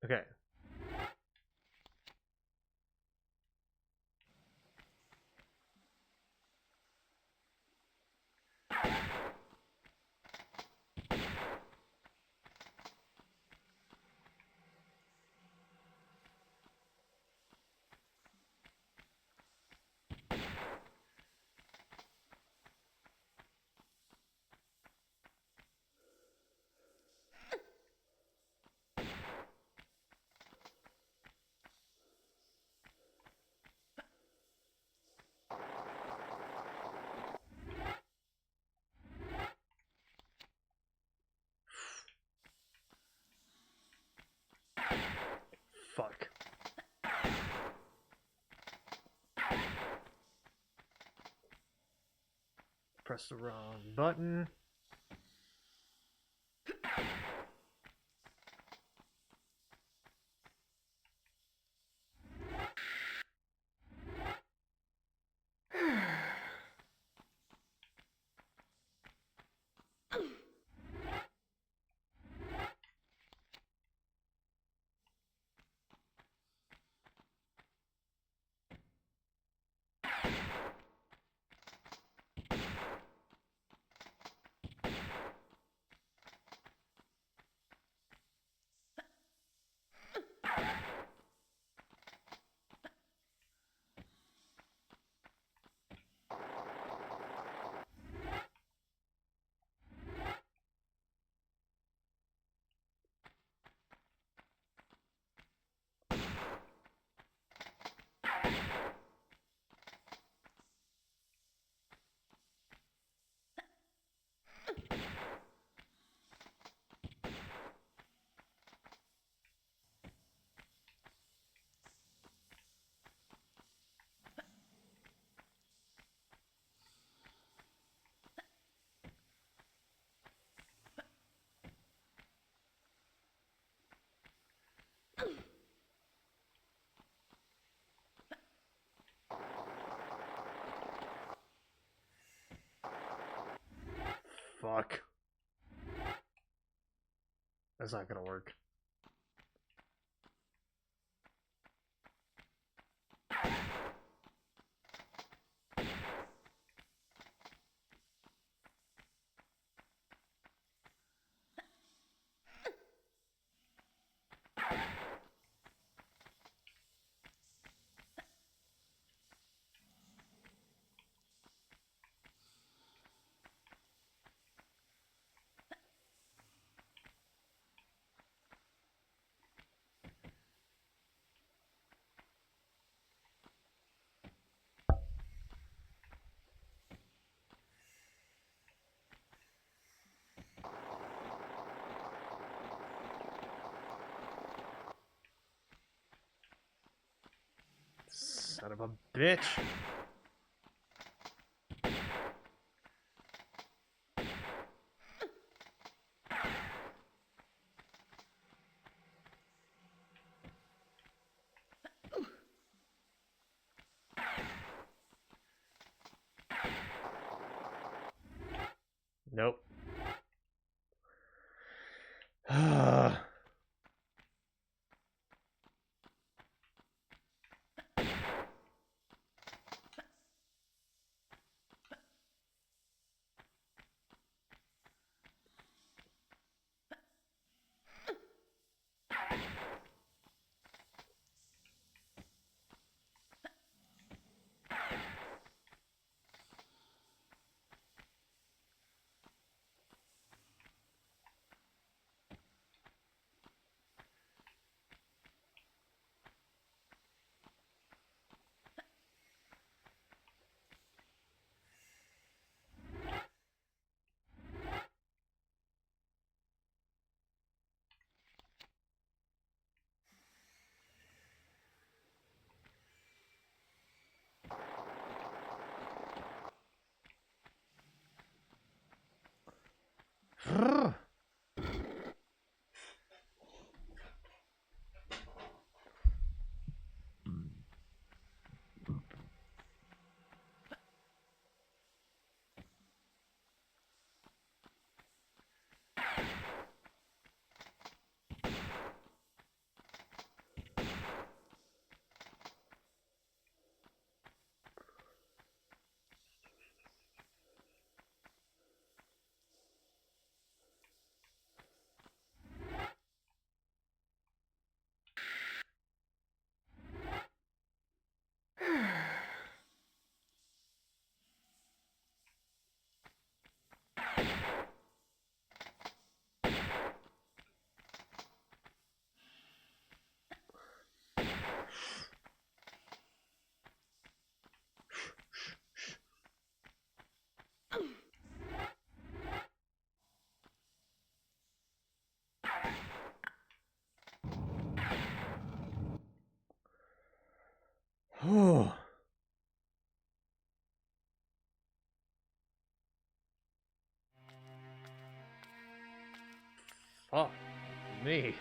Okay. Fuck. Press the wrong button. Fuck. That's not gonna work. Son of a bitch. Nope. Oh. Fuck me.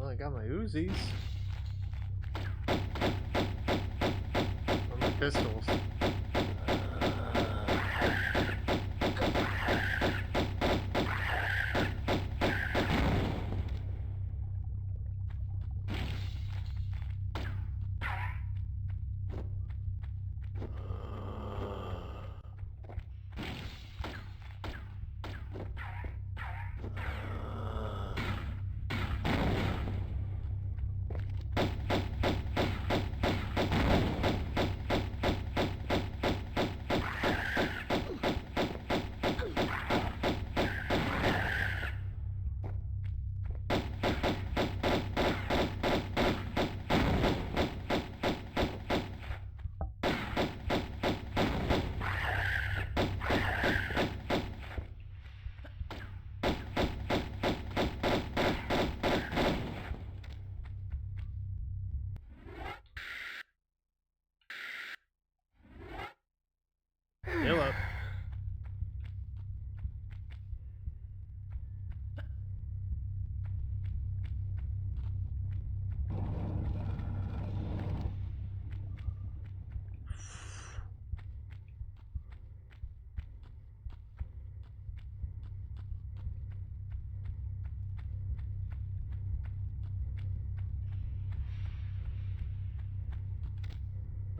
Well, I got my Uzis. Or my pistols. Heal up.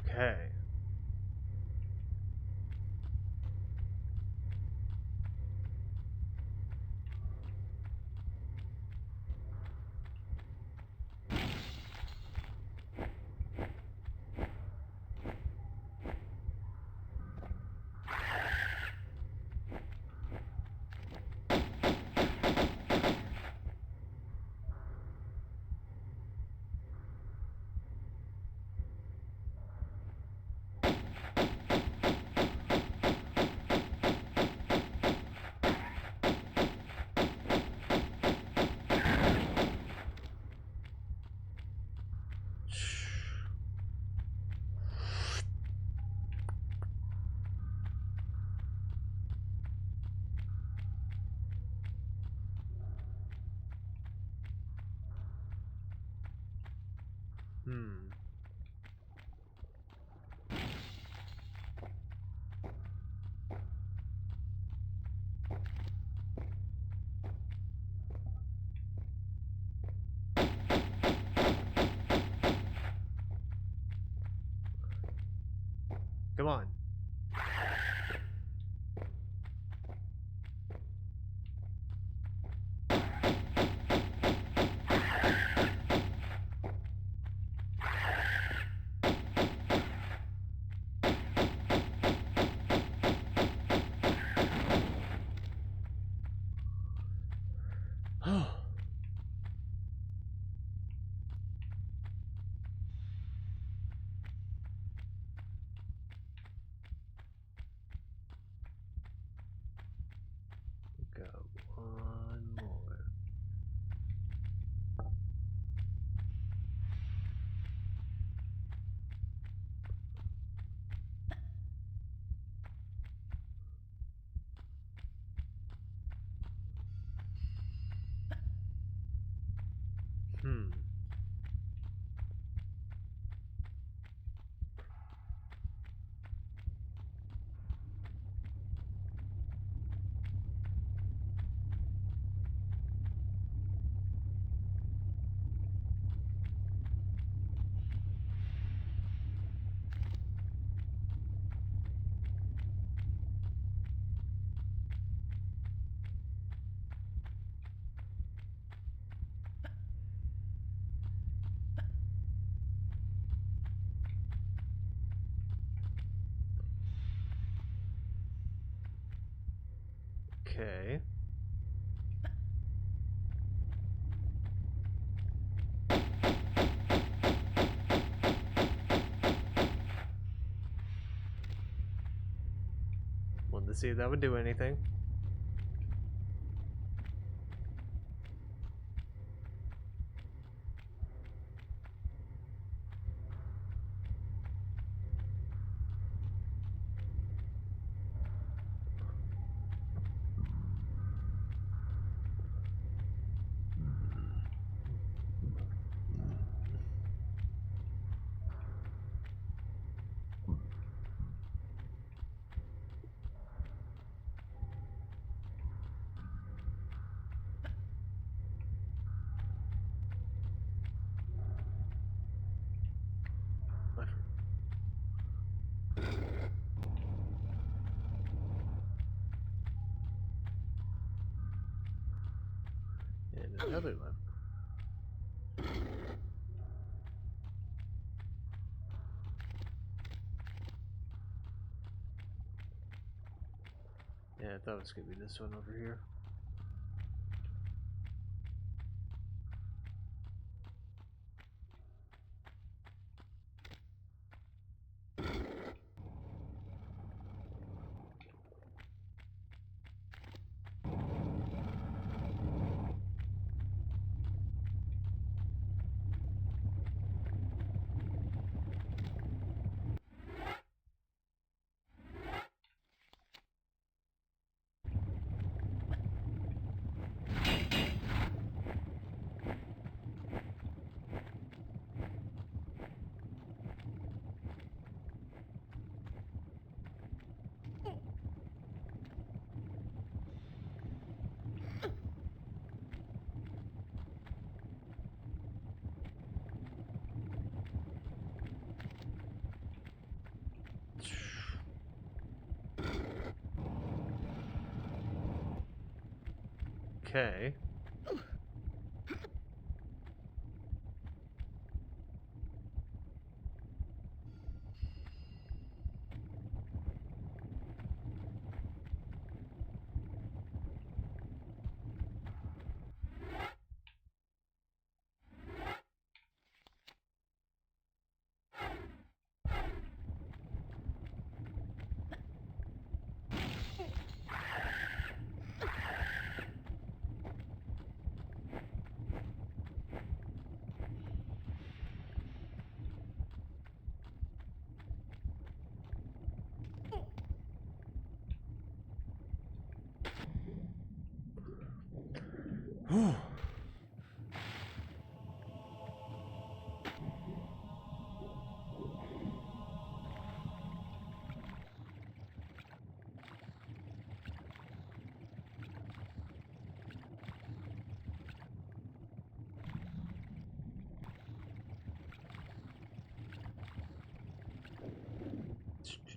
Okay. Hmm. Come on. Oh. Got one more. Hmm. Okay. Wanted to see if that would do anything. And another one. Yeah, I thought it was gonna be this one over here. Okay.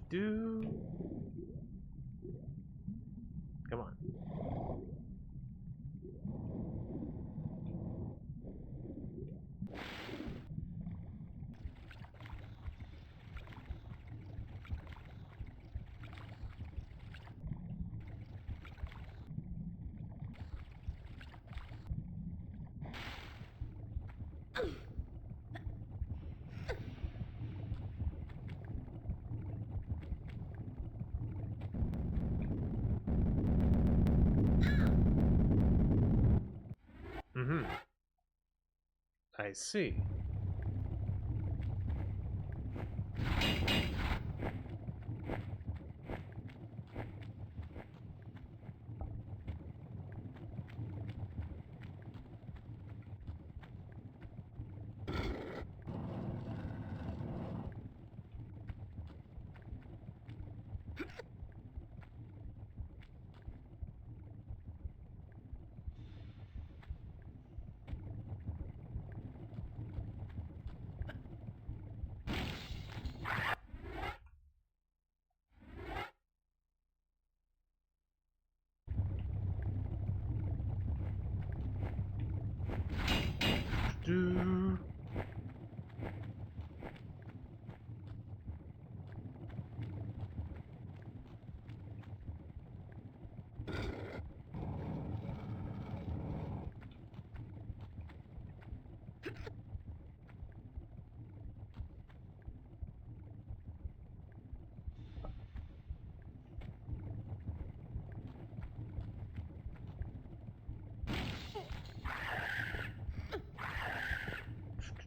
Do. Come on. Mm-hmm. I see.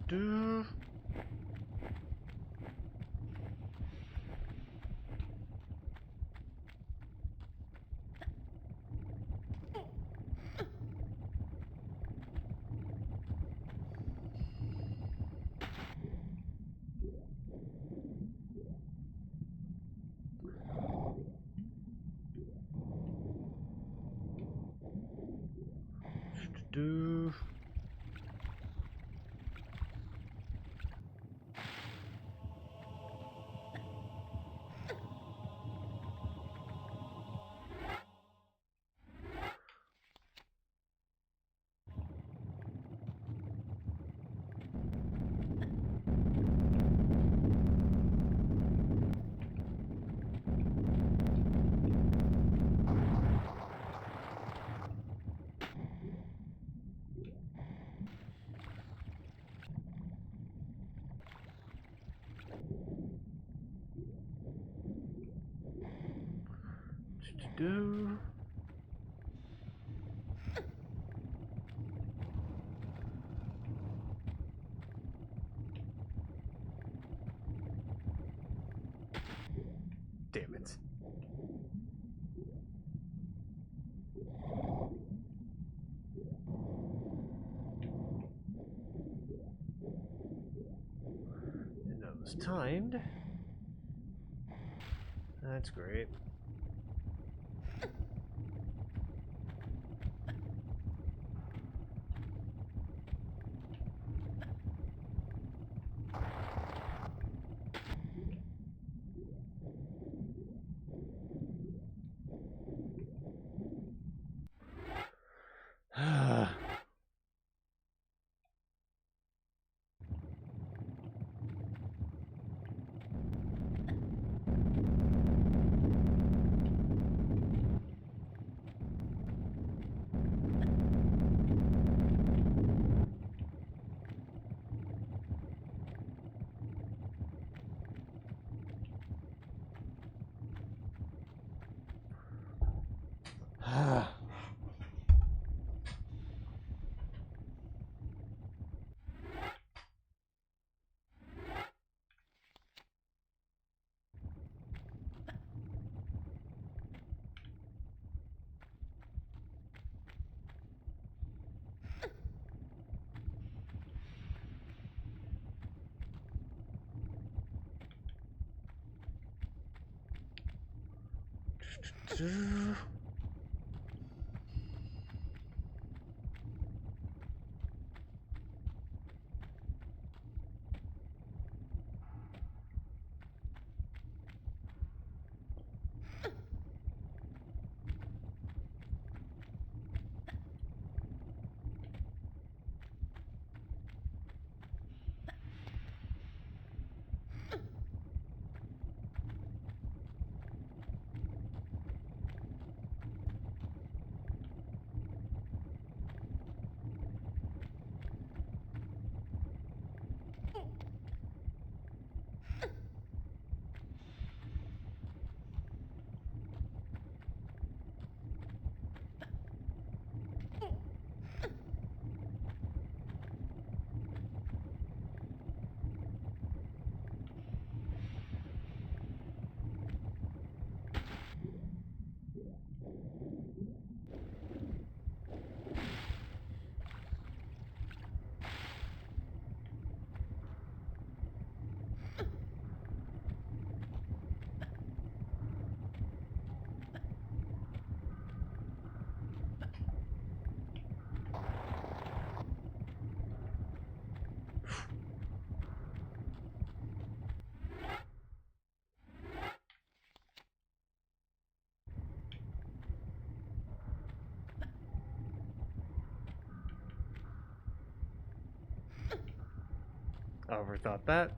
Do. Do. Do. Damn it. And that was timed. That's great. Overthought that.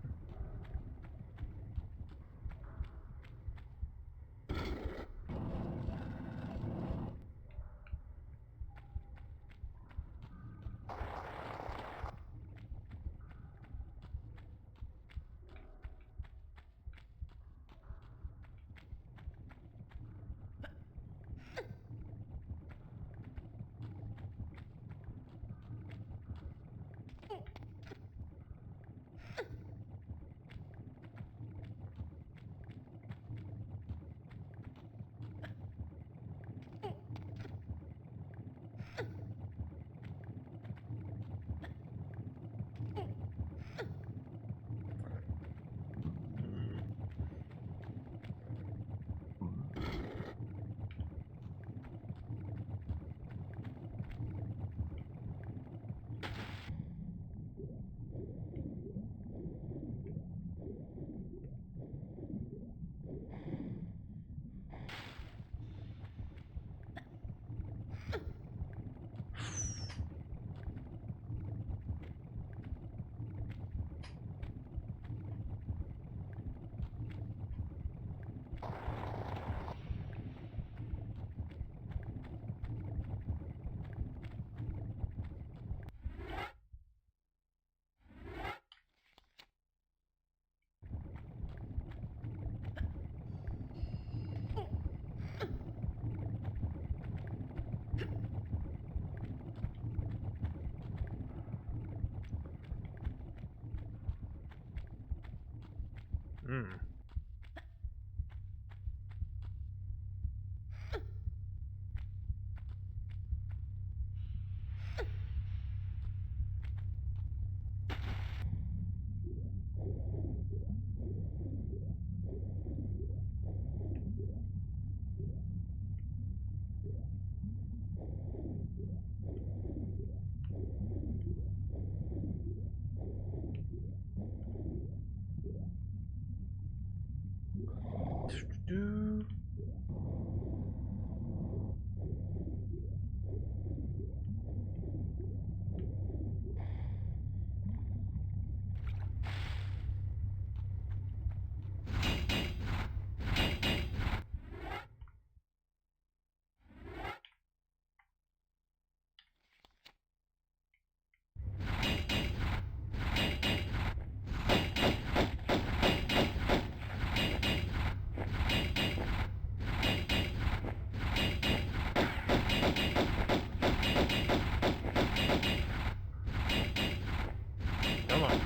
Hmm. Do. Come on.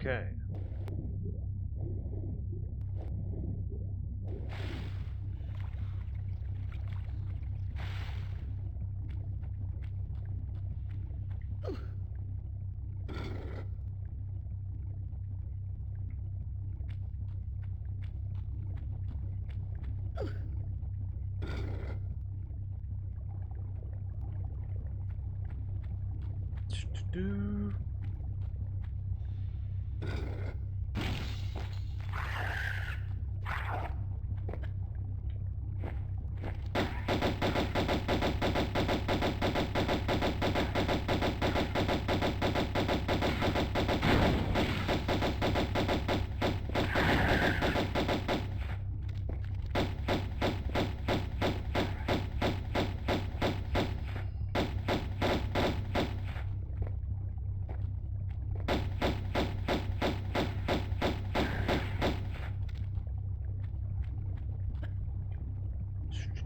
Okay. Do.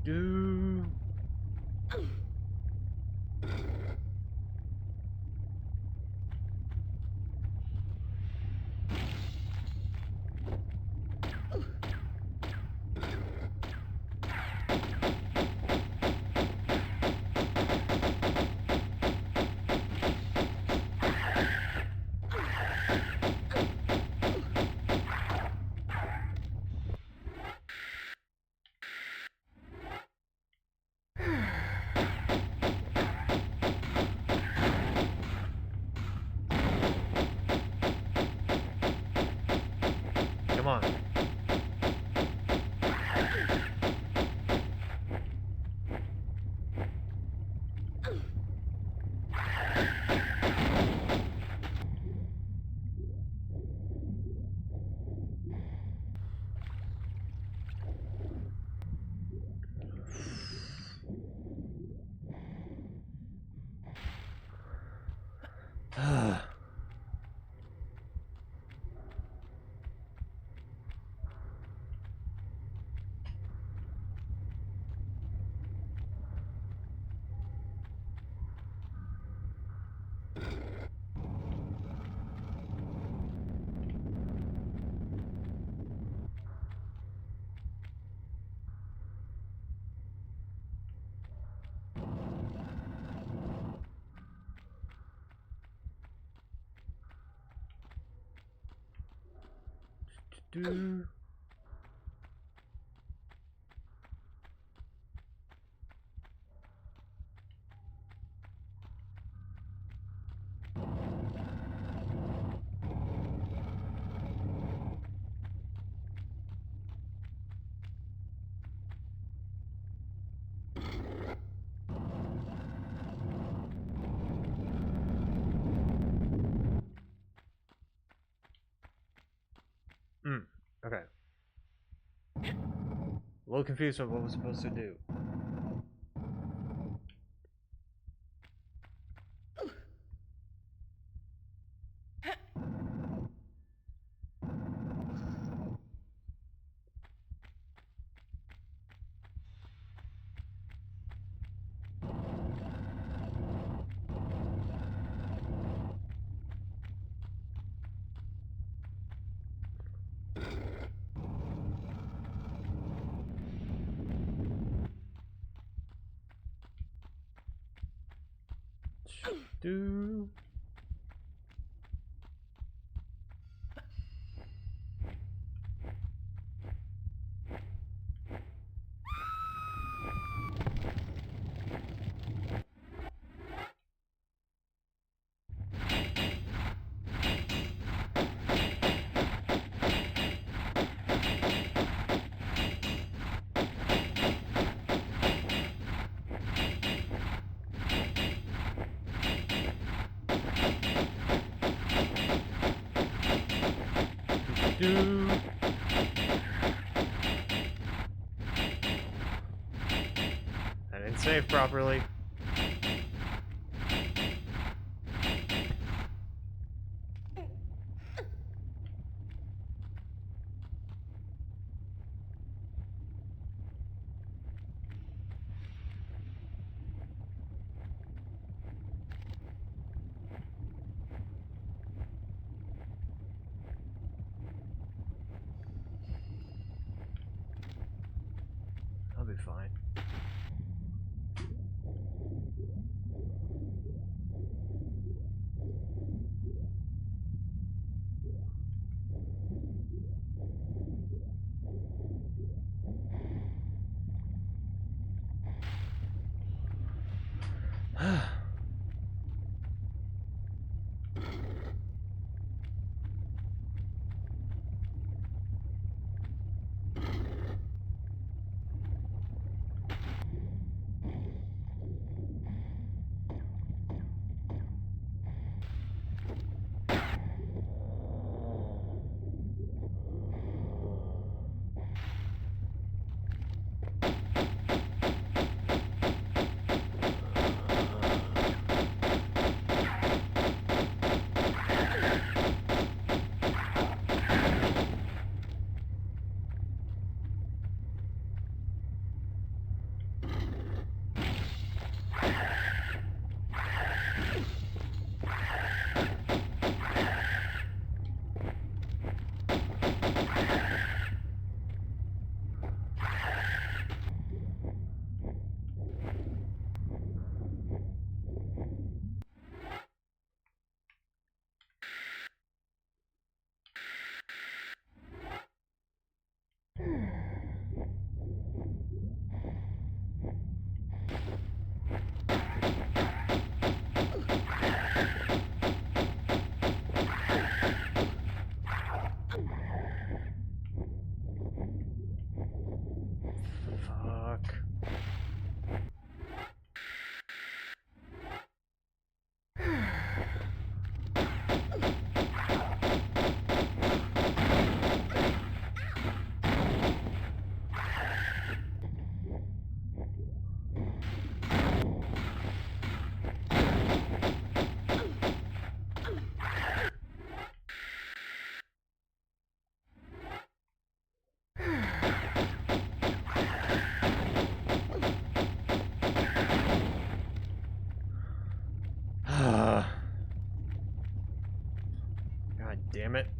Do. Come on. Do. little confused with what we're supposed to do. Do. Do. I didn't save properly. I'll be fine. Fuck. God damn it.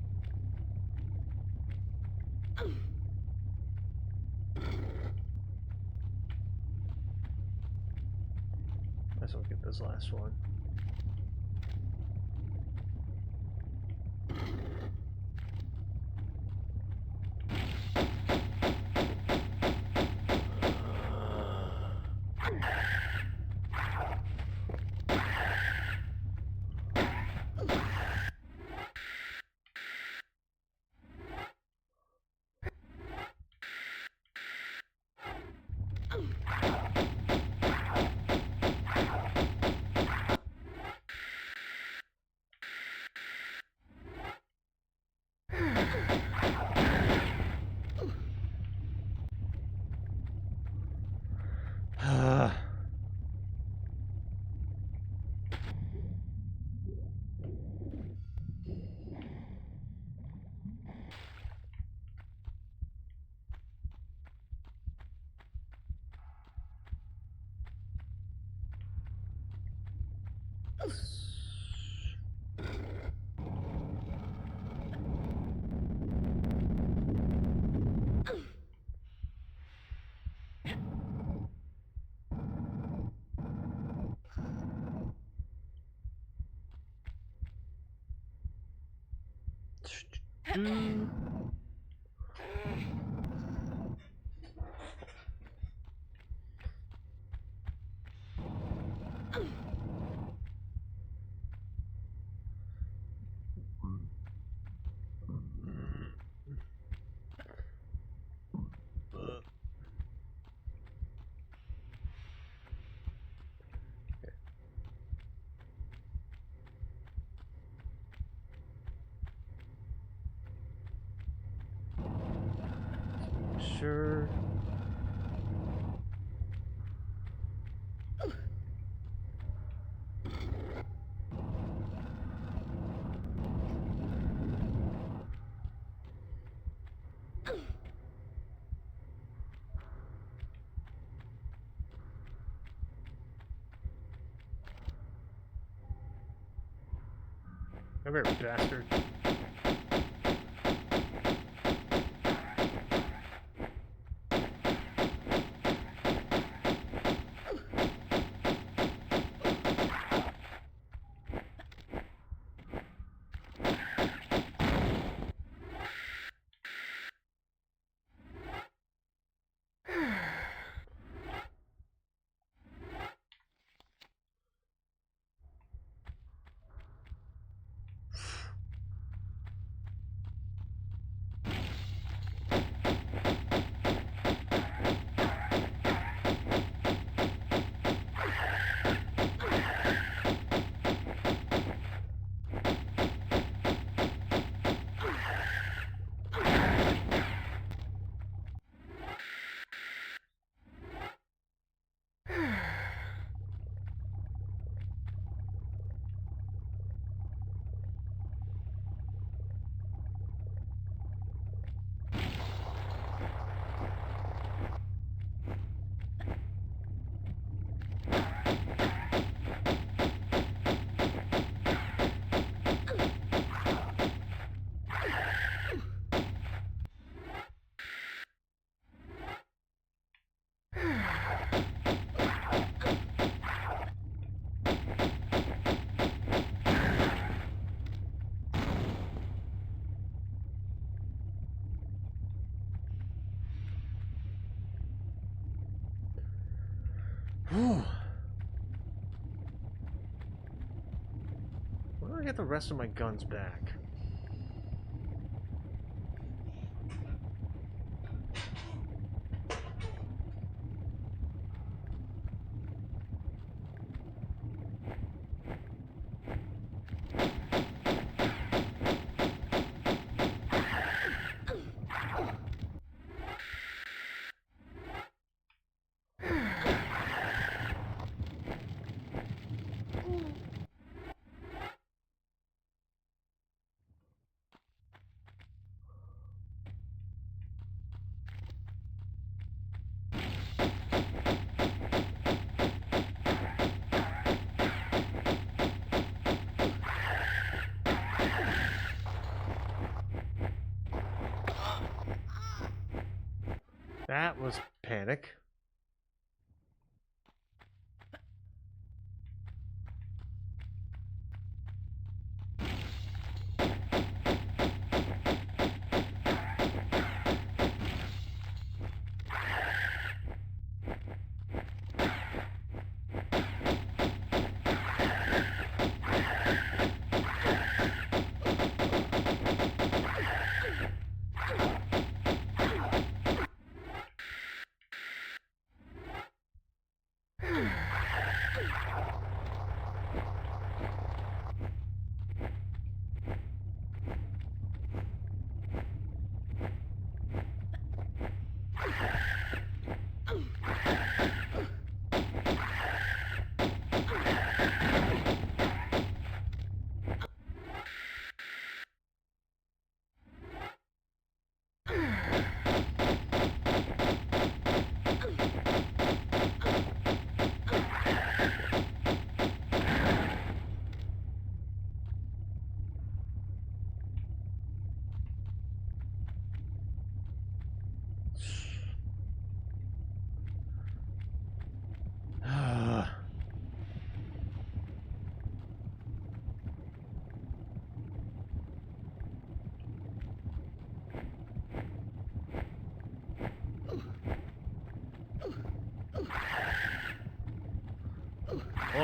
Might as well get this last one. Sure. Come here, bastard. Whew. Where do I get the rest of my guns back? That was panic.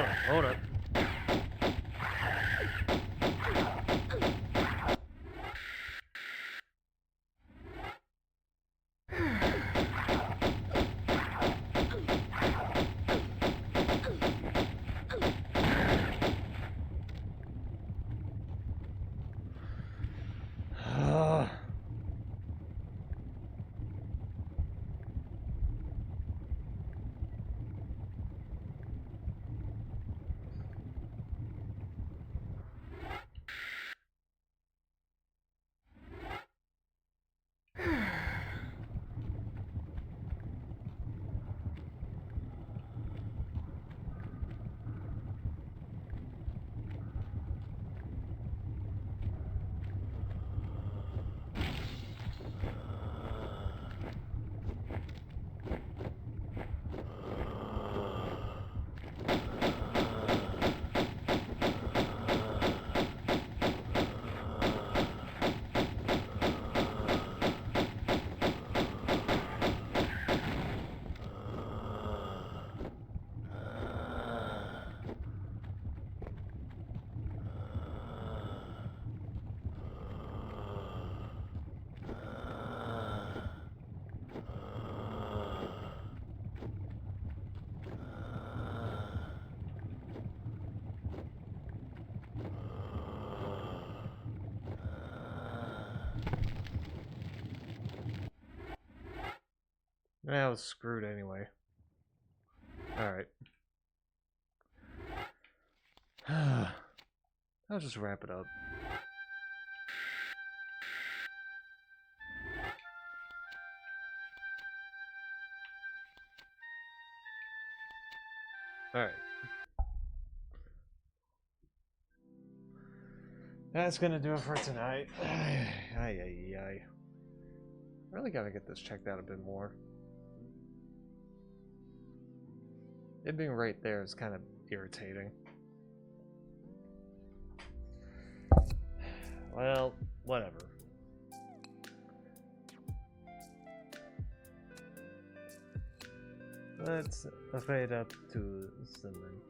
hold up. I was screwed anyway. Alright. I'll just wrap it up. Alright. That's gonna do it for tonight. I really gotta get this checked out a bit more. It being right there is kind of irritating. Well, whatever. Let's fade up to cinnamon.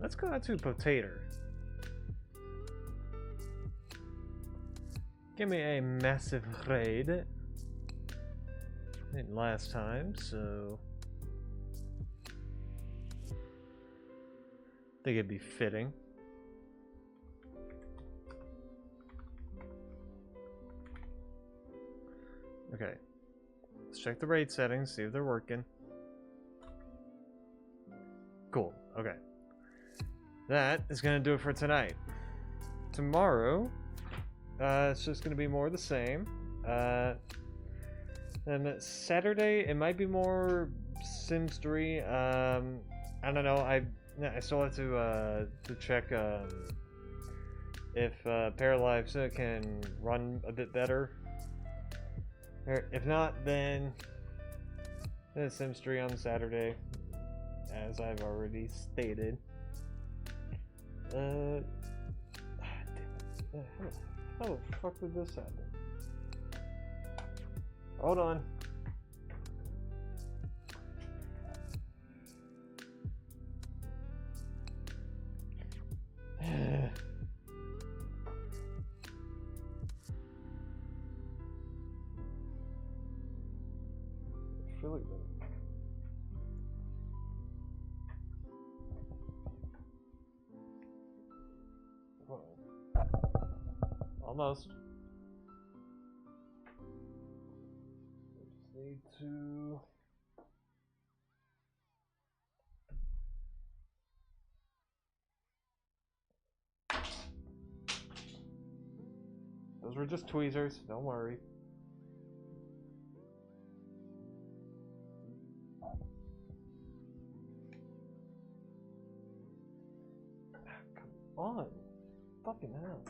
Let's go out to potato. Give me a massive raid. Didn't last time, so I think it'd be fitting. Okay, let's check the raid settings, see if they're working. Cool, okay. That is gonna do it for tonight. Tomorrow, it's just gonna be more of the same. And Saturday, it might be more Sims 3. I don't know. I still have to check if Paralives can run a bit better. Or if not, then Sims 3 on Saturday, as I've already stated. Damn it. How the fuck did this happen? Hold on. I feel like that. Almost. I just need to. Those were just tweezers, don't worry. Come on. Fucking hell.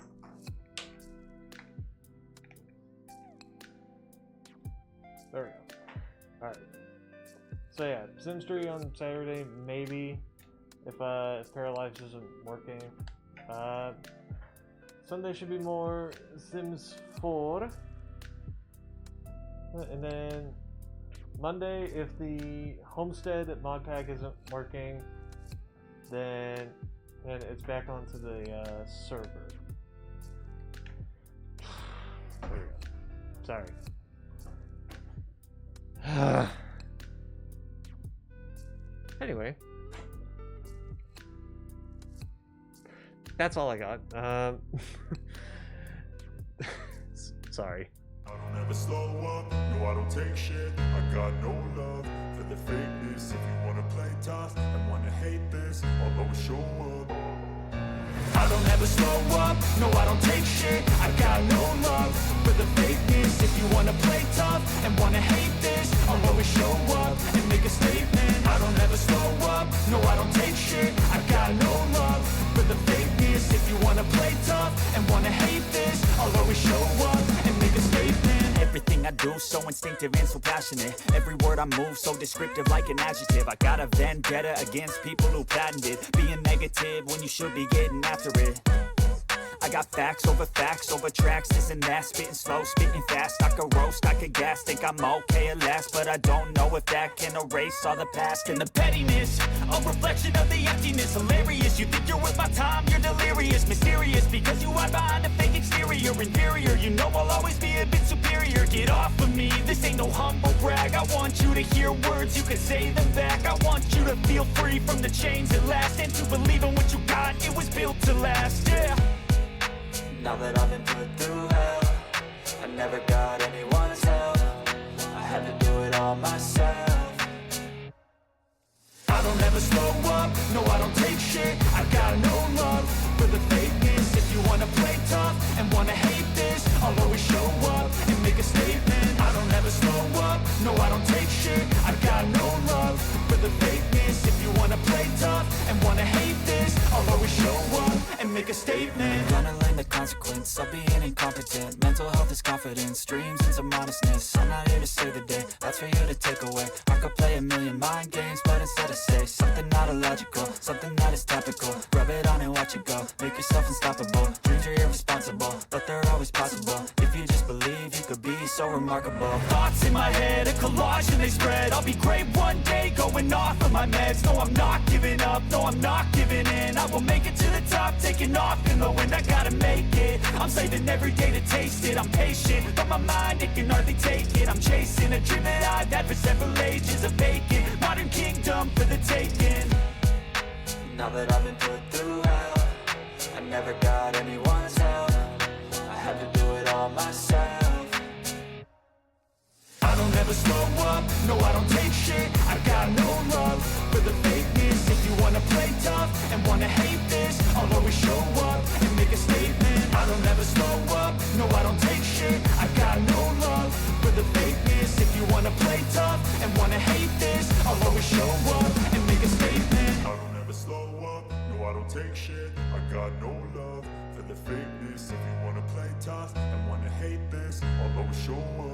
There we go. Alright. So yeah, Sims 3 on Saturday, maybe. If Paralyze isn't working. Sunday should be more Sims 4. And then Monday, if the Homestead mod pack isn't working, then it's back onto the server. There we go. Sorry. Anyway, that's all I got. Sorry. I don't ever slow up, no I don't take shit. I got no love for the fakeness. If you wanna play tough and wanna hate this, I'll always show up. I don't ever slow up, no I don't take shit. I got no love for the fakeness. If you wanna play tough and wanna hate this, I'll always show up and make a statement. I don't ever slow up, no I don't take shit. I got no love for the fakeness. If you wanna play tough and wanna hate this, I'll always show up and make a statement. Everything I do so instinctive and so passionate. Every word I move so descriptive like an adjective. I got a vendetta against people who patented being negative when you should be getting after it. I got facts over tracks, this and that. Spitting slow, spitting fast. I could roast, I could gas. Think I'm okay at last, but I don't know if that can erase all the past. And the pettiness, a reflection of the emptiness. Hilarious, you think you're worth my time, you're delirious. Mysterious, because you hide behind a fake exterior. Inferior, you know I'll always be a bit superior. Get off of me, this ain't no humble brag. I want you to hear words, you can say them back. I want you to feel free from the chains at last, and to believe in what you got, it was built to last, yeah. Now that I've been put through hell, I never got anyone's help. I had to do it all myself. I don't ever slow up, no I don't take shit. I got no love for the fakeness. If you wanna play tough and wanna hate this, I'll always show up and make a statement. I don't ever slow up, no I don't take shit. I got no love for the fakeness. If you wanna play tough and wanna hate this, I'll always show up and make a statement. Gonna learn the consequence of being incompetent. Mental health is confidence, dreams into modestness. I'm not here to save the day, that's for you to take away. I could play a million mind games, but instead I say something not illogical, something that is topical. Rub it on and watch it go, make yourself unstoppable. Dreams are irresponsible, but they're always possible. If you just believe, you could be so remarkable. Thoughts in my head, a collage and they spread. I'll be great one day, going off of my meds. No, I'm not giving up, no, I'm not giving in. I will make it to the top, taking off in the wind. I gotta make it, I'm saving every day to taste it. I'm patient, but my mind, it can hardly take it. I'm chasing a dream that I've had for several ages. A vacant, modern kingdom for the taking. Now that I've been put through hell, I never got anyone's help. I had to do it all myself. I don't ever slow up, no I don't take shit. I got no love for the fakeness. If you wanna play tough and wanna hate this, I'll always show up and make a statement. I don't ever slow up, no I don't take shit. I got no love for the fakeness. If you wanna play tough and wanna hate this, I'll always show up and make a statement. I don't ever slow up, no I don't take shit. I got no love for the fakeness. If you wanna play tough and wanna hate this, I'll always show up.